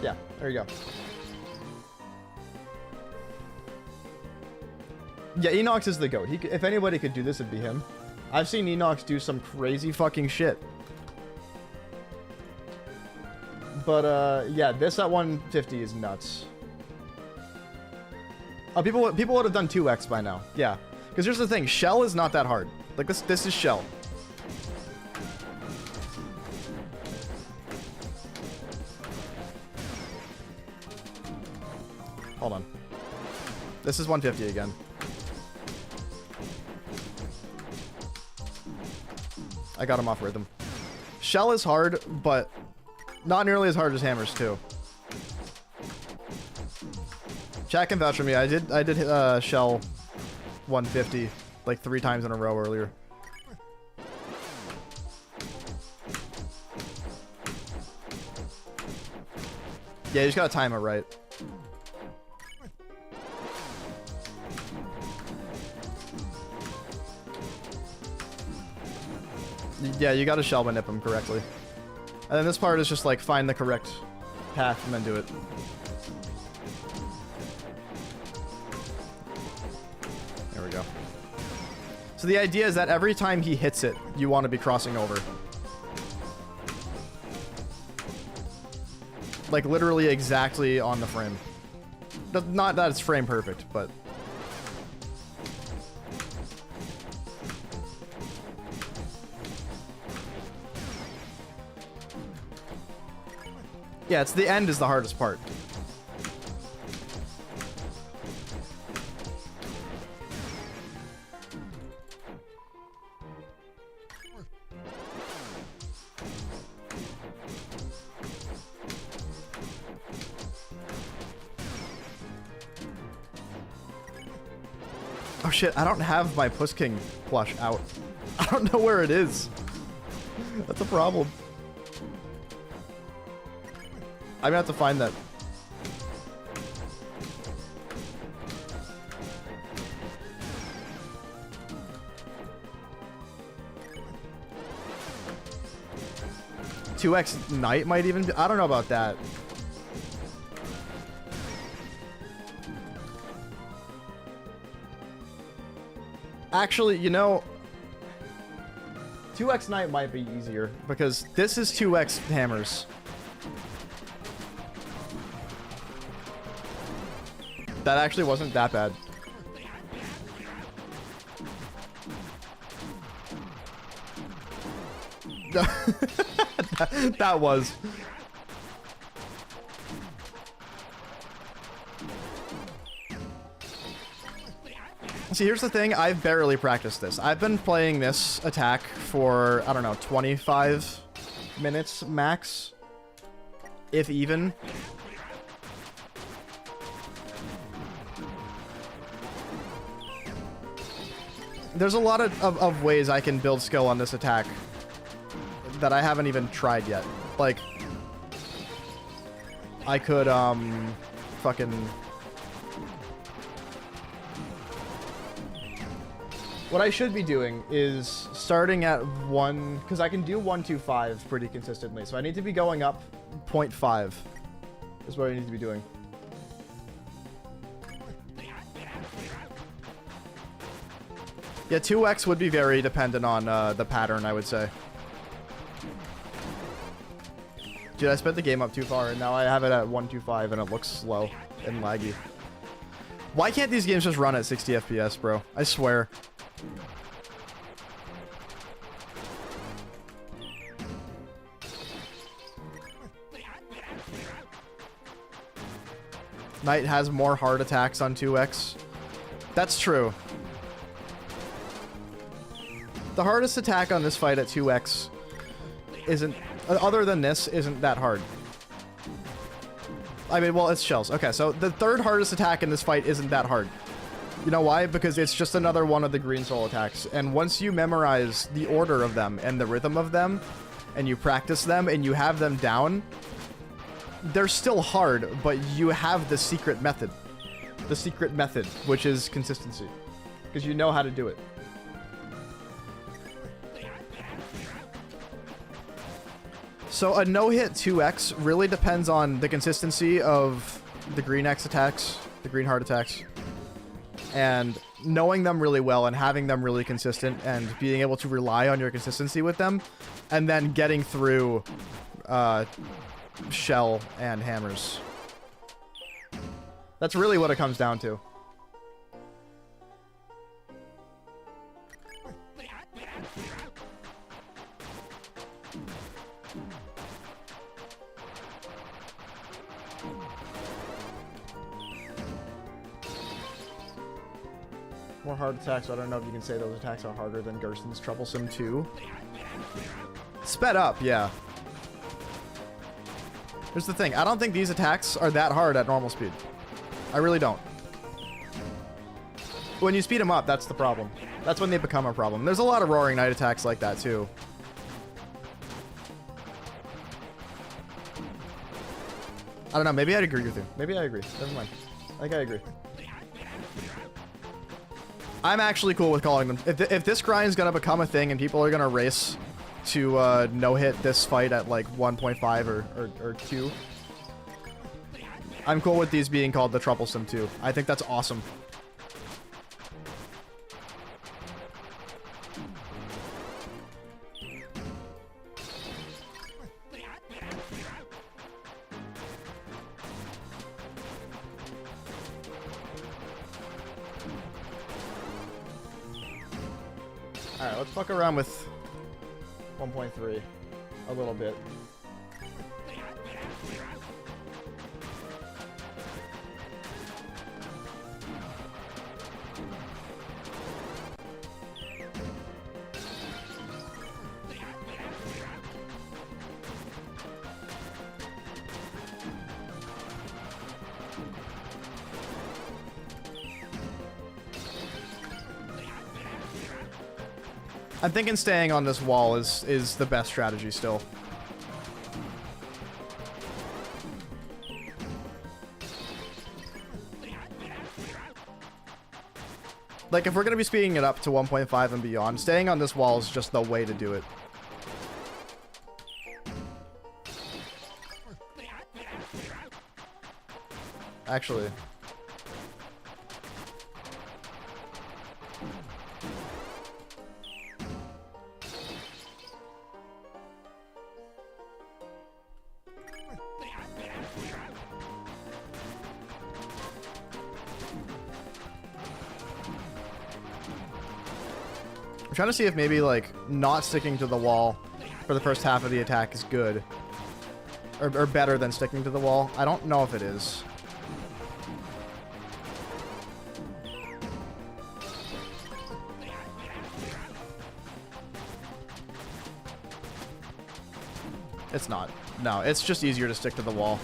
Yeah, there you go. Yeah, Enox is the GOAT. If anybody could do this, it'd be him. I've seen Enox do some crazy fucking shit. But, yeah, this at 150 is nuts. Oh, people would have done 2x by now. Yeah. Because here's the thing. Shell is not that hard. Like, this is Shell. Hold on. This is 150 again. I got him off rhythm. Shell is hard, but not nearly as hard as hammers too. Chat can vouch for me. I did Shell 150 like 3 times in a row earlier. Yeah, you just gotta time it right. Yeah, you gotta shell manip him correctly. And then this part is just like find the correct path and then do it. There we go. So the idea is that every time he hits it, you want to be crossing over. Like literally exactly on the frame. Not that it's frame perfect, but... Yeah, it's the end is the hardest part. Oh shit, I don't have my Puss King plush out. I don't know where it is. That's a problem. I'm gonna have to find that. "2x Knight" might even be. I don't know about that. Actually, you know, 2x Knight might be easier because this is 2x hammers. That actually wasn't that bad. that was. See, here's the thing. I've barely practiced this. I've been playing this attack for, I don't know, 25 minutes max, if even. There's a lot of ways I can build skill on this attack that I haven't even tried yet. Like, I could, fucking... What I should be doing is starting at 1... Because I can do 125 pretty consistently. So I need to be going up 0.5 is what I need to be doing. Yeah, 2x would be very dependent on the pattern, I would say. Dude, I spent the game up too far, and now I have it at 125, and it looks slow and laggy. Why can't these games just run at 60 FPS, bro? I swear. Knight has more hard attacks on 2x. That's true. The hardest attack on this fight at 2x isn't, other than this, isn't that hard. I mean, well, it's shells. Okay, so the third hardest attack in this fight isn't that hard. You know why? Because it's just another one of the green soul attacks. And once you memorize the order of them and the rhythm of them, and you practice them and you have them down, they're still hard, but you have the secret method. The secret method, which is consistency. Because you know how to do it. So a no-hit 2x really depends on the consistency of the green X attacks, the green heart attacks, and knowing them really well and having them really consistent and being able to rely on your consistency with them, and then getting through shell and hammers. That's really what it comes down to. More hard attacks. I don't know if you can say those attacks are harder than Gerson's Troublesome 2. Sped up, yeah. Here's the thing. I don't think these attacks are that hard at normal speed. I really don't. When you speed them up, that's the problem. That's when they become a problem. There's a lot of Roaring Knight attacks like that, too. I don't know. Maybe I'd agree with you. Maybe I agree. Never mind. I think I agree. I'm actually cool with calling them. If this grind is going to become a thing and people are going to race to no-hit this fight at like 1.5 or 2, I'm cool with these being called the Troublesome 2. I think that's awesome. Alright, let's fuck around with 1.3 a little bit. I'm thinking staying on this wall is the best strategy still. Like, if we're going to be speeding it up to 1.5 and beyond, staying on this wall is just the way to do it. Actually. I'm trying to see if maybe, like, not sticking to the wall for the first half of the attack is good. Or better than sticking to the wall. I don't know if it is. It's not. No, it's just easier to stick to the wall.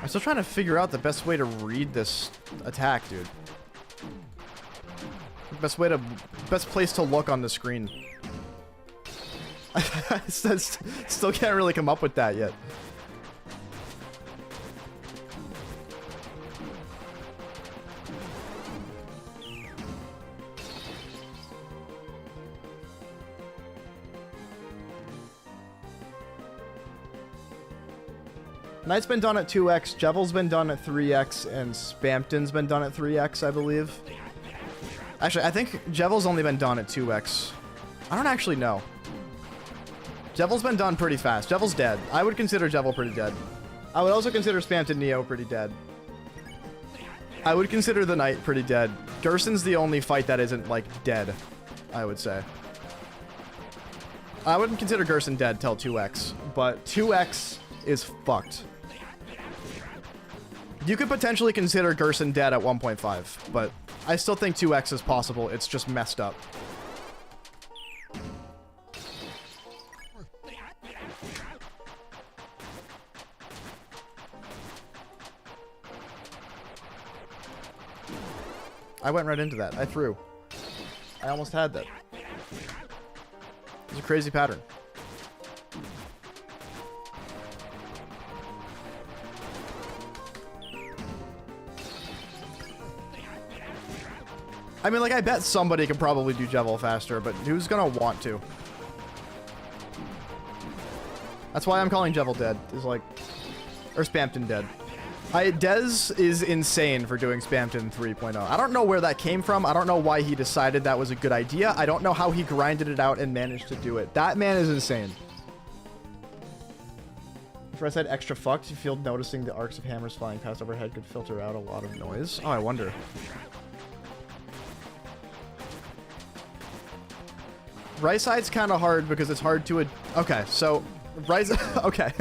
I'm still trying to figure out the best way to read this attack, dude. Best place to look on the screen. I still can't really come up with that yet. Knight's been done at 2x, Jevel's been done at 3x, and Spampton's been done at 3x, I believe. Actually, I think Jevel's only been done at 2x. I don't actually know. Jevel's been done pretty fast. Jevel's dead. I would consider Jevel pretty dead. I would also consider Spampton Neo pretty dead. I would consider the Knight pretty dead, Gerson's the only fight that isn't, like, dead, I would say. I wouldn't consider Gerson dead till 2x, but 2x is fucked. You could potentially consider Gerson dead at 1.5, but I still think 2x is possible. It's just messed up. I went right into that. I threw. I almost had that. It's a crazy pattern. I mean, like, I bet somebody could probably do Jevil faster, but who's gonna want to? That's why I'm calling Jevil dead. Is like, or Spamton dead. Dez is insane for doing Spamton 3.0. I don't know where that came from. I don't know why he decided that was a good idea. I don't know how he grinded it out and managed to do it. That man is insane. If I said extra fucked, you feel noticing the arcs of hammers flying past overhead could filter out a lot of noise. Oh, I wonder. Right side's kind of hard because it's hard to... Okay, so... Right... Okay.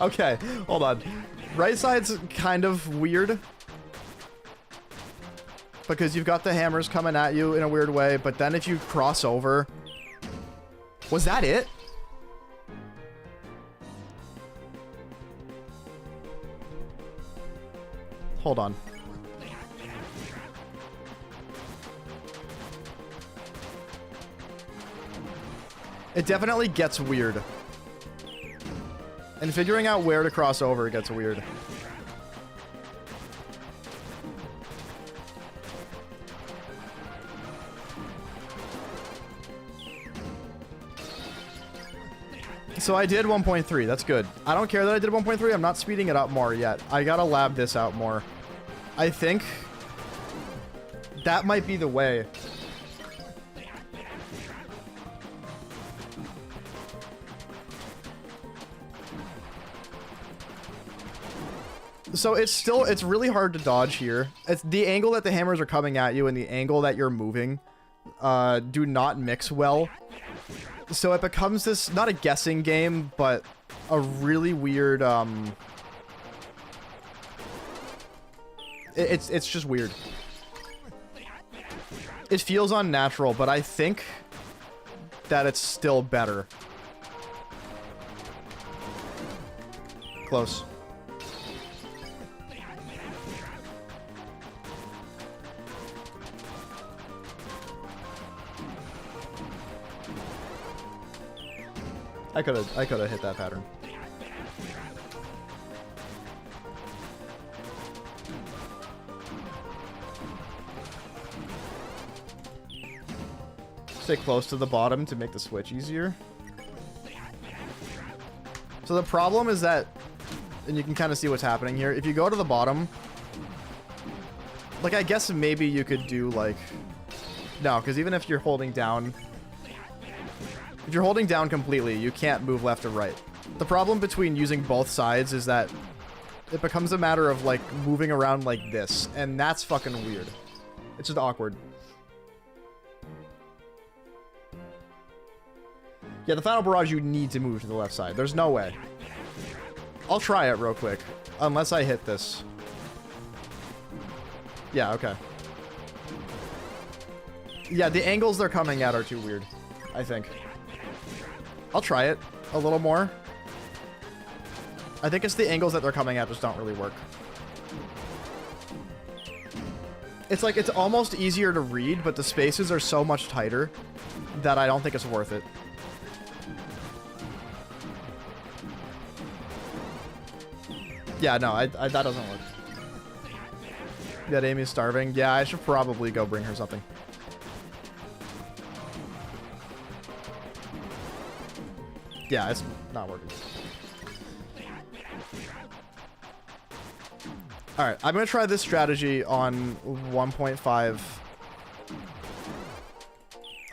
Okay, hold on. Right side's kind of weird. Because you've got the hammers coming at you in a weird way, but then if you cross over... Was that it? Hold on. It definitely gets weird. And figuring out where to cross over gets weird. So I did 1.3. That's good. I don't care that I did 1.3. I'm not speeding it up more yet. I gotta lab this out more. I think that might be the way. So it's really hard to dodge here. It's the angle that the hammers are coming at you and the angle that you're moving do not mix well. So it becomes this, not a guessing game, but a really weird, it's just weird. It feels unnatural, but I think that it's still better. Close. I could have hit that pattern. Stay close to the bottom to make the switch easier. So the problem is that, and you can kind of see what's happening here. If you go to the bottom, like, I guess maybe you could do like, no, because even if you're holding down, if you're holding down completely, you can't move left or right. The problem between using both sides is that it becomes a matter of, like, moving around like this, and that's fucking weird. It's just awkward. Yeah, the final barrage, you need to move to the left side. There's no way. I'll try it real quick, unless I hit this. Yeah, okay. Yeah, the angles they're coming at are too weird, I think. I'll try it a little more. I think it's the angles that they're coming at just don't really work. It's like, it's almost easier to read, but the spaces are so much tighter that I don't think it's worth it. Yeah, no, that doesn't work. That Amy's starving. Yeah, I should probably go bring her something. Yeah, it's not working. Alright, I'm going to try this strategy on 1.5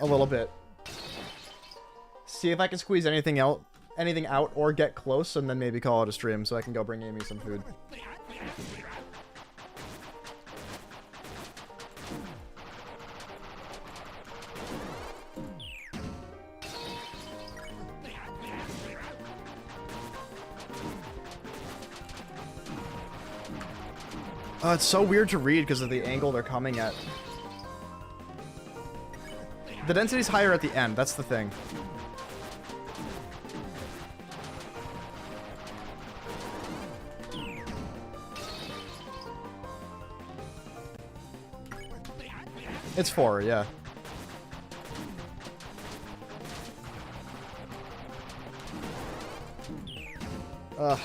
a little bit. See if I can squeeze anything out or get close, and then maybe call it a stream so I can go bring Amy some food. It's so weird to read because of the angle they're coming at. The density's higher at the end, that's the thing. It's 4, yeah. Ugh.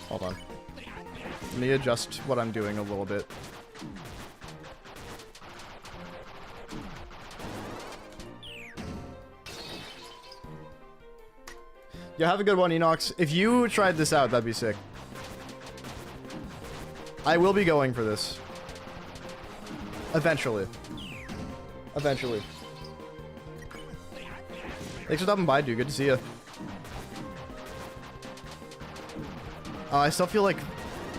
Hold on. Let me adjust what I'm doing a little bit. Yeah, have a good one, Enox. If you tried this out, that'd be sick. I will be going for this. Eventually. Eventually. Thanks for stopping by, dude. Good to see you. I still feel like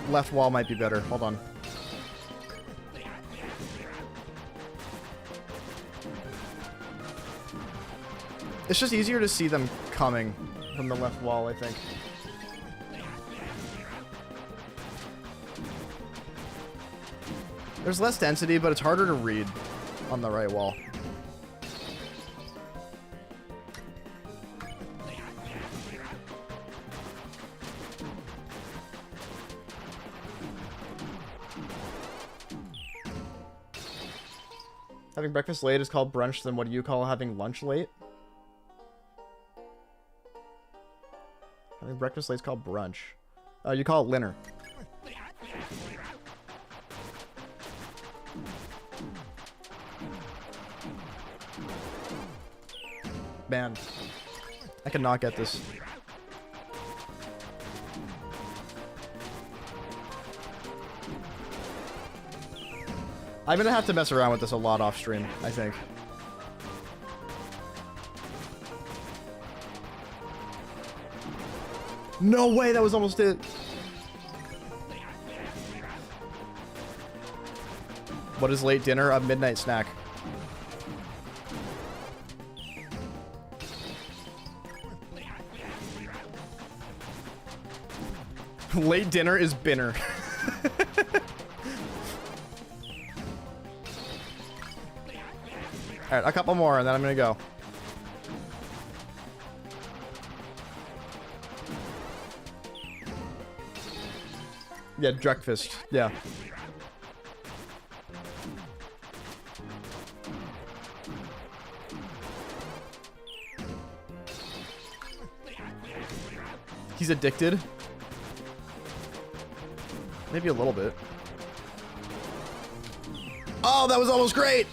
left wall might be better. Hold on. It's just easier to see them coming from the left wall, I think. There's less density, but it's harder to read on the right wall. Having breakfast late is called brunch, then what do you call having lunch late? Having breakfast late is called brunch. You call it dinner. Man, I cannot get this. I'm gonna have to mess around with this a lot off stream, I think. No way, that was almost it. What is late dinner? A midnight snack. Late dinner is binner. Alright, a couple more and then I'm gonna go. Yeah, breakfast. Yeah. He's addicted. Maybe a little bit. Oh, that was almost great!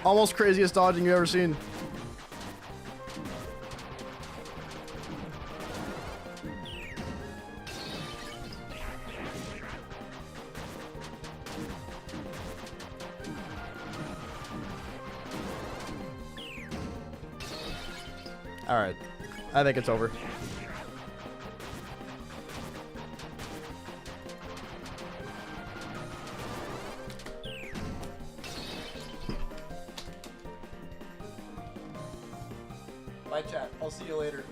Almost craziest dodging you've ever seen. Alright. I think it's over. Bye, chat. I'll see you later.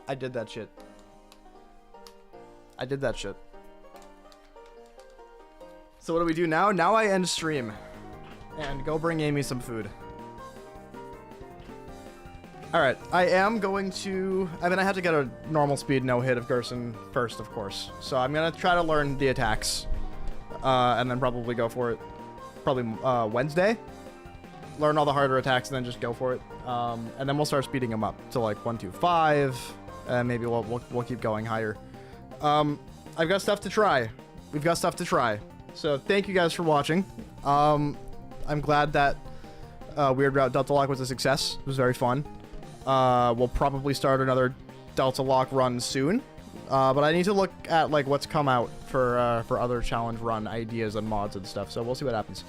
I did that shit. I did that shit. So what do we do now? Now I end stream. And go bring Amy some food. Alright, I am going to... I mean, I have to get a normal speed no hit of Gerson first, of course. So I'm going to try to learn the attacks. And then probably go for it. Probably Wednesday. Learn all the harder attacks and then just go for it. And then we'll start speeding them up to like 125. And maybe we'll keep going higher. I've got stuff to try. We've got stuff to try. So thank you guys for watching. I'm glad that Weird Route Deltalock was a success. It was very fun. We'll probably start another Deltalock run soon. But I need to look at like what's come out for other challenge run ideas and mods and stuff. So we'll see what happens.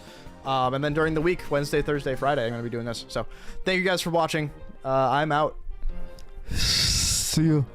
And then during the week, Wednesday, Thursday, Friday, I'm gonna be doing this. So thank you guys for watching. I'm out. See you.